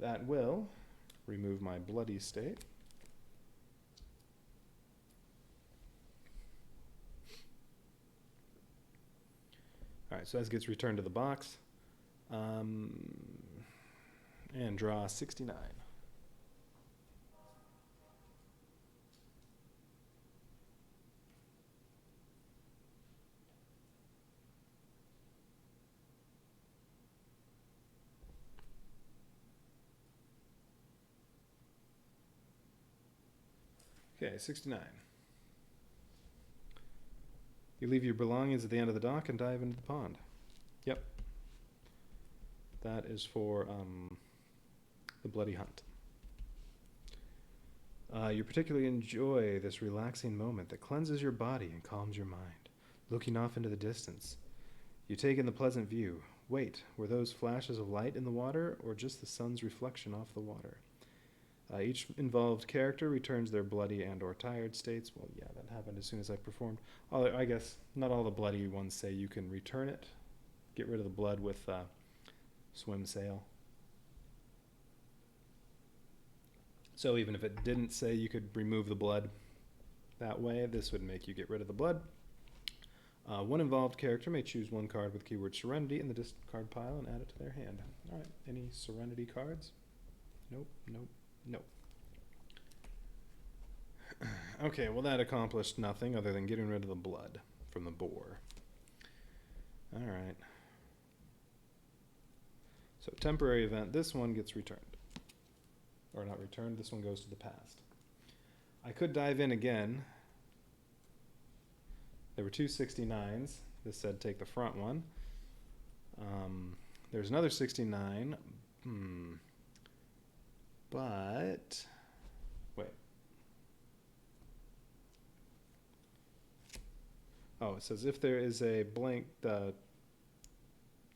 That will remove my bloody state. Alright, so that gets returned to the box. And draw 69. Okay, 69. You leave your belongings at the end of the dock and dive into the pond. Yep. That is for the bloody hunt. You particularly enjoy this relaxing moment that cleanses your body and calms your mind. Looking off into the distance, you take in the pleasant view. Wait, were those flashes of light in the water or just the sun's reflection off the water? Each involved character returns their bloody and or tired states. Well, yeah, that happened as soon as I performed. I guess not all the bloody ones say you can return it. Get rid of the blood with swim sail. So even if it didn't say you could remove the blood that way, this would make you get rid of the blood. One involved character may choose 1 card with keyword Serenity in the discard pile and add it to their hand. All right, any Serenity cards? Nope, nope, nope. Okay, well that accomplished nothing other than getting rid of the blood from the boar. All right. So temporary event, this one gets returned. Or not returned, this one goes to the past. I could dive in again. There were 2 69s. This said take the front one. There's another 69. But, wait. Oh, it says if there is a blank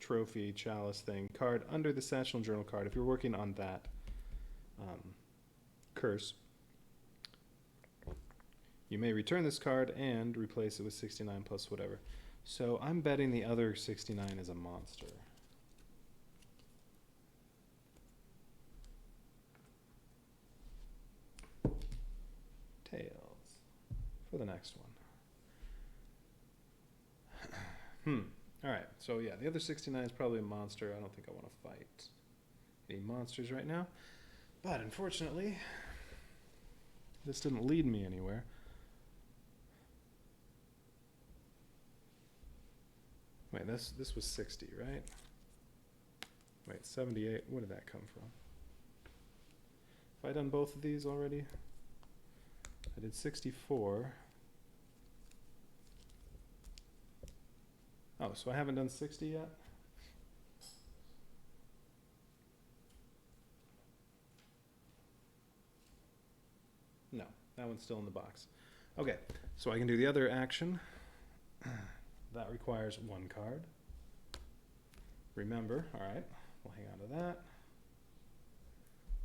trophy chalice thing card under the satchel and journal card, if you're working on that curse, you may return this card and replace it with 69 plus whatever. So I'm betting the other 69 is a monster. Tails for the next one. Alright, so yeah, the other 69 is probably a monster. I don't think I want to fight any monsters right now. But unfortunately, this didn't lead me anywhere. Wait, this was 60, right? Wait, 78, where did that come from? Have I done both of these already? I did 64. Oh, so I haven't done 60 yet? No, that one's still in the box. Okay, so I can do the other action. That requires 1 card. Remember, all right, we'll hang on to that.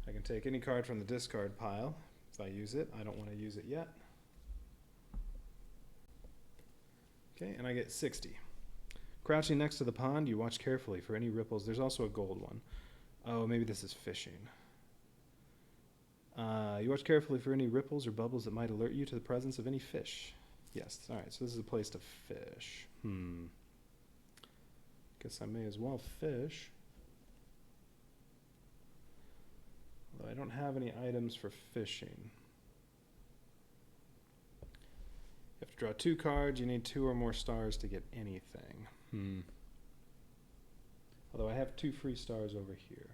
I can take any card from the discard pile if I use it. I don't want to use it yet. Okay, and I get 60. Crouching next to the pond, you watch carefully for any ripples. There's also a gold one. Oh, maybe this is fishing. You watch carefully for any ripples or bubbles that might alert you to the presence of any fish. Yes, all right, so this is a place to fish. Guess I may as well fish. Although I don't have any items for fishing. have to draw 2 cards. You need 2 or more stars to get anything. Although I have 2 free stars over here.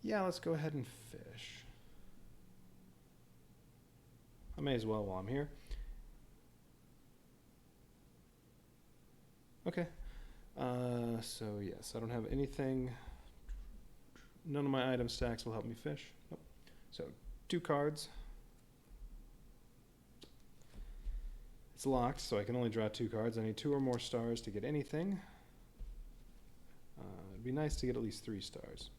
Yeah, let's go ahead and fish. I may as well while I'm here. Okay. So yes, I don't have anything. None of my item stacks will help me fish. Nope. So 2 cards. It's locked, so I can only draw 2 cards. I need 2 or more stars to get anything. It'd be nice to get at least 3 stars.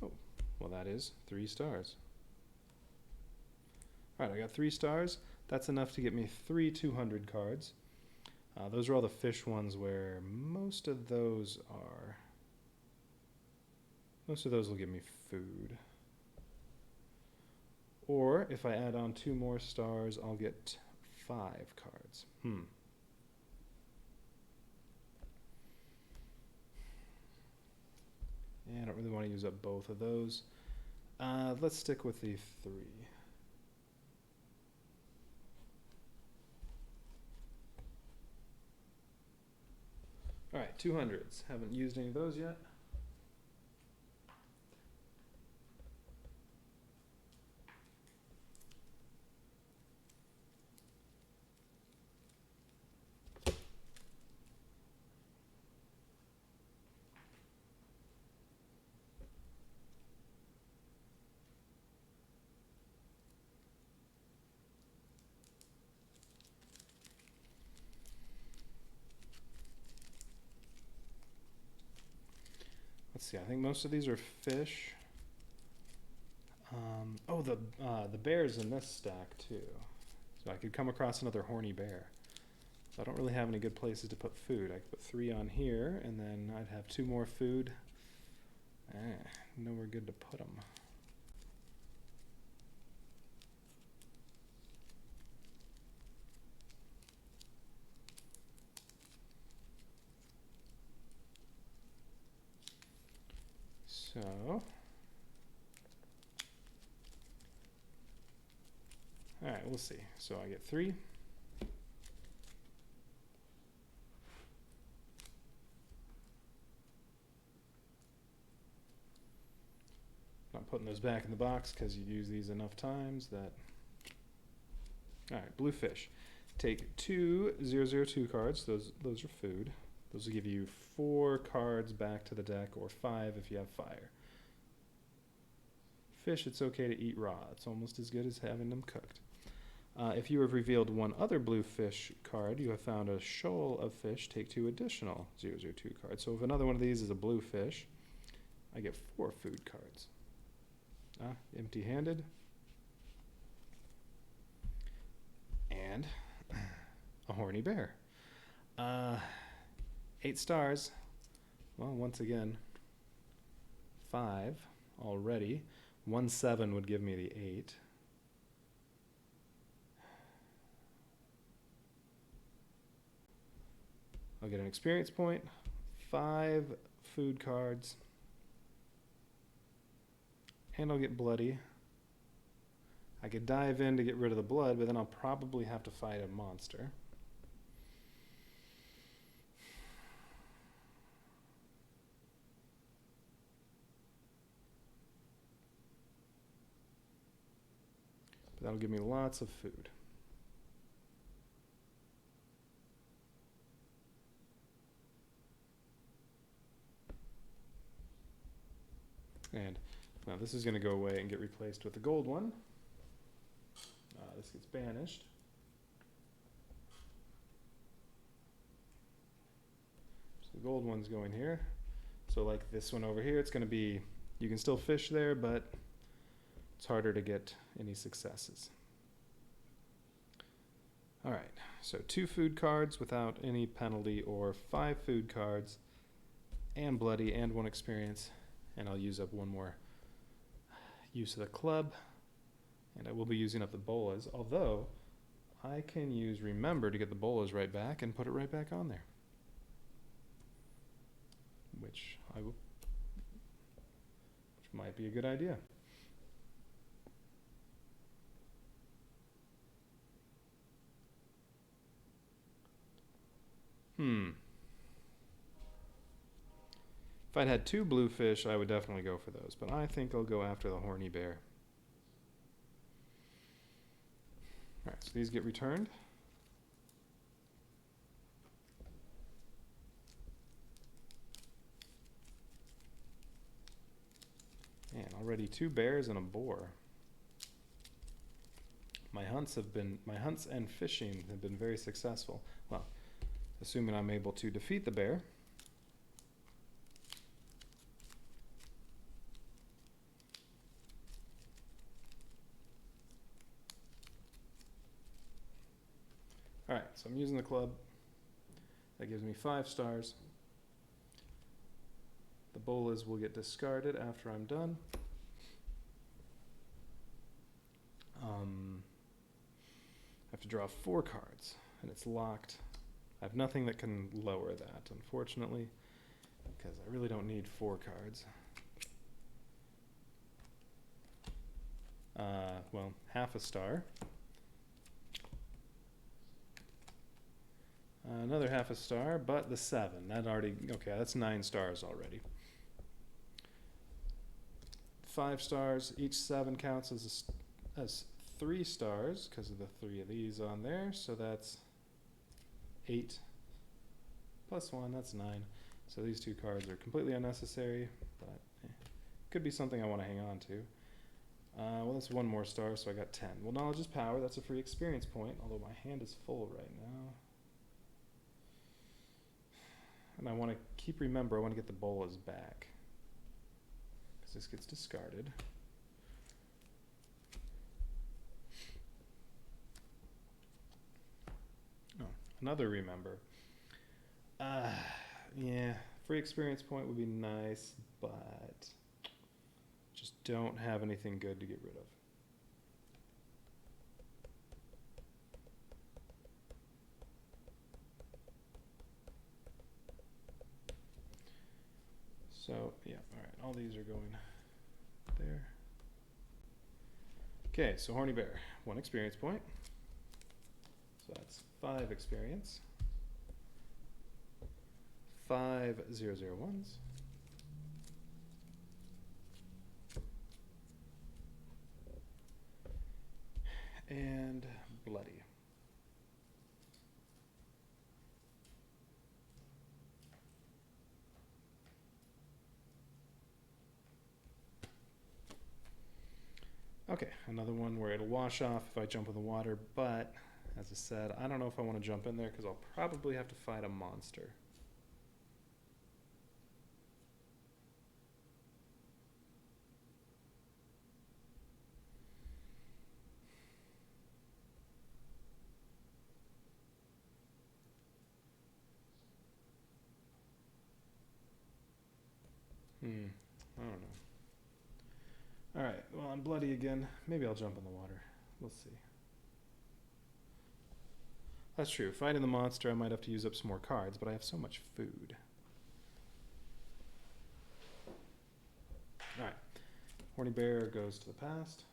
Oh, well that is 3 stars. Alright, I got 3 stars. That's enough to get me 3 200 cards. Those are all the fish ones where most of those will give me food. Or if I add on 2 more stars, I'll get 5 cards. Yeah, I don't really want to use up both of those. Let's stick with the 3. Alright, 200s. Haven't used any of those yet. Let's see, I think most of these are fish. Oh, the bear's in this stack too. So I could come across another horny bear. So I don't really have any good places to put food. I could put 3 on here, and then I'd have 2 more food. Nowhere good to put them. So, alright, we'll see. So I get 3. Not putting those back in the box because you use these enough times that... Alright, blue fish. Take 2 002 cards. Those are food. Those will give you 4 cards back to the deck, or 5 if you have fire. Fish, it's okay to eat raw. It's almost as good as having them cooked. If you have revealed 1 other blue fish card, you have found a shoal of fish. Take 2 additional 002 cards. So if another one of these is a blue fish, I get 4 food cards. Empty-handed. And a horny bear. 8 stars. Well, once again, 5 already. 1 7 would give me the 8. I'll get an experience point, 5 food cards, and I'll get bloody. I could dive in to get rid of the blood, but then I'll probably have to fight a monster. But that'll give me lots of food. And now this is going to go away and get replaced with the gold one. This gets banished. So the gold one's going here. So like this one over here, it's going to be, you can still fish there, but it's harder to get any successes. All right, so 2 food cards without any penalty, or 5 food cards and bloody and 1 experience. And I'll use up 1 more use of the club. And I will be using up the bolas, although I can use remember to get the bolas right back and put it right back on there. Which might be a good idea. If I'd had 2 bluefish, I would definitely go for those, but I think I'll go after the horny bear. Alright, so these get returned. Man, already 2 bears and a boar. My hunts and fishing have been very successful. Well, assuming I'm able to defeat the bear. Alright, so I'm using the club. That gives me 5 stars. The bolas will get discarded after I'm done. I have to draw 4 cards, and it's locked. I have nothing that can lower that, unfortunately, because I really don't need 4 cards. Well, half a star. Another half a star, but the 7. That already, okay, that's 9 stars already. 5 stars, each 7 counts as 3 stars because of the 3 of these on there, so that's 8 plus 1, that's 9. So these 2 cards are completely unnecessary, but could be something I want to hang on to. Well, that's 1 more star, so I got 10. Well, knowledge is power, that's a free experience point, although my hand is full right now. And I want to remember, I want to get the bolas back, because this gets discarded. Oh, another remember. Yeah, free experience point would be nice, but just don't have anything good to get rid of. So, yeah, alright, all these are going there. Okay, so Horny Bear, 1 experience point. So that's 5 experience. 5 001s. And Bloody. Okay, another one where it'll wash off if I jump in the water, but as I said, I don't know if I want to jump in there because I'll probably have to fight a monster. I don't know. Alright, well, I'm bloody again. Maybe I'll jump in the water. We'll see. That's true. Fighting the monster, I might have to use up some more cards, but I have so much food. Alright. Horny Bear goes to the past.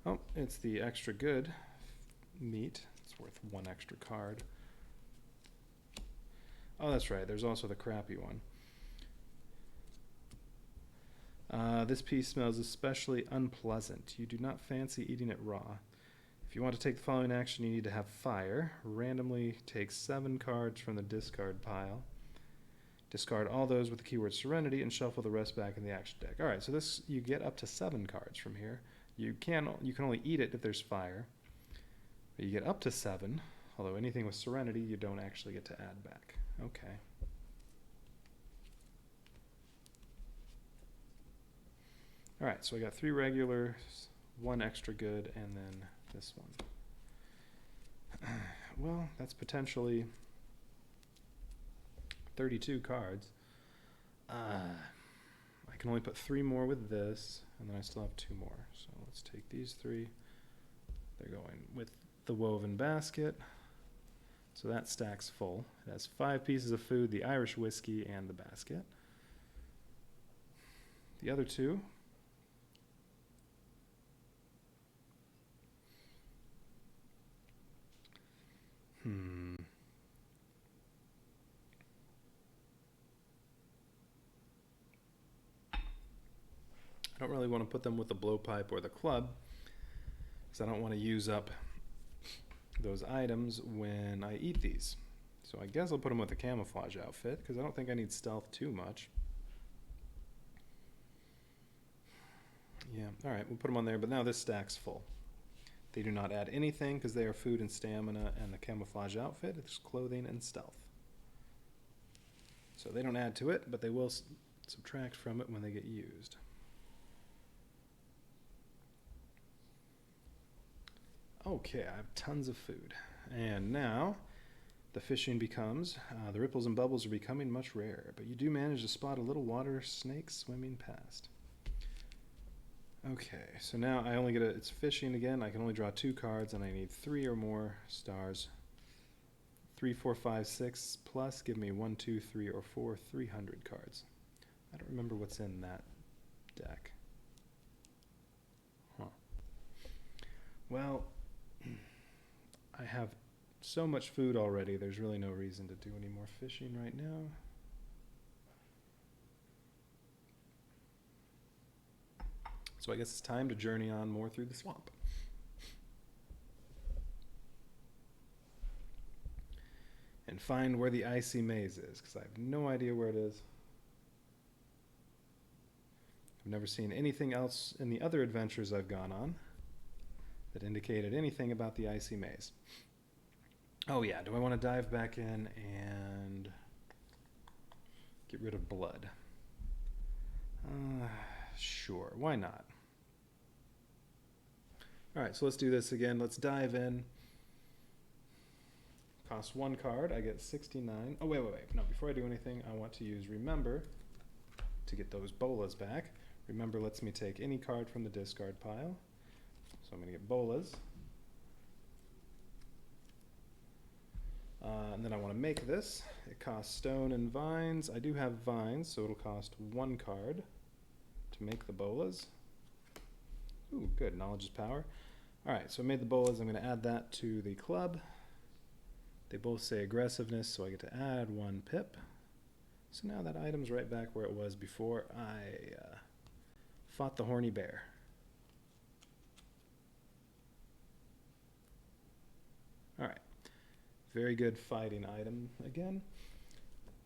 Oh, it's the extra good meat. It's worth 1 extra card. Oh, that's right. There's also the crappy one. This piece smells especially unpleasant. You do not fancy eating it raw. If you want to take the following action, you need to have fire. Randomly take 7 cards from the discard pile. Discard all those with the keyword Serenity and shuffle the rest back in the action deck. Alright, so this, you get up to 7 cards from here. You can only eat it if there's fire. But you get up to 7, although anything with Serenity you don't actually get to add back. Okay. Alright, so I got 3 regulars, 1 extra good, and then this one. Well, that's potentially 32 cards. I can only put 3 more with this, and then I still have 2 more. So let's take these 3. They're going with the woven basket. So that stack's full. It has 5 pieces of food, the Irish whiskey, and the basket. The other 2. don't really want to put them with the blowpipe or the club, because I don't want to use up those items when I eat these. So I guess I'll put them with the camouflage outfit, because I don't think I need stealth too much. Yeah, alright, we'll put them on there, but now this stack's full. They do not add anything, because they are food and stamina, and the camouflage outfit is clothing and stealth. So they don't add to it, but they will subtract from it when they get used. Okay, I have tons of food. And now the fishing becomes, the ripples and bubbles are becoming much rarer, but you do manage to spot a little water snake swimming past. Okay, so now I only get it's fishing again. I can only draw 2 cards, and I need 3 or more stars. 3, 4, 5, 6 plus give me 1, 2, 3, or 4, 300 cards. I don't remember what's in that deck. Huh. Well, I have so much food already, there's really no reason to do any more fishing right now. So I guess it's time to journey on more through the swamp. And find where the Icy Maze is, because I have no idea where it is. I've never seen anything else in the other adventures I've gone on that indicated anything about the Icy Maze. Oh yeah, do I want to dive back in and get rid of blood? Sure, why not? Alright, so let's do this again. Let's dive in. Costs 1 card, I get 69. Oh, wait. No, before I do anything, I want to use Remember to get those bolas back. Remember lets me take any card from the discard pile. So I'm going to get bolas. And then I want to make this. It costs stone and vines. I do have vines, so it'll cost 1 card to make the bolas. Ooh, good. Knowledge is power. Alright, so I made the bolas. I'm going to add that to the club. They both say aggressiveness, so I get to add 1 pip. So now that item's right back where it was before I fought the horny bear. Alright. Very good fighting item again.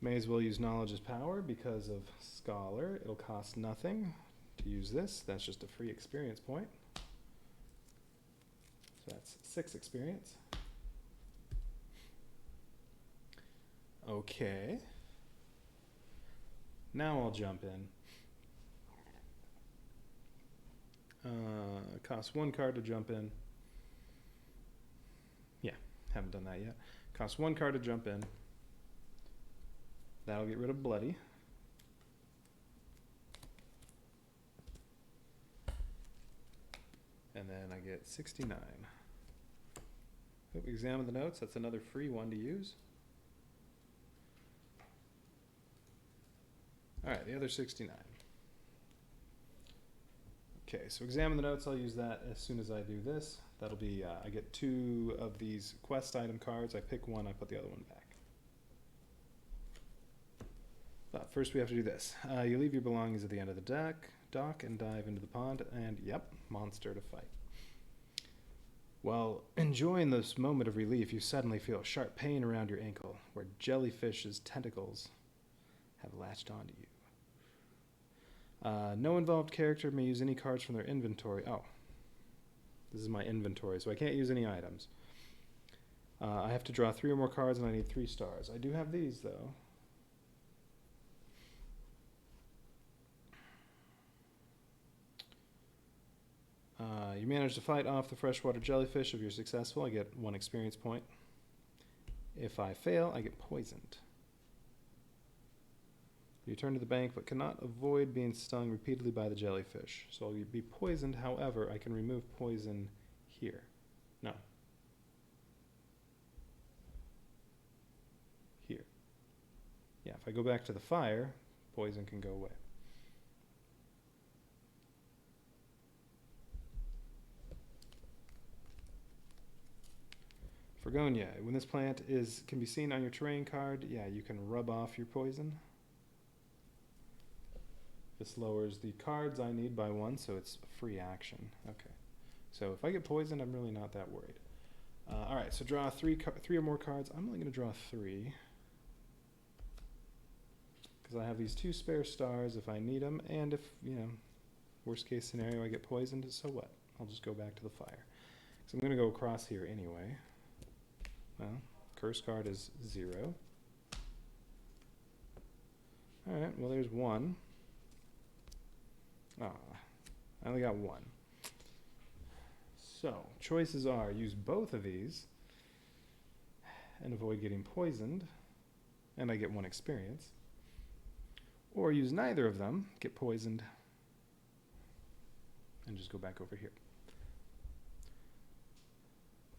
May as well use knowledge as power because of scholar. It'll cost nothing to use this. That's just a free experience point. So that's 6 experience. Okay. Now I'll jump in. It costs 1 card to jump in. Yeah, haven't done that yet. Costs 1 card to jump in. That'll get rid of bloody. And then I get 69. Examine the notes. That's another free one to use. Alright, the other 69. Okay, so examine the notes. I'll use that as soon as I do this. That'll be, I get 2 of these quest item cards. I pick one, I put the other one back. But first we have to do this. You leave your belongings at the end of the dock and dive into the pond, and yep, monster to fight. While enjoying this moment of relief, you suddenly feel a sharp pain around your ankle, where jellyfish's tentacles have latched onto you. No involved character may use any cards from their inventory. Oh, this is my inventory, so I can't use any items. I have to draw 3 or more cards, and I need 3 stars. I do have these, though. You manage to fight off the freshwater jellyfish. If you're successful, I get 1 experience point. If I fail, I get poisoned. You turn to the bank, but cannot avoid being stung repeatedly by the jellyfish. So I'll be poisoned. However, I can remove poison here. No. Here. Yeah, if I go back to the fire, poison can go away. Forgonia. When this plant can be seen on your terrain card, yeah, you can rub off your poison. If this lowers the cards I need by 1, so it's a free action. Okay. So if I get poisoned, I'm really not that worried. All right, so draw three or more cards. I'm only going to draw 3. Because I have these 2 spare stars if I need them, and if, you know, worst case scenario, I get poisoned, so what? I'll just go back to the fire. So I'm going to go across here anyway. Well, curse card is 0. Alright, well there's 1. Ah, I only got 1. So, choices are use both of these and avoid getting poisoned, and I get 1 experience. Or use neither of them, get poisoned, and just go back over here.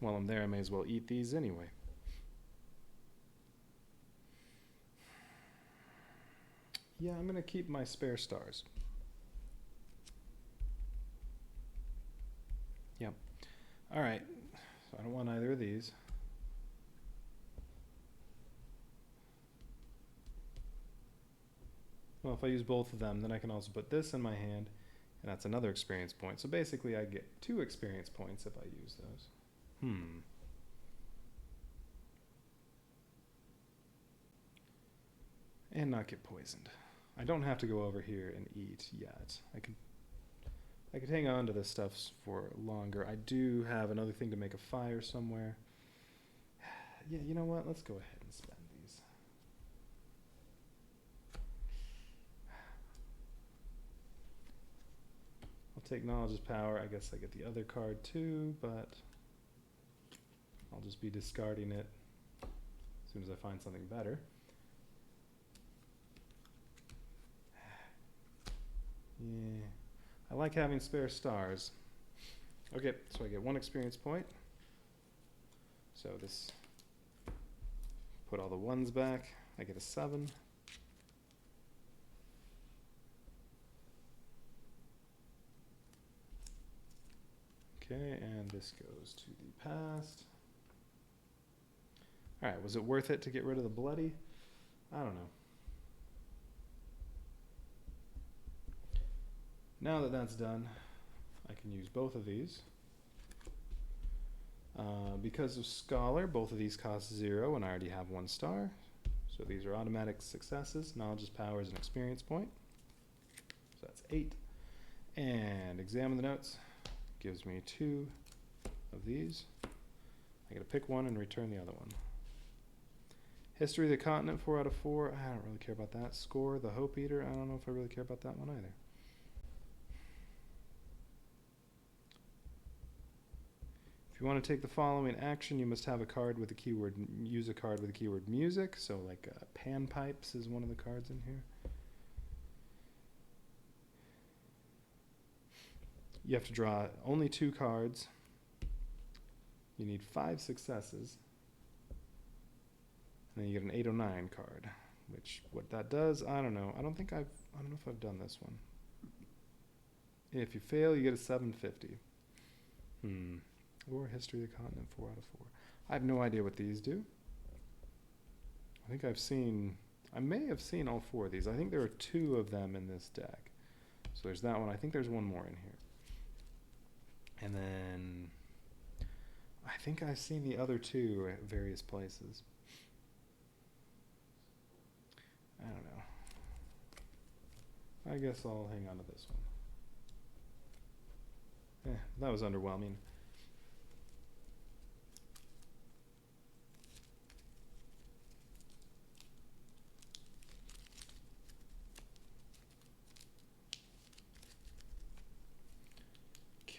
While I'm there, I may as well eat these anyway. Yeah, I'm going to keep my spare stars. Yep. All right. So I don't want either of these. Well, if I use both of them, then I can also put this in my hand, and that's another experience point. So basically, I get 2 experience points if I use those. And not get poisoned. I don't have to go over here and eat yet. I could hang on to this stuff for longer. I do have another thing to make a fire somewhere. Yeah, you know what? Let's go ahead and spend these. I'll take Knowledge's Power. I guess I get the other card too, but I'll just be discarding it as soon as I find something better. Yeah, I like having spare stars. Okay, so I get 1 experience point. So this, put all the 1s back. I get a 7. Okay, and this goes to the past. All right, was it worth it to get rid of the bloody? I don't know. Now that that's done, I can use both of these. Because of Scholar, both of these cost 0, and I already have 1 star. So these are automatic successes. Knowledge's Power is an experience point. So that's 8. And Examine the Notes gives me 2 of these. I get to pick one and return the other one. History of the Continent, 4 out of 4. I don't really care about that. Score, the Hope Eater. I don't know if I really care about that one either. If you want to take the following action, you must have a card with the keyword, use a card with the keyword music. So like Panpipes is one of the cards in here. You have to draw only 2 cards. You need 5 successes. And then you get an 809 card, which what that does, I don't know. I don't know if I've done this one. If you fail, you get a 750. Or History of the Continent, 4 out of 4. I have no idea what these do. I think I may have seen all 4 of these. I think there are 2 of them in this deck. So there's that one. I think there's one more in here. And then I think I've seen the other 2 at various places. I don't know. I guess I'll hang on to this one. That was underwhelming.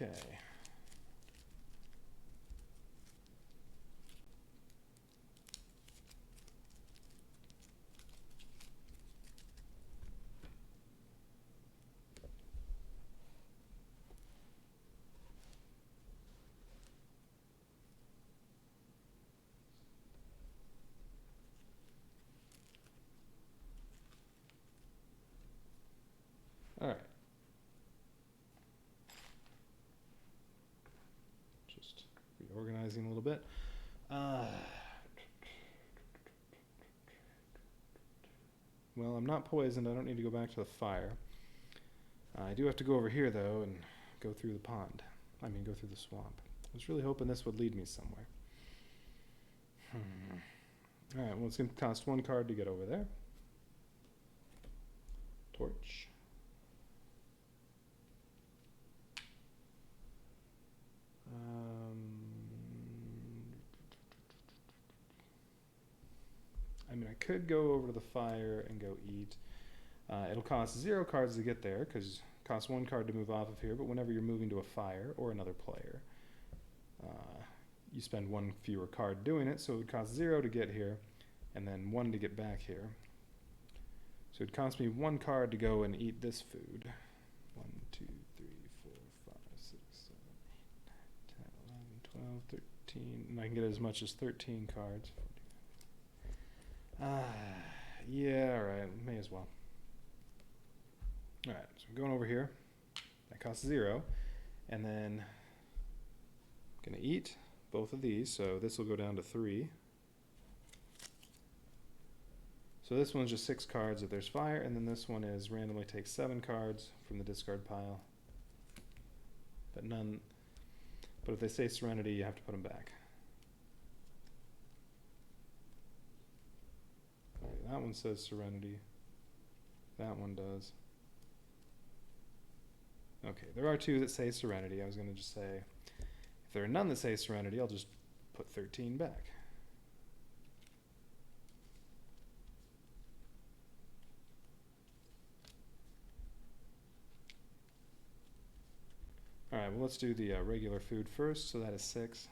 Okay. All right. Just reorganizing a little bit. Well, I'm not poisoned. I don't need to go back to the fire. I do have to go over here, though, and go through the pond. I mean, go through the swamp. I was really hoping this would lead me somewhere. Alright, well, it's going to cost 1 card to get over there. Torch. I mean, I could go over to the fire and go eat. It'll cost 0 cards to get there, because it costs 1 card to move off of here, but whenever you're moving to a fire or another player, you spend 1 fewer card doing it, so it would cost 0 to get here, and then 1 to get back here. So it cost me 1 card to go and eat this food. 1, 2, 3, 4, 5, 6, 7, 8, 9, 10, 11, 12, 13, and I can get as much as 13 cards. Yeah, alright, may as well. Alright, so I'm going over here. That costs 0. And then I'm going to eat both of these, so this will go down to 3. So this one's just 6 cards if there's fire, and then this one is randomly takes 7 cards from the discard pile. But if they say Serenity, you have to put them back. Alright, that one says Serenity. That one does. Okay, there are 2 that say Serenity. I was going to just say, if there are none that say Serenity, I'll just put 13 back. Alright, well, let's do the regular food first, so that is 6.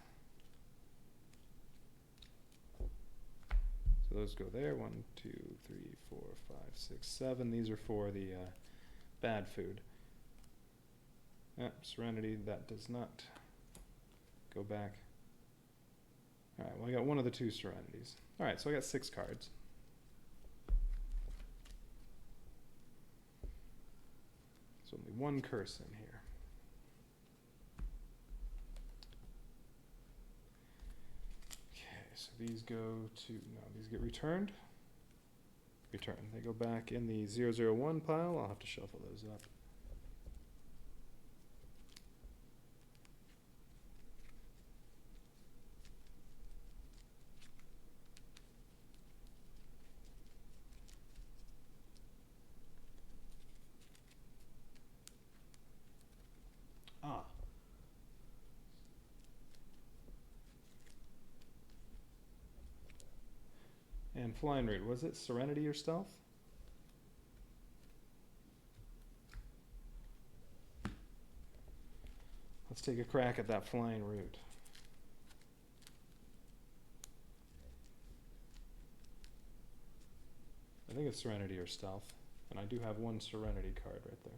So those go there. 1, 2, 3, 4, 5, 6, 7. These are for the bad food. Serenity, that does not go back. Alright, well, I got one of the 2 Serenities. Alright, so I got 6 cards. There's only 1 curse in here. Okay, so these go to, no, these get returned. Return. They go back in the 001 pile. I'll have to shuffle those up. And flying route, was it Serenity or Stealth? Let's take a crack at that flying route. I think it's Serenity or Stealth, and I do have 1 Serenity card right there.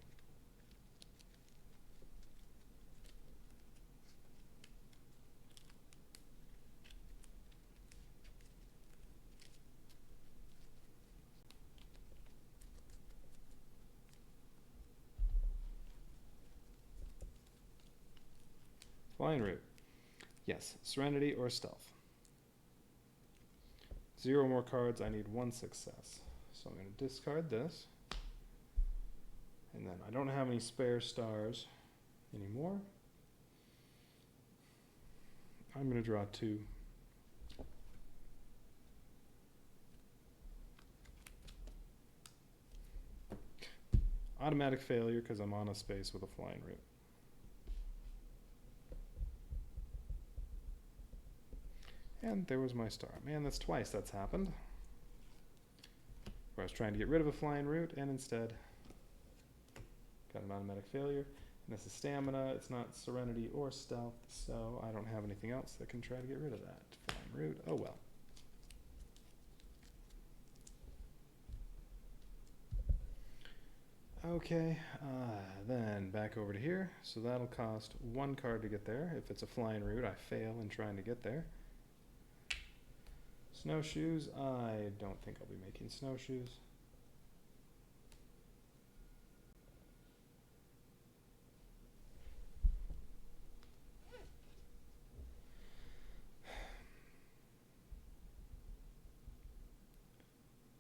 Flying route. Yes, Serenity or Stealth. 0 more cards, I need 1 success. So I'm going to discard this. And then I don't have any spare stars anymore. I'm going to draw 2. Automatic failure because I'm on a space with a flying route. And there was my star. Man, that's twice that's happened. Where I was trying to get rid of a flying route, and instead got an automatic failure. And this is stamina. It's not Serenity or Stealth, so I don't have anything else that can try to get rid of that flying route. Oh well. Okay, then back over to here. So that'll cost 1 card to get there. If it's a flying route, I fail in trying to get there. Snowshoes, I don't think I'll be making snowshoes.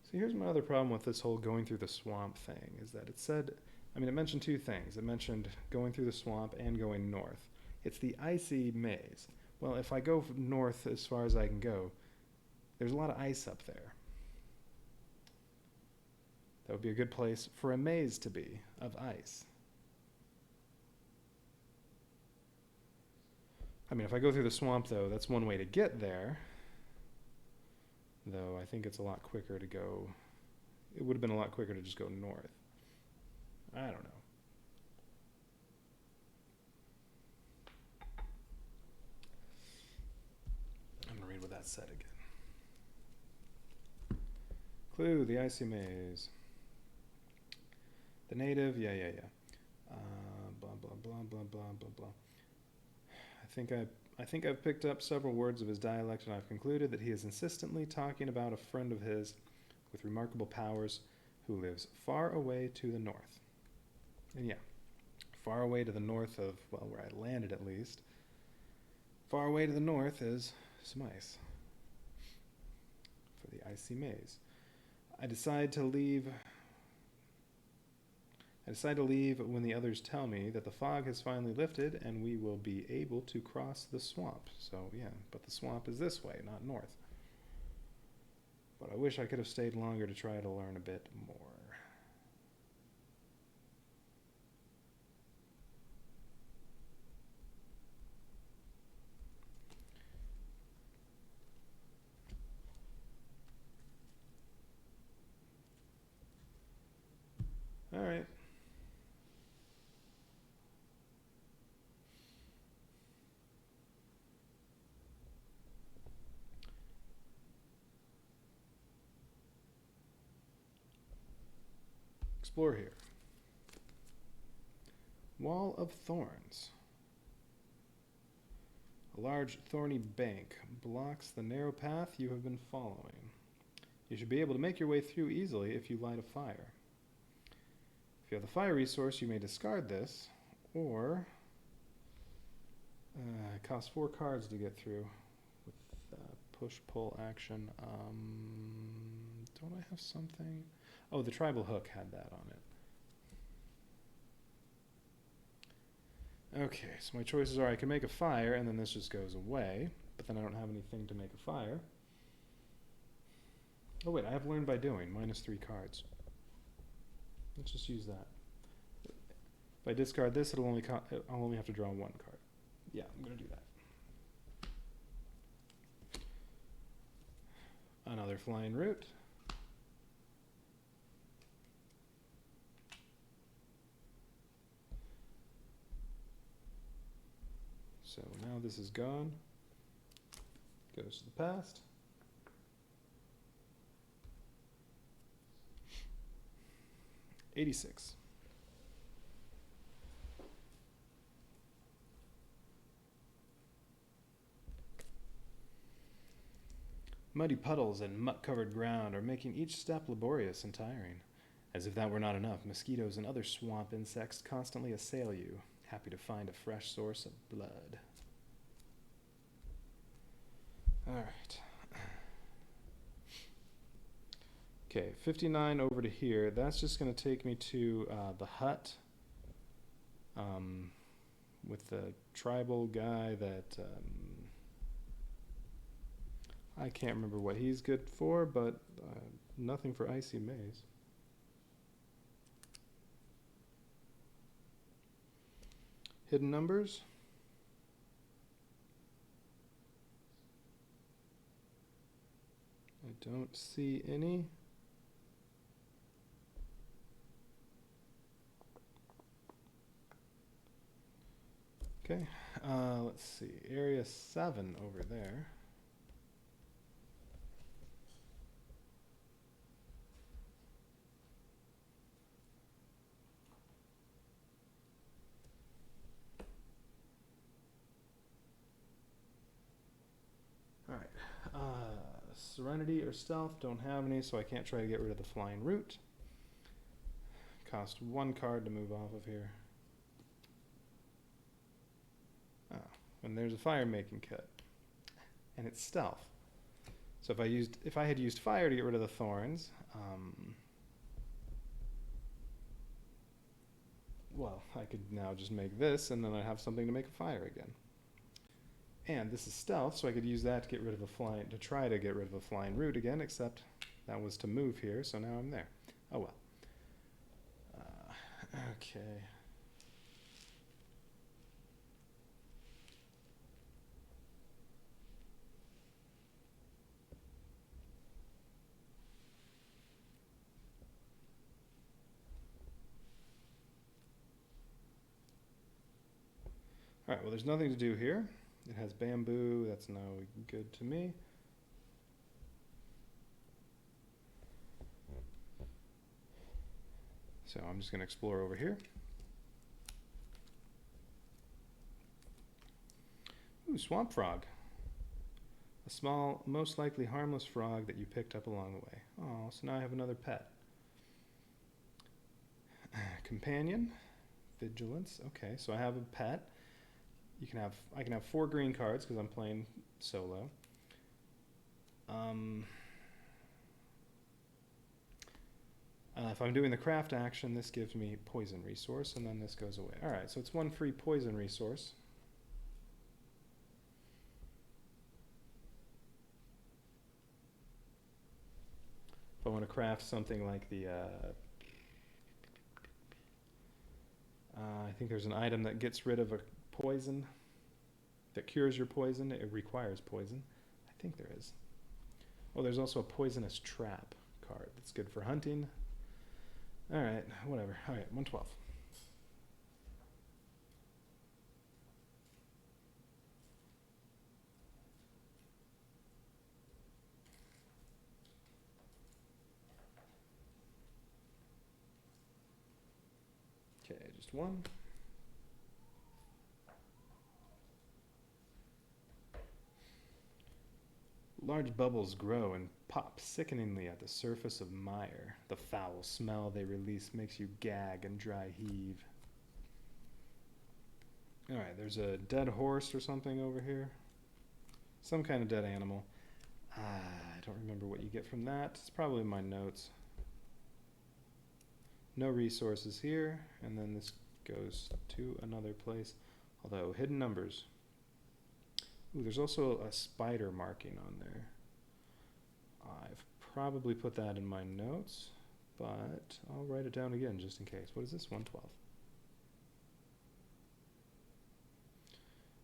So here's my other problem with this whole going through the swamp thing, is that it said I mean, it mentioned two things. It mentioned going through the swamp and going north. It's the Icy Maze. Well, if I go north as far as I can go, there's a lot of ice up there. That would be a good place for a maze to be, of ice. I mean, if I go through the swamp, though, that's one way to get there. Though I think it's a lot quicker to go. It would have been a lot quicker to just go north. I don't know. I'm going to read what that said again. Clue, the Icy Maze. The native, yeah. Blah, blah, blah, blah, blah, blah, blah. I think I've picked up several words of his dialect, and I've concluded that he is insistently talking about a friend of his with remarkable powers who lives far away to the north. And yeah, far away to the north of, well, where I landed at least. Far away to the north is some ice for the Icy Maze. I decide to leave when the others tell me that the fog has finally lifted and we will be able to cross the swamp. So yeah, but the swamp is this way, not north. But I wish I could have stayed longer to try to learn a bit more. All right. Explore here. Wall of Thorns. A large thorny bank blocks the narrow path you have been following. You should be able to make your way through easily if you light a fire. If you have the fire resource, you may discard this, or it costs 4 cards to get through with push-pull action. Don't I have something? Oh, the tribal hook had that on it. Okay, so my choices are I can make a fire, and then this just goes away, but then I don't have anything to make a fire. Oh wait, I have learned by doing, -3 cards. Let's just use that. If I discard this, I'll only have to draw 1 card. Yeah, I'm going to do that. Another flying root. So now this is gone. Goes to the past. '86. Muddy puddles and muck-covered ground are making each step laborious and tiring. As if that were not enough, mosquitoes and other swamp insects constantly assail you, happy to find a fresh source of blood. All right. Okay, 59 over to here. That's just going to take me to the hut with the tribal guy that I can't remember what he's good for, but nothing for Icy Maze. Hidden numbers. I don't see any. Okay, let's see. Area 7 over there. Alright, Serenity or Stealth, don't have any, so I can't try to get rid of the Flying Root. Cost 1 card to move off of here. Oh, and there's a fire making kit. And it's Stealth. So if I had used fire to get rid of the Thorns, well, I could now just make this, and then I have something to make a fire again. And this is stealth, so I could use that to get rid of a flying, to try to get rid of a flying root again, except that was to move here, so now I'm there. Oh well. Okay. Alright, well there's nothing to do here. It has bamboo, that's no good to me. So I'm just going to explore over here. Ooh, swamp frog. A small, most likely harmless frog that you picked up along the way. Oh, so now I have another pet. Companion. Vigilance. Okay, so I have a pet. I can have 4 green cards because I'm playing solo. If I'm doing the craft action, this gives me poison resource, and then this goes away. Alright, so it's 1 free poison resource. If I want to craft something like the... I think there's an item that gets rid of a poison, that cures your poison. It requires poison. I think there is. Oh, there's also a poisonous trap card that's good for hunting. Alright, whatever. Alright, 112. Okay, just 1. Large bubbles grow and pop sickeningly at the surface of mire. The foul smell they release makes you gag and dry heave. Alright, there's a dead horse or something over here. Some kind of dead animal. I don't remember what you get from that. It's probably in my notes. No resources here, and then this goes to another place. Although, hidden numbers. Ooh, there's also a spider marking on there. I've probably put that in my notes, but I'll write it down again just in case. What is this? 112.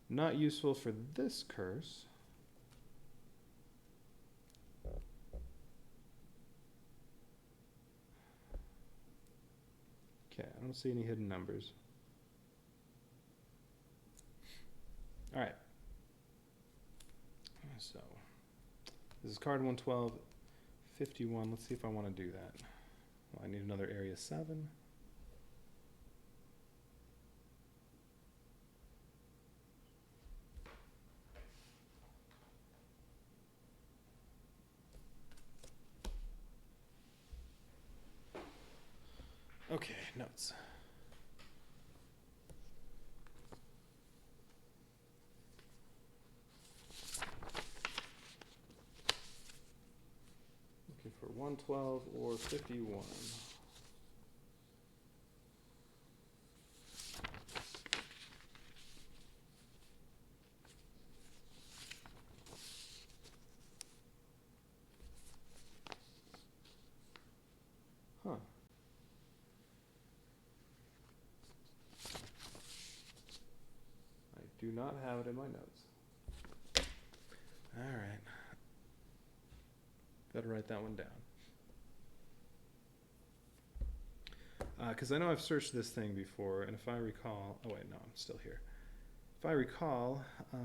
Not useful for this curse. Okay, I don't see any hidden numbers. Alright. So, this is card 112, 51. Let's see if I want to do that. Well, I need another area 7. Okay, notes. Looking for 112 or 51. Huh. I do not have it in my notes. Alright. Better write that one down. Because I know I've searched this thing before, and if I recall... Oh wait, no, I'm still here. If I recall, I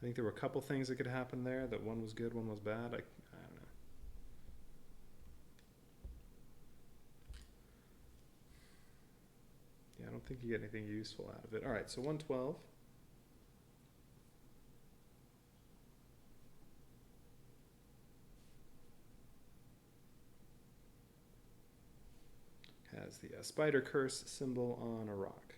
think there were a couple things that could happen there, that one was good, one was bad. I don't know. Yeah, I don't think you get anything useful out of it. Alright, so 112. Has the spider curse symbol on a rock.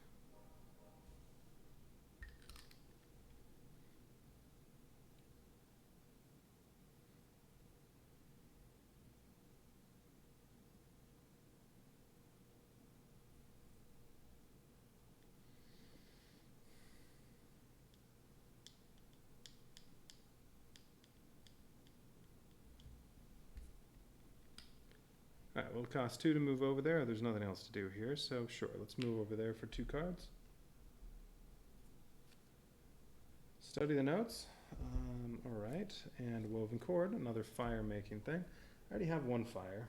Alright, well, it costs 2 to move over there. There's nothing else to do here, so sure, let's move over there for 2 cards. Study the notes. Alright, and woven cord, another fire making thing. I already have 1 fire.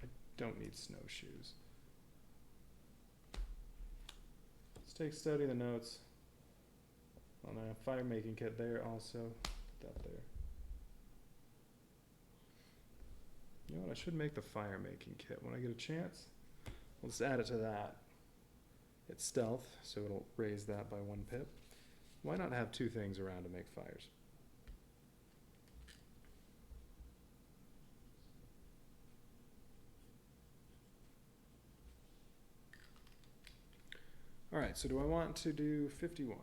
I don't need snowshoes. Let's take study the notes. On a fire making kit there also. Put that there. You know what, I should make the fire making kit when I get a chance. Let's add it to that. It's stealth, so it'll raise that by 1 pip. Why not have 2 things around to make fires? Alright, so do I want to do 51?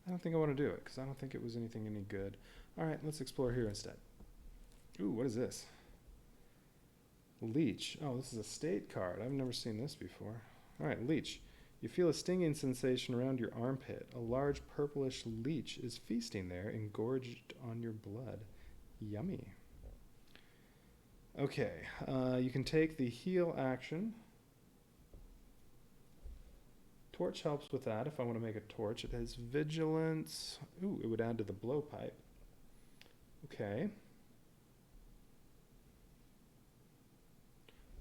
I don't think I want to do it, because I don't think it was anything any good. Alright, let's explore here instead. Ooh, what is this? Leech. Oh, this is a state card. I've never seen this before. Alright, leech. You feel a stinging sensation around your armpit. A large purplish leech is feasting there, engorged on your blood. Yummy. Okay, you can take the heal action. Torch helps with that if I want to make a torch. It has vigilance. Ooh, it would add to the blowpipe. Okay.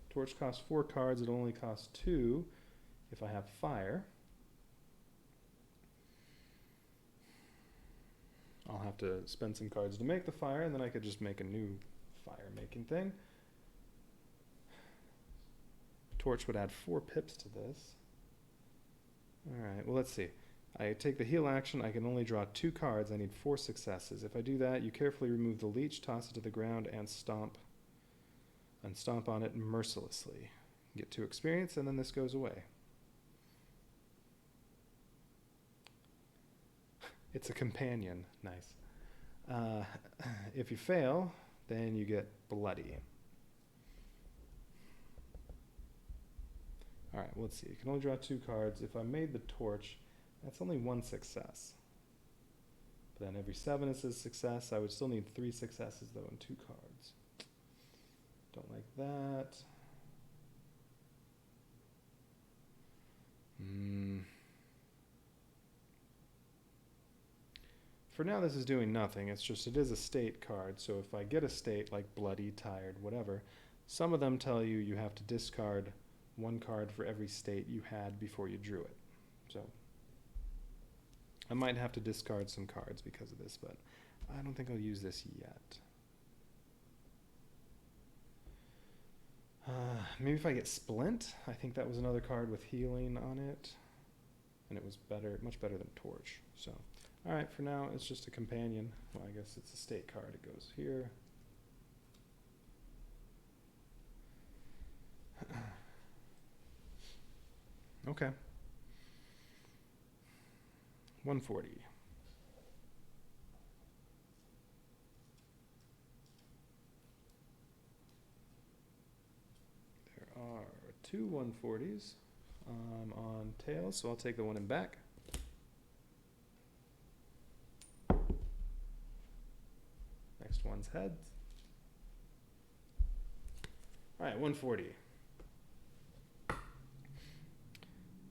Torch costs 4 cards. It only costs 2 if I have fire. I'll have to spend some cards to make the fire, and then I could just make a new fire-making thing. Torch would add 4 pips to this. Alright, well, let's see. I take the heal action. I can only draw 2 cards. I need 4 successes. If I do that, you carefully remove the leech, toss it to the ground, and stomp on it mercilessly. Get 2 experience, and then this goes away. It's a companion. Nice. If you fail, then you get bloody. Alright, well, let's see. You can only draw 2 cards. If I made the torch, that's only 1 success. But then every 7 is a success. I would still need 3 successes, though, and 2 cards. Don't like that. For now, this is doing nothing. It's just, it is a state card. So if I get a state, like bloody, tired, whatever, some of them tell you you have to discard 1 card for every state you had before you drew it. So I might have to discard some cards because of this, but I don't think I'll use this yet. Maybe if I get Splint. I think that was another card with healing on it, and it was better, much better than Torch. So, all right, for now it's just a companion. Well, I guess it's a state card. It goes here. Okay. 140. There are 2 140s on tails, so I'll take the one in back. Next one's heads. All right, 140.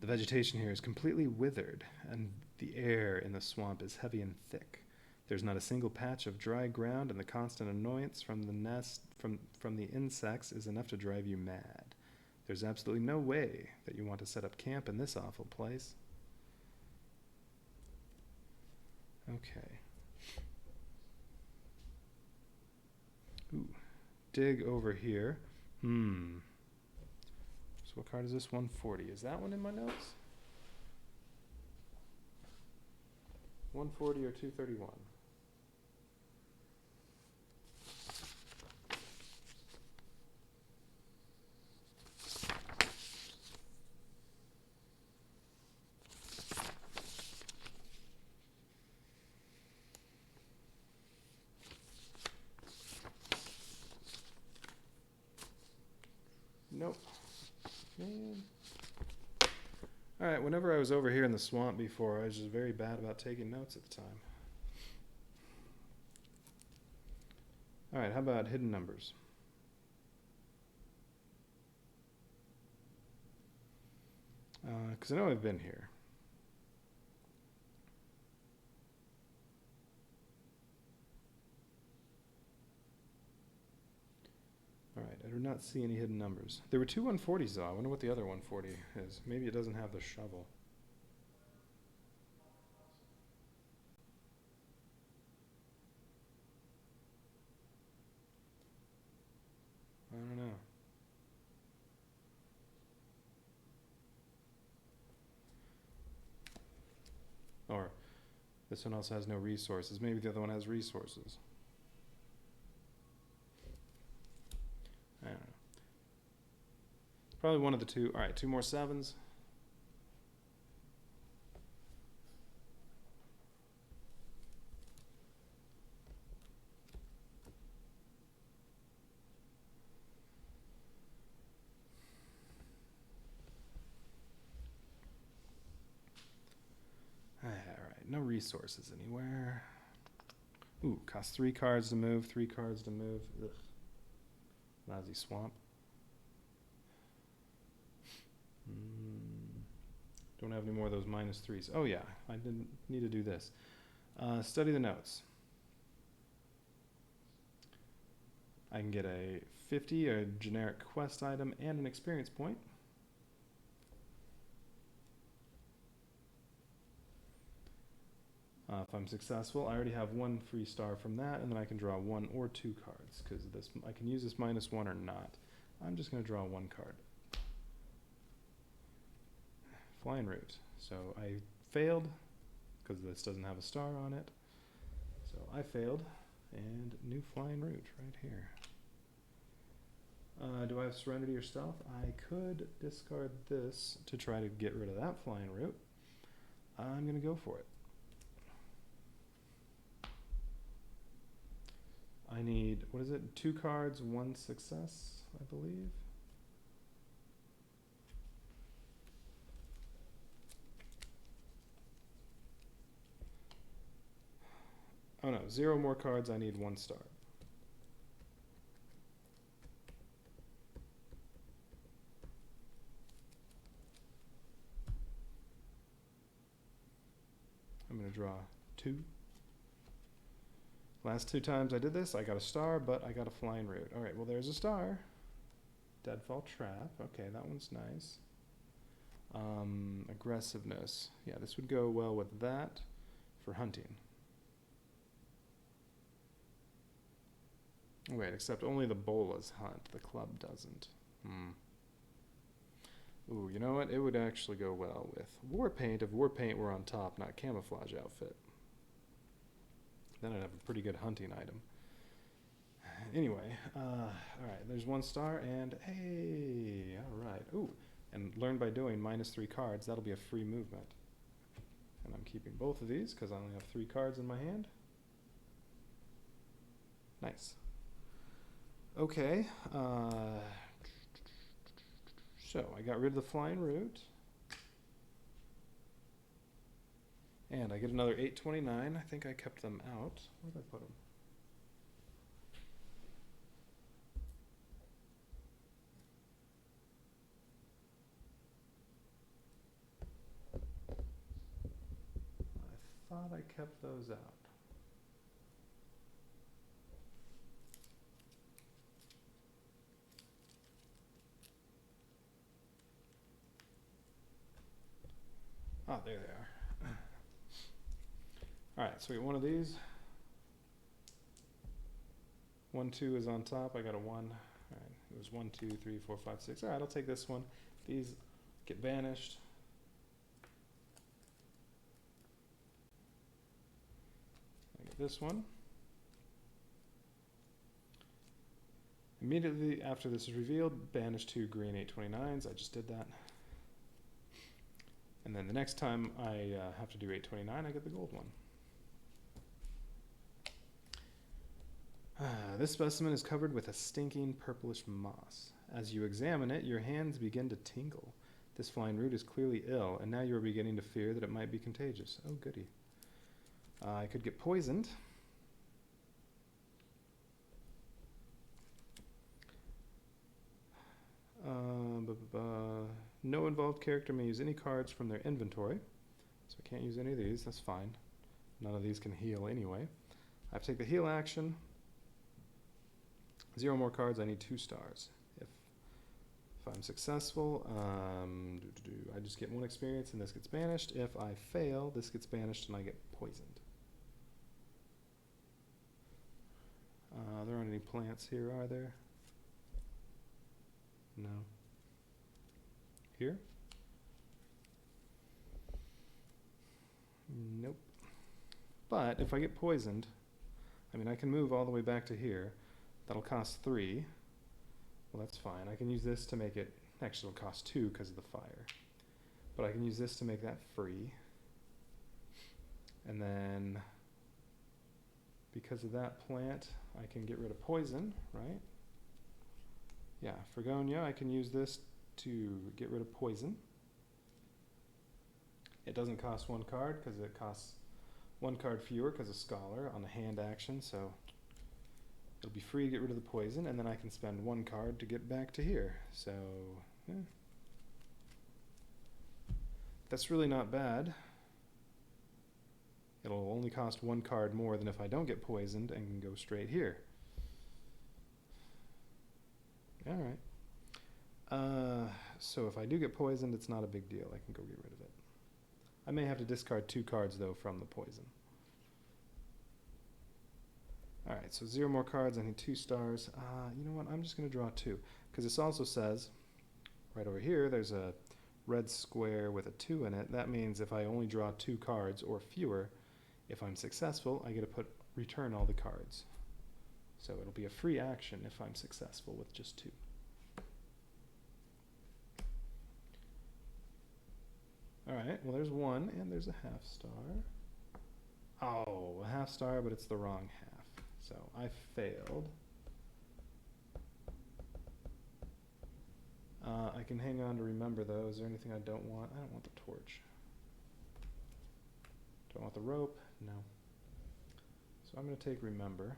The vegetation here is completely withered, and the air in the swamp is heavy and thick. There's not a single patch of dry ground, and the constant annoyance from the insects is enough to drive you mad. There's absolutely no way that you want to set up camp in this awful place. Okay. Ooh. Dig over here. So what card is this? 140. Is that one in my notes? 140 or 231? Nope. Man. Alright, whenever I was over here in the swamp before, I was just very bad about taking notes at the time. Alright, how about hidden numbers? Because I know I've been here. Alright, I do not see any hidden numbers. There were two 140s though. I wonder what the other 140 is. Maybe it doesn't have the shovel. I don't know. Or this one also has no resources. Maybe the other one has resources. I don't know. Probably one of the two. Alright, two more 7s. Alright, no resources anywhere. Ooh, costs 3 cards to move, 3 cards to move. Ugh. Lousy swamp. Don't have any more of those -3s. Oh yeah, I didn't need to do this. Study the notes. I can get a 50, a generic quest item, and an experience point. If I'm successful, I already have 1 free star from that, and then I can draw 1 or 2 cards, because this I can use this -1 or not. I'm just going to draw 1 card. Flying route. So I failed, because this doesn't have a star on it. So I failed, and new flying route right here. Do I have Serenity or Stealth? I could discard this to try to get rid of that flying route. I'm going to go for it. I need, what is it? 2 cards, 1 success, I believe. Oh no, 0 more cards, I need 1 star. I'm going to draw 2. Last 2 times I did this, I got a star, but I got a flying route. Alright, well there's a star. Deadfall Trap. Okay, that one's nice. Aggressiveness. Yeah, this would go well with that for hunting. Wait, except only the bolas hunt. The club doesn't. Ooh, you know what? It would actually go well with war paint if war paint were on top, not camouflage outfit. Then I'd have a pretty good hunting item. Anyway, alright, there's 1 star, and hey, alright. Ooh, and learn by doing -3 cards. That'll be a free movement. And I'm keeping both of these because I only have 3 cards in my hand. Nice. Okay, so I got rid of the flying route. And I get another 829. I think I kept them out. Where did I put them? I thought I kept those out. Oh, there they are. Alright, so we get 1 of these. 1, 2 is on top. I got a 1. Alright, it was 1, 2, 3, 4, 5, 6. Alright, I'll take this one. These get banished. I get this one. Immediately after this is revealed, banish 2 green 829s. I just did that. And then the next time I have to do 829, I get the gold one. This specimen is covered with a stinking purplish moss. As you examine it, your hands begin to tingle. This flying root is clearly ill, and now you are beginning to fear that it might be contagious. Oh, goody. I could get poisoned. No involved character may use any cards from their inventory, so I can't use any of these. That's fine. None of these can heal anyway. I have to take the heal action. 0 more cards. I need 2 stars. If I'm successful, I just get 1 experience and this gets banished. If I fail, this gets banished and I get poisoned. There aren't any plants here, are there? No. Here? Nope. But if I get poisoned, I mean, I can move all the way back to here. That'll cost 3. Well, that's fine. I can use this to make it, actually it'll cost 2 because of the fire. But I can use this to make that free. And then, because of that plant, I can get rid of poison, right? Yeah, Fregonia, I can use this to get rid of poison. It doesn't cost 1 card because it costs 1 card fewer because of Scholar on the hand action, so it'll be free to get rid of the poison, and then I can spend 1 card to get back to here. So, yeah. That's really not bad. It'll only cost 1 card more than if I don't get poisoned and can go straight here. Alright. So if I do get poisoned, it's not a big deal. I can go get rid of it. I may have to discard 2 cards, though, from the poison. Alright, so 0 more cards. I need 2 stars. You know what? I'm just going to draw 2. Because this also says, right over here, there's a red square with a 2 in it. That means if I only draw 2 cards or fewer, if I'm successful, I get to return all the cards. So it'll be a free action if I'm successful with just 2. Alright, well there's 1, and there's a half star. Oh, a half star, but it's the wrong half. So I failed. I can hang on to remember though. Is there anything I don't want? I don't want the torch. Do I want the rope? No. So I'm going to take remember.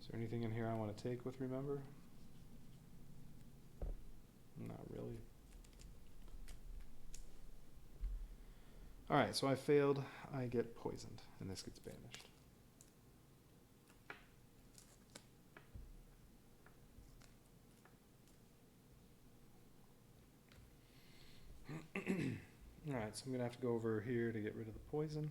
Is there anything in here I want to take with remember? Not really. Alright, so I failed. I get poisoned, and this gets banished. Alright, so I'm going to have to go over here to get rid of the poison.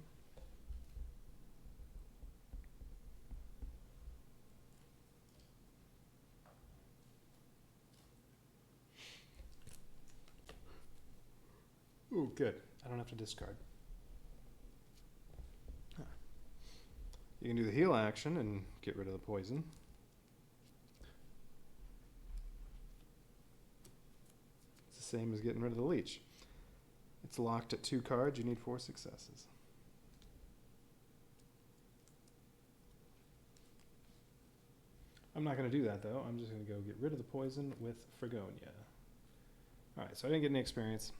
Ooh, good. I don't have to discard. Huh. You can do the heal action and get rid of the poison. It's the same as getting rid of the leech. It's locked at 2 cards. You need 4 successes. I'm not going to do that, though. I'm just going to go get rid of the poison with Fregonia. Alright, so I didn't get any experience.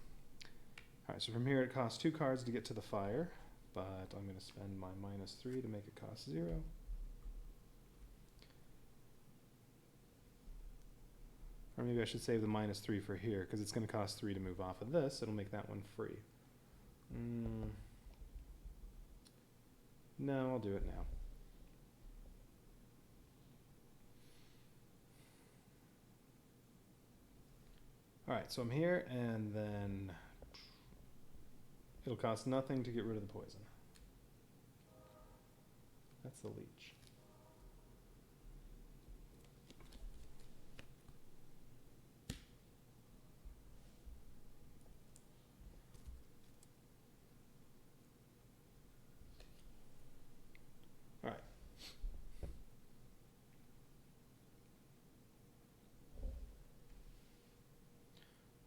Alright, so from here it costs 2 cards to get to the fire, but I'm going to spend my -3 to make it cost 0. Or maybe I should save the -3 for here, because it's going to cost 3 to move off of this. It'll make that one free. No, I'll do it now. Alright, so I'm here, and then it'll cost nothing to get rid of the poison. That's the leech. Alright.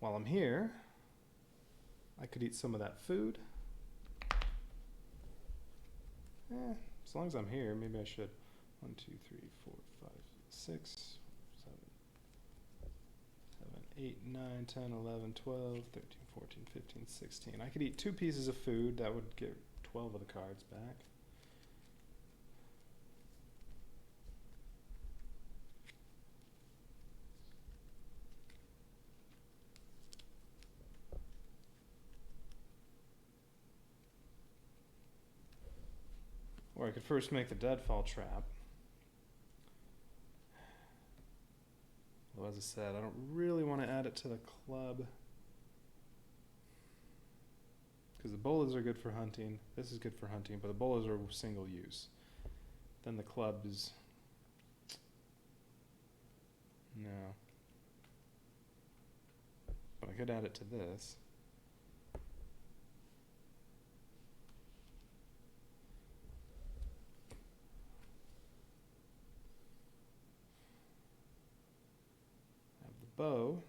While I'm here, I could eat some of that food. As long as I'm here, maybe I should. 1, 2, 3, 4, 5, 6, 7, 8, 9, 10, 11, 12, 13, 14, 15, 16. I could eat 2 pieces of food. That would get 12 of the cards back. Or I could first make the deadfall trap. Well, as I said, I don't really want to add it to the club. Because the bolas are good for hunting. This is good for hunting, but the bolas are single use. Then the club is... No. But I could add it to this. Bow.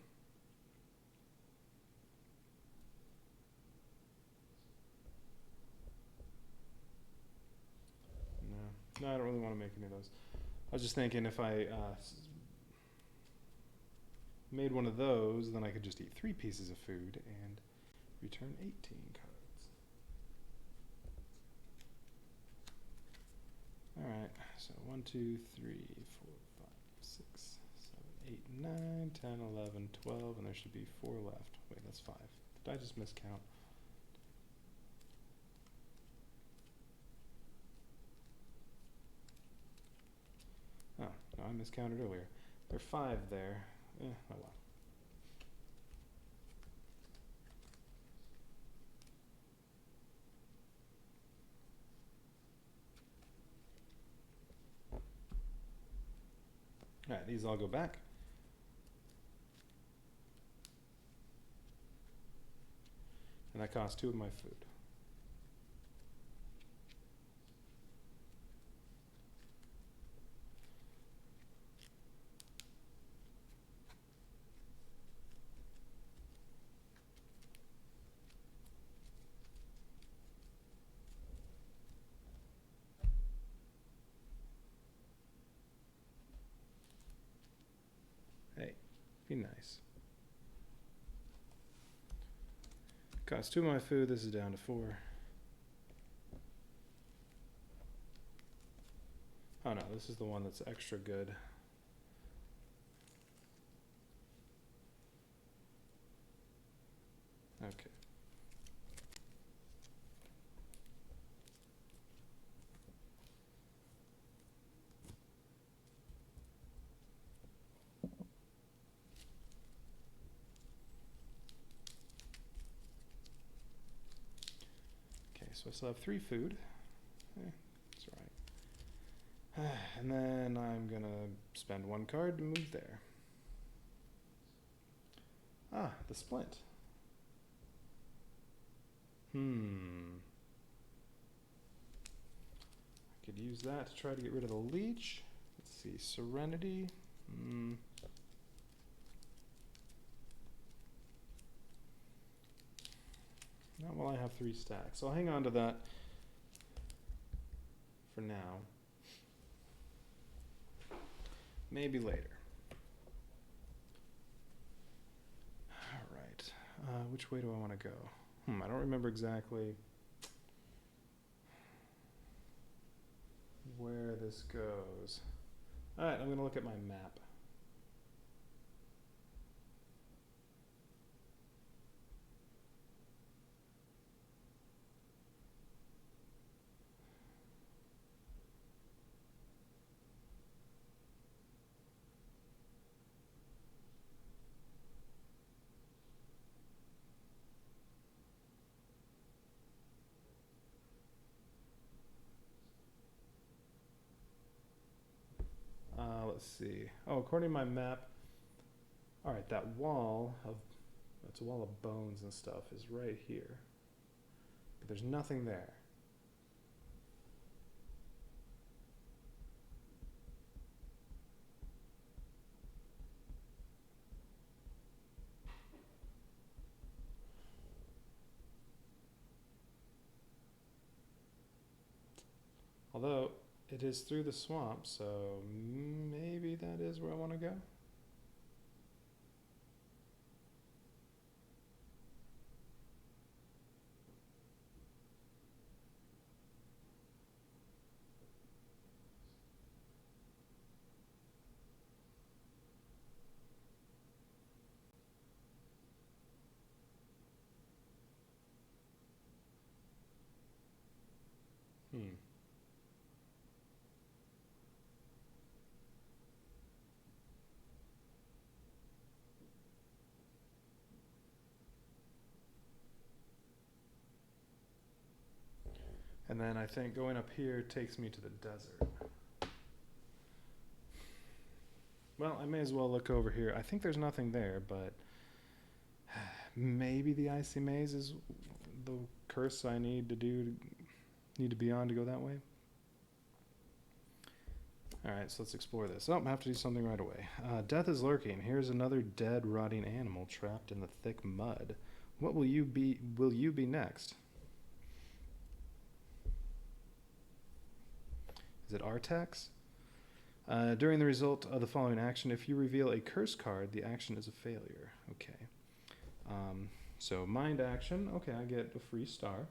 No, I don't really want to make any of those. I was just thinking if I made one of those, then I could just eat 3 pieces of food and return 18 cards. Alright, so 1, 2, 3, 4, 5, 6, 7, 8, 9, 10, 11, 12, and there should be 4 left. Wait, that's 5. Did I just miscount? Oh, no, I miscounted earlier. There are 5 there. Oh well. Alright, these all go back. And that costs 2 of my food. Hey, be nice. Costs 2 of my food, this is down to 4. Oh no, this is the one that's extra good. Okay. So I still have 3 food. That's right. And then I'm gonna spend 1 card to move there. Ah, the splint. I could use that to try to get rid of the leech. Let's see, Serenity. Not while I have 3 stacks. So I'll hang on to that for now. Maybe later. Alright. Which way do I want to go? I don't remember exactly where this goes. Alright, I'm going to look at my map. Let's see. Oh, according to my map, alright, that's a wall of bones and stuff is right here. But there's nothing there. Although, it is through the swamp, so maybe that is where I want to go. Hmm. And then I think going up here takes me to the desert. Well, I may as well look over here. I think there's nothing there, but maybe the Icy Maze is the curse I need to be on to go that way. Alright, so let's explore this. Oh, I have to do something right away. Death is lurking. Here's another dead, rotting animal trapped in the thick mud. What will you be next? Is it Artax? During the result of the following action, if you reveal a curse card, the action is a failure. Okay. So mind action. Okay, I get a free star.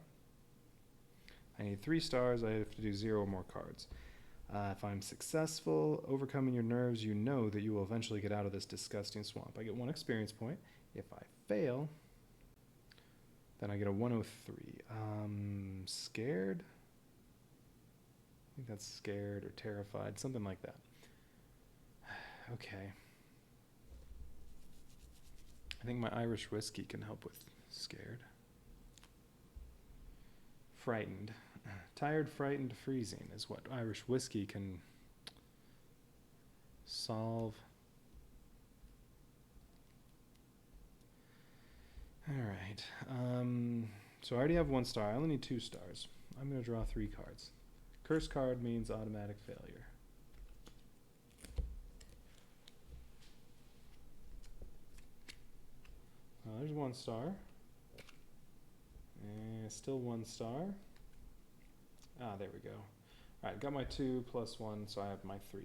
I need 3 stars. I have to do 0 or more cards. If I'm successful overcoming your nerves, you know that you will eventually get out of this disgusting swamp. I get 1 experience point. If I fail, then I get a 103. Scared? I think that's scared or terrified, something like that. Okay. I think my Irish whiskey can help with scared. Frightened. Tired, frightened, freezing is what Irish whiskey can solve. Alright. So I already have 1 star. I only need 2 stars. I'm going to draw 3 cards. Curse card means automatic failure. There's 1 star. And still 1 star. There we go. Alright, got my 2 plus 1, so I have my 3.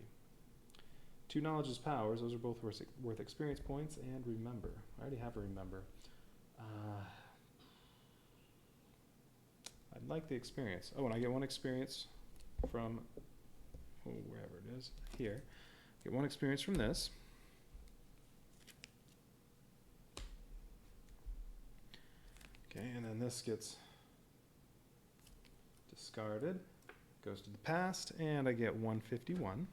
2 knowledge is powers. Those are both worth experience points. And remember. I already have a remember. I'd like the experience. Oh, and I get 1 experience from wherever it is. Here. Get 1 experience from this. Okay, and then this gets discarded, goes to the past, and I get 151.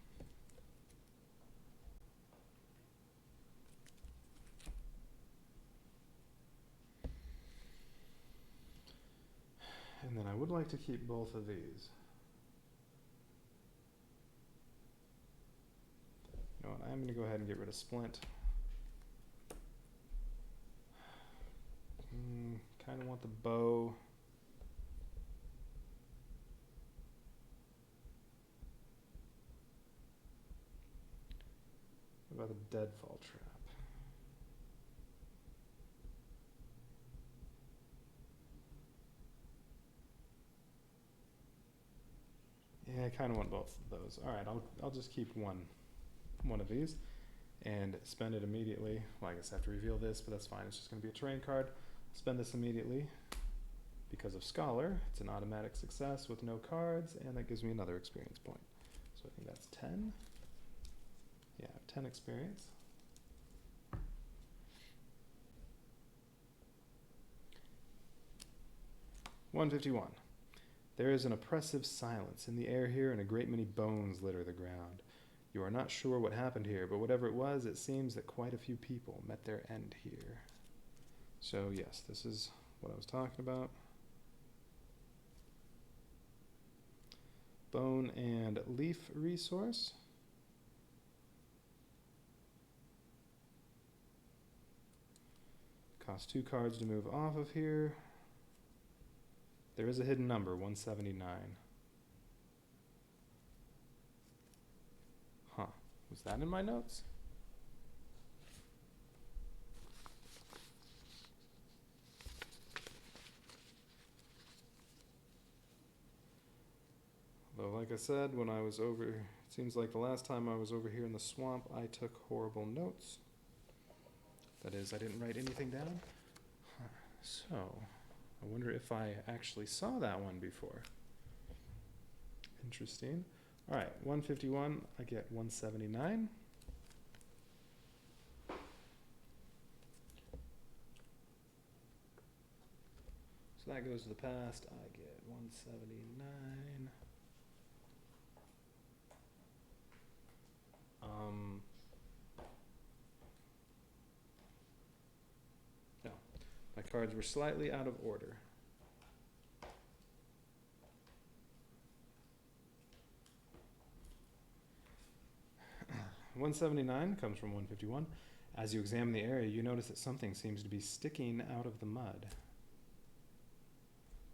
And then I would like to keep both of these. You know what, I'm going to go ahead and get rid of Splint. Kind of want the bow. What about the deadfall trap? Yeah, I kind of want both of those. All right, I'll just keep one of these and spend it immediately. Well, I guess I have to reveal this, but that's fine. It's just going to be a terrain card. Spend this immediately because of Scholar. It's an automatic success with no cards, and that gives me another experience point. So I think that's 10. Yeah, 10 experience. $151. There is an oppressive silence in the air here, and a great many bones litter the ground. You are not sure what happened here, but whatever it was, it seems that quite a few people met their end here. So yes, this is what I was talking about. Bone and leaf resource. Costs 2 cards to move off of here. There is a hidden number, 179. Huh. Was that in my notes? Though, like I said, when I was over, it seems like the last time I was over here in the swamp, I took horrible notes. That is, I didn't write anything down. So, I wonder if I actually saw that one before. Interesting. All right, 151, I get 179. So that goes to the past. I get 179. No, my cards were slightly out of order. $179 comes from 151. As you examine the area, you notice that something seems to be sticking out of the mud.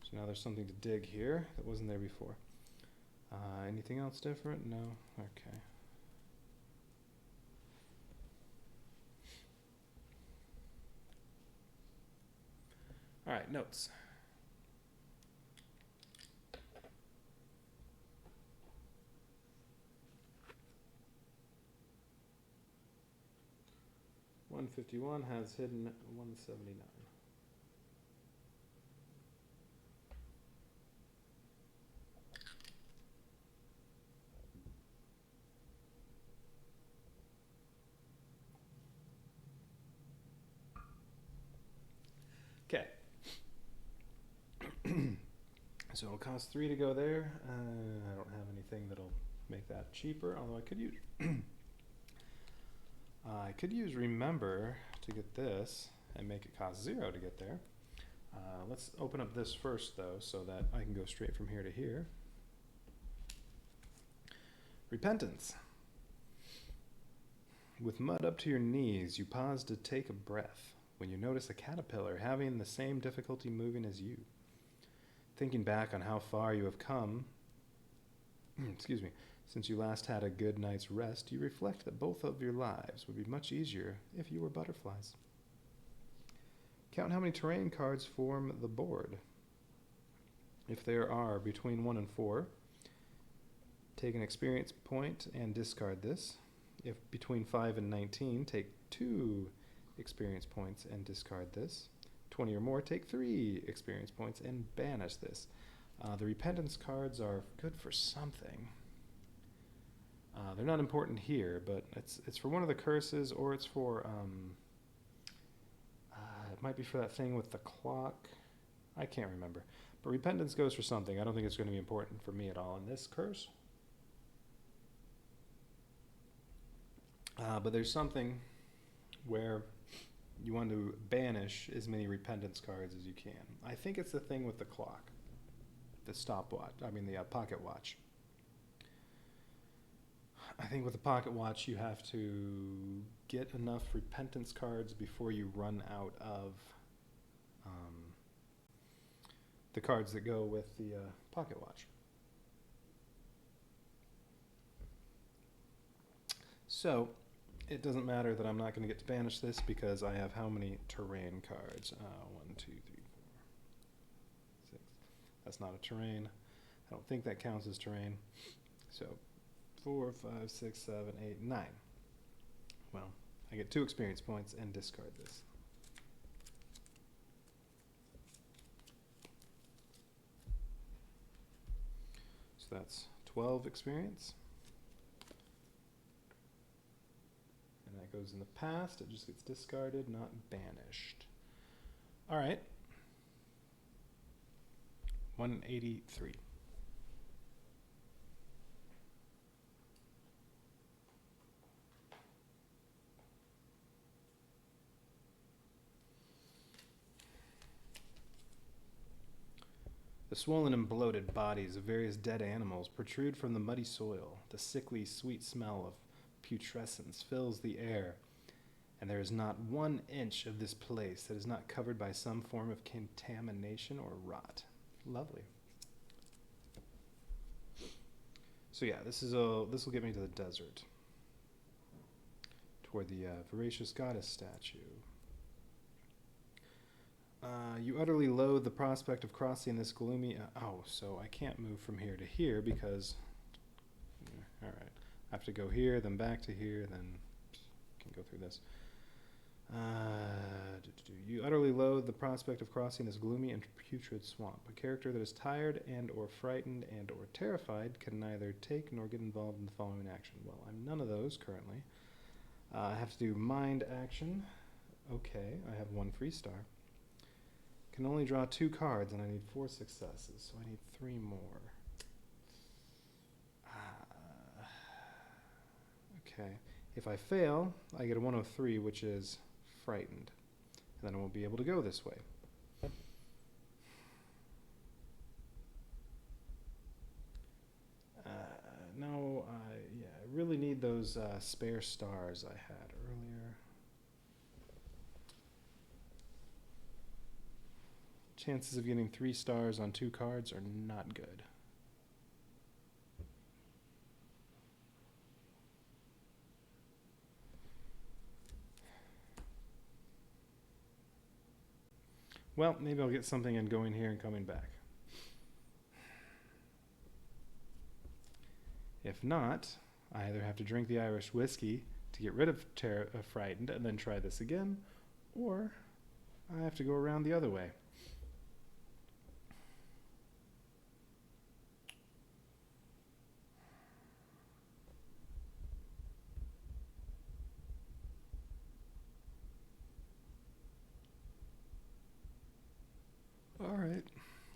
So now there's something to dig here that wasn't there before. Anything else different? No? Okay. All right, notes. $151 has hidden $179. Okay. So it'll cost 3 to go there. I don't have anything that'll make that cheaper, although I could use I could use remember to get this and make it cost 0 to get there. Let's open up this first though, so that I can go straight from here to here. Repentance. With mud up to your knees, you pause to take a breath when you notice a caterpillar having the same difficulty moving as you. Thinking back on how far you have come, excuse me, since you last had a good night's rest, you reflect that both of your lives would be much easier if you were butterflies. Count how many terrain cards form the board. If there are between 1 and 4, take an experience point and discard this. If between 5 and 19, take 2 experience points and discard this. 20 or more, take 3 experience points and banish this. The repentance cards are good for something. They're not important here, but it's for one of the curses, or it's for it might be for that thing with the clock. I can't remember. But repentance goes for something. I don't think it's going to be important for me at all in this curse. But there's something where you want to banish as many repentance cards as you can. I think it's the thing with the clock, the stopwatch, the pocket watch. I think with the pocket watch you have to get enough repentance cards before you run out of the cards that go with the pocket watch. So it doesn't matter that I'm not going to get to banish this because I have how many terrain cards? 1, 2, 3, 4, 6. That's not a terrain. I don't think that counts as terrain. So 4, 5, 6, 7, 8, 9. Well, I get 2 experience points and discard this. So that's 12 experience. And that goes in the past. It just gets discarded, not banished. All right. 183. The swollen and bloated bodies of various dead animals protrude from the muddy soil. The sickly, sweet smell of putrescence fills the air, and there is not 1 inch of this place that is not covered by some form of contamination or rot. Lovely. So yeah, this will get me to the desert, toward the voracious goddess statue. You utterly loathe the prospect of crossing this gloomy... so I can't move from here to here because All right. I have to go here, then back to here, then can go through this. You utterly loathe the prospect of crossing this gloomy and putrid swamp. A character that is tired and or frightened and or terrified can neither take nor get involved in the following action. Well, I'm none of those currently. I have to do mind action. Okay, I have 1 free star. Can only draw 2 cards, and I need 4 successes, so I need 3 more. Okay, if I fail, I get a 103, which is frightened, and then I won't be able to go this way. No, I really need those spare stars I had earlier. Chances of getting 3 stars on 2 cards are not good. Well, maybe I'll get something in going here and coming back. If not, I either have to drink the Irish whiskey to get rid of frightened and then try this again, or I have to go around the other way. All right,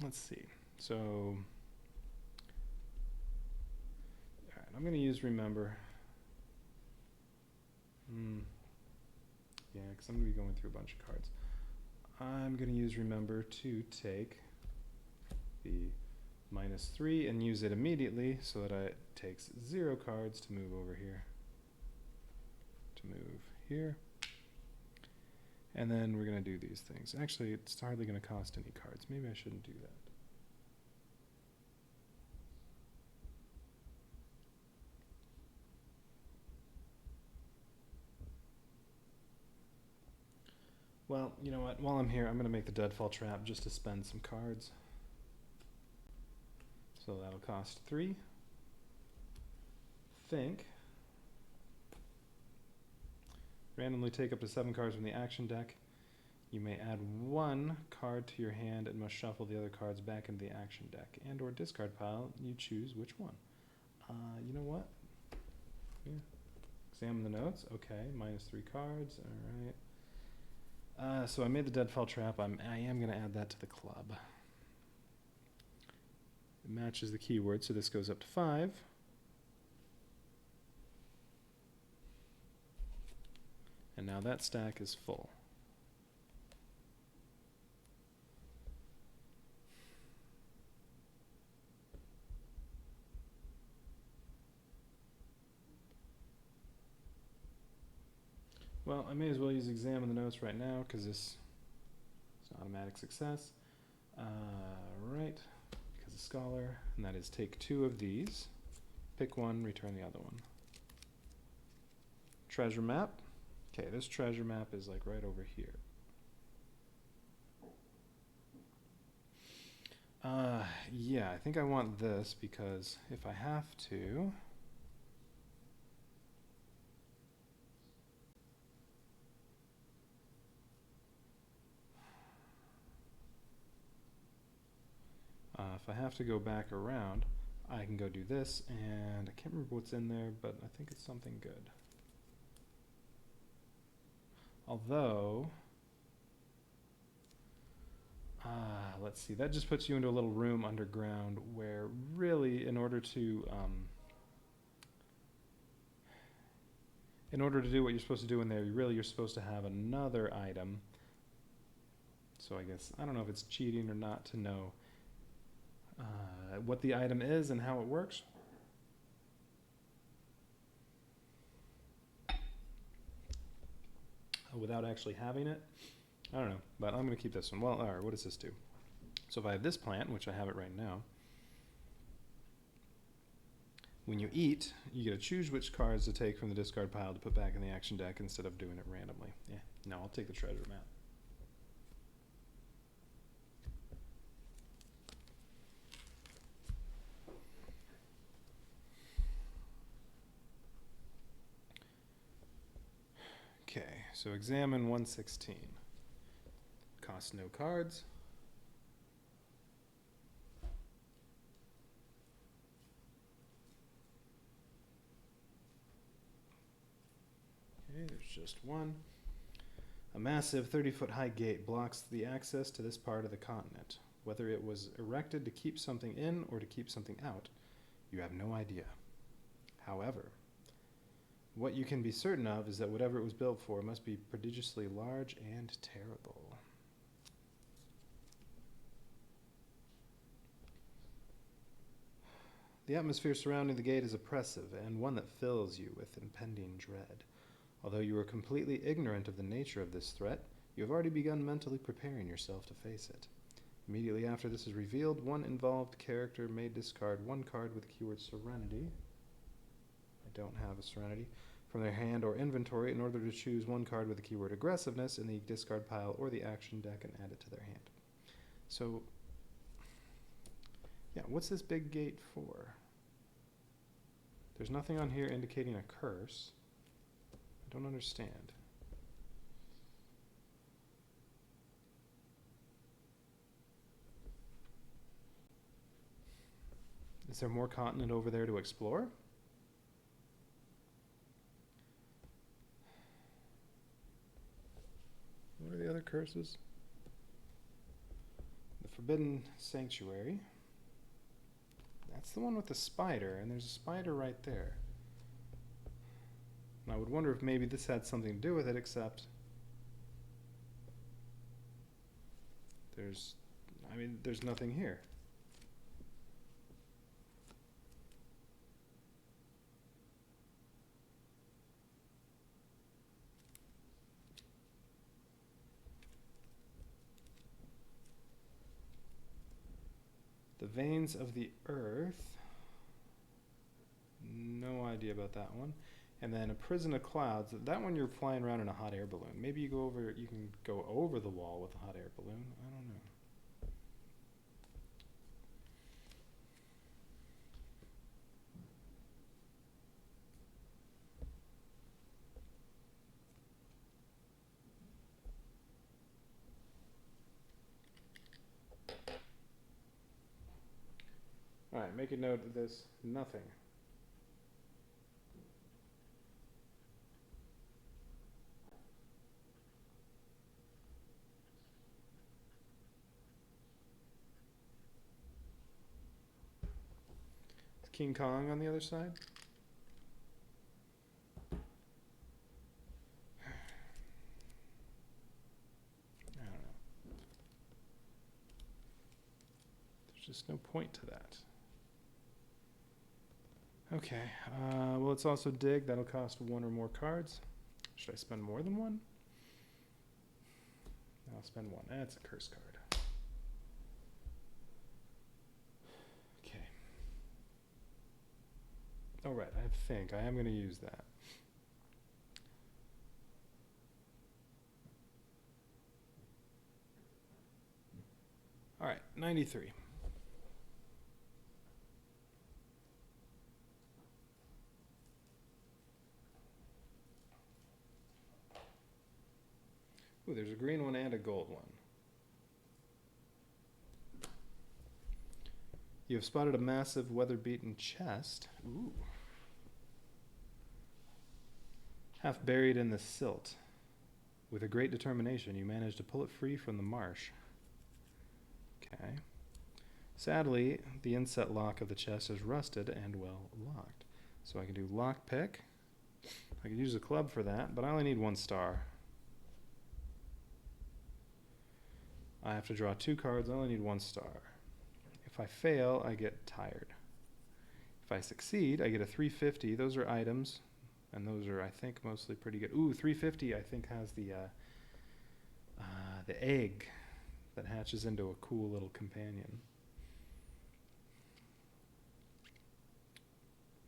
let's see. So, all right, I'm going to use remember. Yeah, because I'm going to be going through a bunch of cards. I'm going to use remember to take the -3 and use it immediately so that it takes 0 cards to move over here. To move here. And then we're going to do these things. Actually, it's hardly going to cost any cards. Maybe I shouldn't do that. Well, you know what? While I'm here, I'm going to make the deadfall trap just to spend some cards. So that'll cost 3. Think. Randomly take up to 7 cards from the action deck. You may add 1 card to your hand and must shuffle the other cards back into the action deck and or discard pile. You choose which one. You know what? Yeah. Examine the notes. Okay, -3 cards. All right. So I made the deadfall trap. I am going to add that to the club. It matches the keyword, so this goes up to 5. And now that stack is full. Well, I may as well use examine the notes right now because this is an automatic success. Right, because of scholar, and that is take 2 of these, pick 1, return the other one. Treasure map. Okay, this treasure map is like right over here. Yeah, I think I want this because if I have to... if I have to go back around, I can go do this, and I can't remember what's in there, but I think it's something good. Although, let's see, that just puts you into a little room underground where really in order to do what you're supposed to do in there, you're supposed to have another item. So I guess, I don't know if it's cheating or not to know what the item is and how it works. Without actually having it. I don't know, but I'm going to keep this one. Well, all right, what does this do? So if I have this plant, which I have it right now, when you eat, you get to choose which cards to take from the discard pile to put back in the action deck instead of doing it randomly. Yeah, no, I'll take the treasure map. So examine 116. Costs no cards. Okay, there's just one. A massive 30-foot high gate blocks the access to this part of the continent. Whether it was erected to keep something in or to keep something out, you have no idea. However, what you can be certain of is that whatever it was built for must be prodigiously large and terrible. The atmosphere surrounding the gate is oppressive and one that fills you with impending dread. Although you are completely ignorant of the nature of this threat, you have already begun mentally preparing yourself to face it. Immediately after this is revealed, one involved character may discard one card with the keyword Serenity. I don't have a Serenity. From their hand or inventory in order to choose one card with the keyword Aggressiveness in the discard pile or the action deck and add it to their hand. So, yeah, what's this big gate for? There's nothing on here indicating a curse. I don't understand. Is there more continent over there to explore? What are the other curses? The Forbidden Sanctuary. That's the one with the spider, and there's a spider right there. And I would wonder if maybe this had something to do with it, except there's nothing here. The Veins of the Earth. No idea about that one. And then a Prison of Clouds. That one you're flying around in a hot air balloon. Maybe you can go over the wall with a hot air balloon. I don't know. Alright, make a note of this. Nothing. Is King Kong on the other side? I don't know. There's just no point to that. Okay, well, let's also dig. That'll cost one or more cards. Should I spend more than one? No, I'll spend one. That's a curse card. Okay. Oh, right, I think I am going to use that. All right, 93. Ooh, there's a green one and a gold one. You have spotted a massive weather-beaten chest. Ooh. Half buried in the silt. With a great determination, you manage to pull it free from the marsh. Okay. Sadly, the inset lock of the chest is rusted and well locked. So I can do lockpick. I could use a club for that, but I only need 1 star. I have to draw 2 cards. I only need 1 star. If I fail, I get tired. If I succeed, I get a 350. Those are items, and those are, I think, mostly pretty good. Ooh, 350, I think, has the egg that hatches into a cool little companion.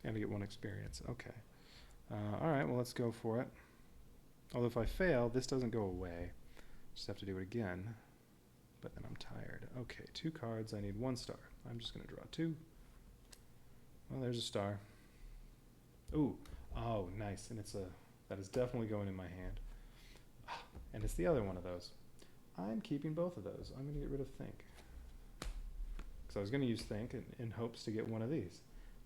And I get 1 experience. Okay. All right, well, let's go for it. Although if I fail, this doesn't go away. Just have to do it again. But then I'm tired. Okay, 2 cards. I need 1 star. I'm just going to draw 2. Well, there's a star. Ooh. Oh, nice. And that is definitely going in my hand. And it's the other one of those. I'm keeping both of those. I'm going to get rid of Think. Because I was going to use Think in hopes to get one of these.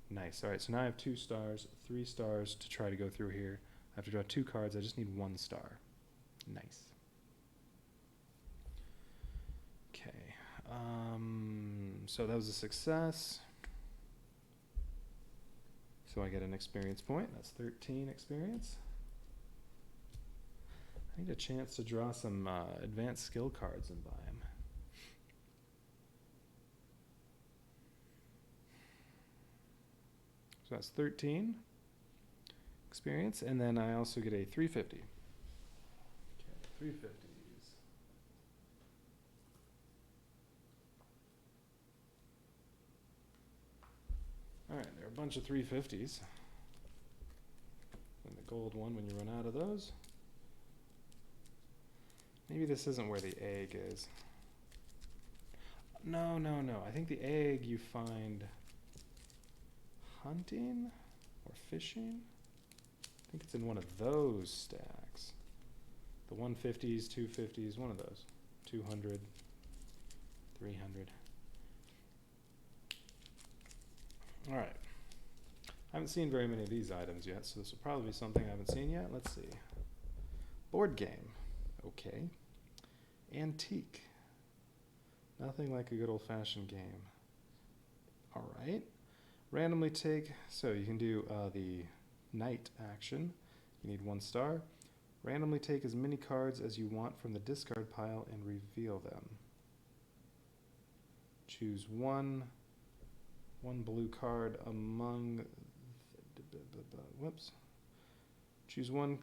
Nice. All right, so now I have 2 stars, 3 stars to try to go through here. I have to draw 2 cards. I just need 1 star. Nice. Okay. So that was a success. So I get an experience point. That's 13 experience. I need a chance to draw some advanced skill cards and buy them. So that's 13 experience, and then I also get a 350. Okay, 350s. All right, there are a bunch of 350s. And the gold one when you run out of those. Maybe this isn't where the egg is. No. I think the egg you find hunting or fishing. I think it's in one of those stacks. The 150s, 250s, one of those. 200, 300. All right. I haven't seen very many of these items yet, so this will probably be something I haven't seen yet. Let's see. Board game. Okay. Antique. Nothing like a good old-fashioned game. All right. Randomly take, so you can do the knight action. You need 1 star. Randomly take as many cards as you want from the discard pile and reveal them. Choose one blue card among, whoops. Choose 1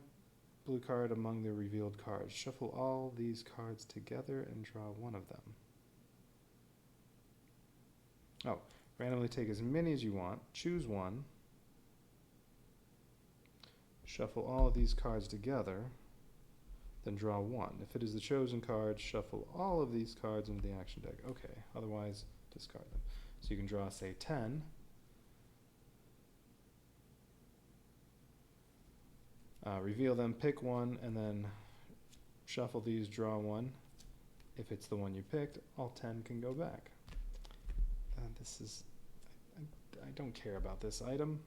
blue card among the revealed cards. Shuffle all these cards together and draw 1 of them. Oh, randomly take as many as you want. Choose 1. Shuffle all of these cards together, then draw 1. If it is the chosen card, shuffle all of these cards into the action deck. Okay, otherwise discard them. So you can draw, say, 10. Reveal them, pick 1, and then shuffle these, draw 1. If it's the one you picked, all 10 can go back. This is... I don't care about this item.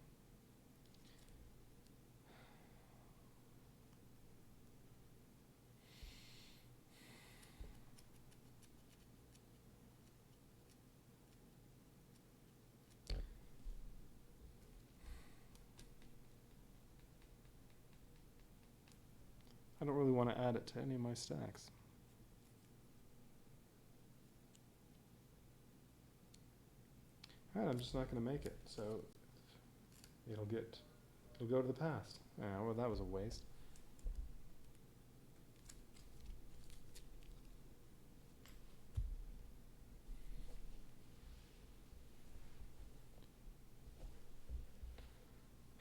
I don't really want to add it to any of my stacks. Alright, I'm just not going to make it, so it'll go to the past. Well, that was a waste.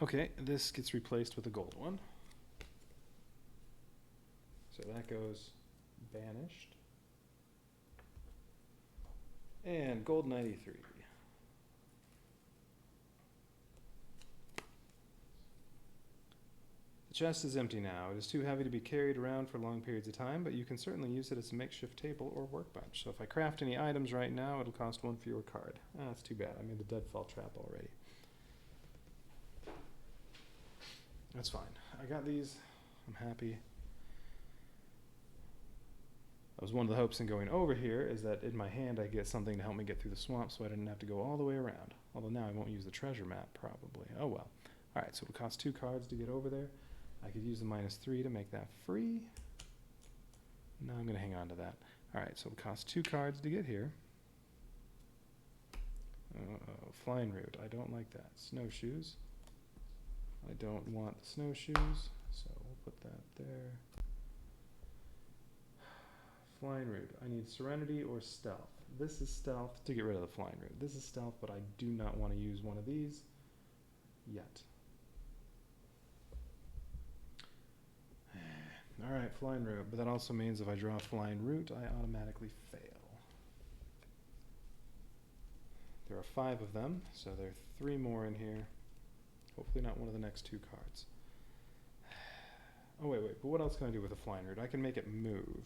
Okay, this gets replaced with a gold one. So that goes banished. And gold 93. The chest is empty now. It is too heavy to be carried around for long periods of time, but you can certainly use it as a makeshift table or workbench. So if I craft any items right now, it'll cost 1 fewer card. That's too bad. I made the deadfall trap already. That's fine. I got these. I'm happy. That was one of the hopes in going over here, is that in my hand I get something to help me get through the swamp so I didn't have to go all the way around. Although now I won't use the treasure map, probably. Oh well. Alright, so it'll cost 2 cards to get over there. I could use the -3 to make that free. No, I'm going to hang on to that. Alright, so it'll cost 2 cards to get here. Flying route. I don't like that. Snowshoes. I don't want the snowshoes, so we'll put that there. Flying route. I need serenity or stealth. This is stealth to get rid of the flying route. This is stealth, but I do not want to use one of these yet. Alright, flying route, but that also means if I draw a flying route, I automatically fail. There are 5 of them, so there are 3 more in here. Hopefully not one of the next 2 cards. Oh, wait. But what else can I do with a flying root? I can make it move.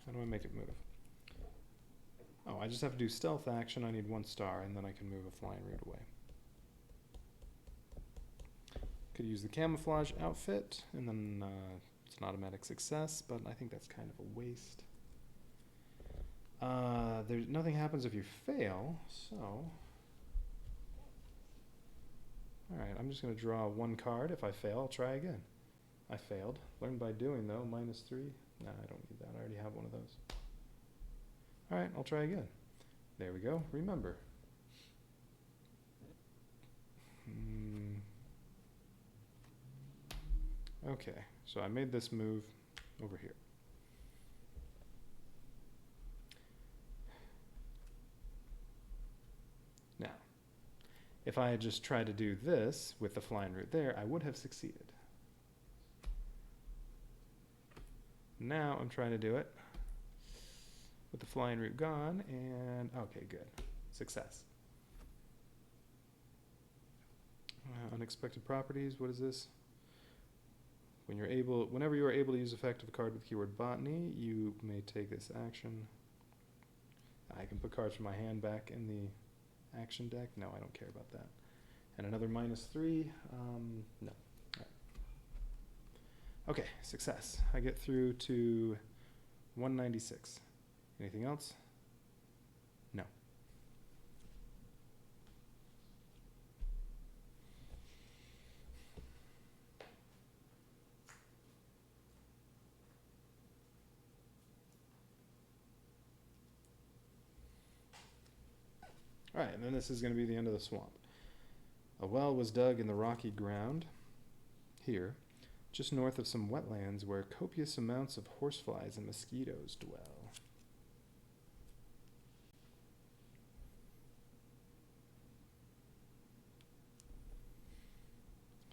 How do I make it move? Oh, I just have to do stealth action. I need 1 star, and then I can move a flying root away. Could use the camouflage outfit, and then it's an automatic success, but I think that's kind of a waste. There's nothing happens if you fail, so... Alright, I'm just going to draw 1 card. If I fail, I'll try again. I failed. Learn by doing, though. -3. Nah, I don't need that. I already have one of those. Alright, I'll try again. There we go. Remember. Okay, so I made this move over here. Now, if I had just tried to do this with the flying root there, I would have succeeded. Now I'm trying to do it with the flying root gone, and okay, good. Success. Unexpected properties, what is this? Whenever you are able to use effective card with keyword botany, you may take this action. I can put cards from my hand back in the action deck. No, I don't care about that. And another -3. No. Right. Okay, success. I get through to 196. Anything else? No. All right, and then this is going to be the end of the swamp. A well was dug in the rocky ground here, just north of some wetlands where copious amounts of horseflies and mosquitoes dwell.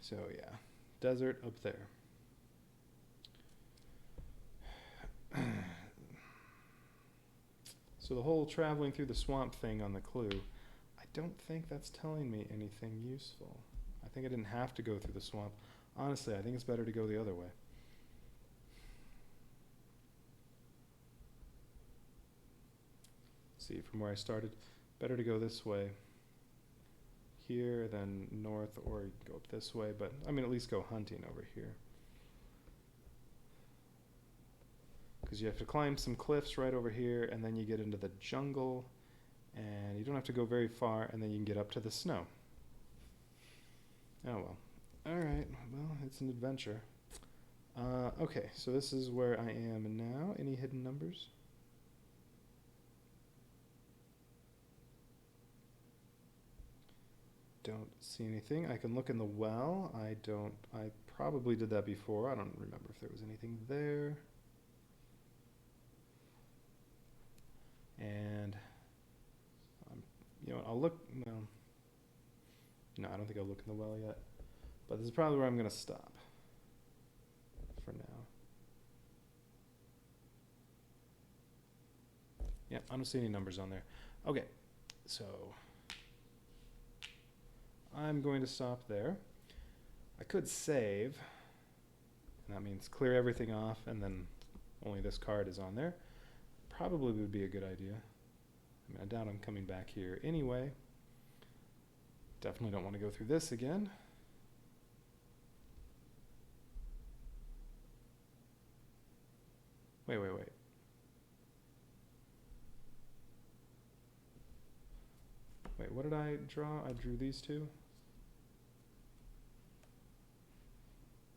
So yeah, desert up there. So the whole traveling through the swamp thing on the clue, I don't think that's telling me anything useful. I think I didn't have to go through the swamp. Honestly, I think it's better to go the other way. See, from where I started, better to go this way here than north, or go up this way, but I mean at least go hunting over here. Because you have to climb some cliffs right over here, and then you get into the jungle, and you don't have to go very far, and then you can get up to the snow. Oh well. Alright, well, it's an adventure. Okay, so this is where I am now. Any hidden numbers? Don't see anything. I can look in the well. I probably did that before. I don't remember if there was anything there. And, you know what, I'll look, no, I don't think I'll look in the well yet. But this is probably where I'm going to stop for now. Yeah, I don't see any numbers on there. Okay, so I'm going to stop there. I could save, and that means clear everything off, and then only this card is on there. Probably would be a good idea. I mean, I doubt I'm coming back here anyway. Definitely don't want to go through this again. Wait. Wait, what did I draw? I drew these two.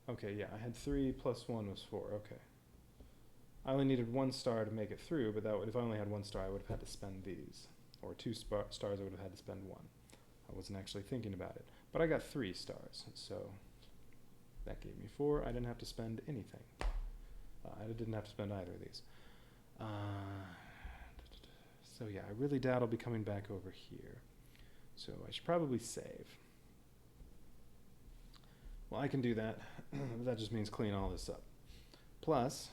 Okay, yeah, I had 3 plus 1 was 4, okay. I only needed 1 star to make it through, but that would, if I only had 1 star, I would have had to spend these. Or 2 stars, I would have had to spend 1. I wasn't actually thinking about it. But I got 3 stars, so that gave me 4. I didn't have to spend anything. I didn't have to spend either of these. So yeah, I really doubt I'll be coming back over here. So I should probably save. Well, I can do that. That just means clean all this up. Plus,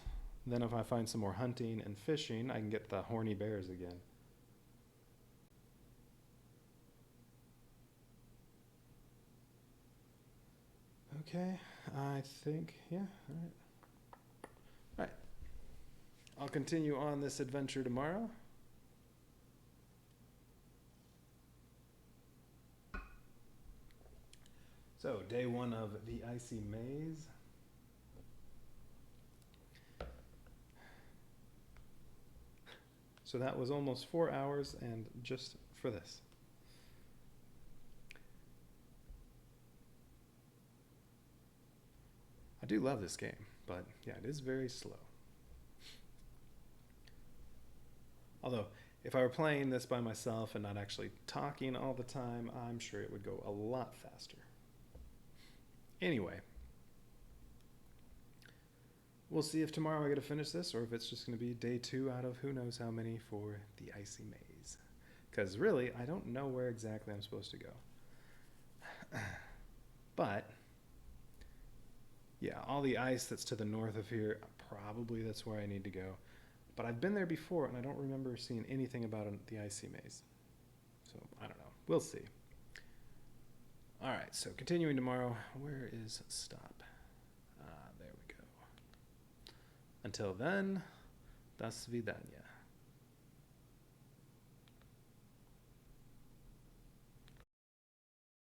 then if I find some more hunting and fishing, I can get the horny bears again. Okay, I think, yeah, all right. All right. I'll continue on this adventure tomorrow. So, day 1 of the Icy Maze. So that was almost 4 hours, and just for this. I do love this game, but yeah, it is very slow. Although, if I were playing this by myself and not actually talking all the time, I'm sure it would go a lot faster. Anyway, we'll see if tomorrow I get to finish this or if it's just going to be day 2 out of who knows how many for the Icy Maze. Because really, I don't know where exactly I'm supposed to go. But, yeah, all the ice that's to the north of here, probably that's where I need to go. But I've been there before, and I don't remember seeing anything about the Icy Maze. So, I don't know. We'll see. All right, so continuing tomorrow. Where is stop? There we go. Until then, das vidania.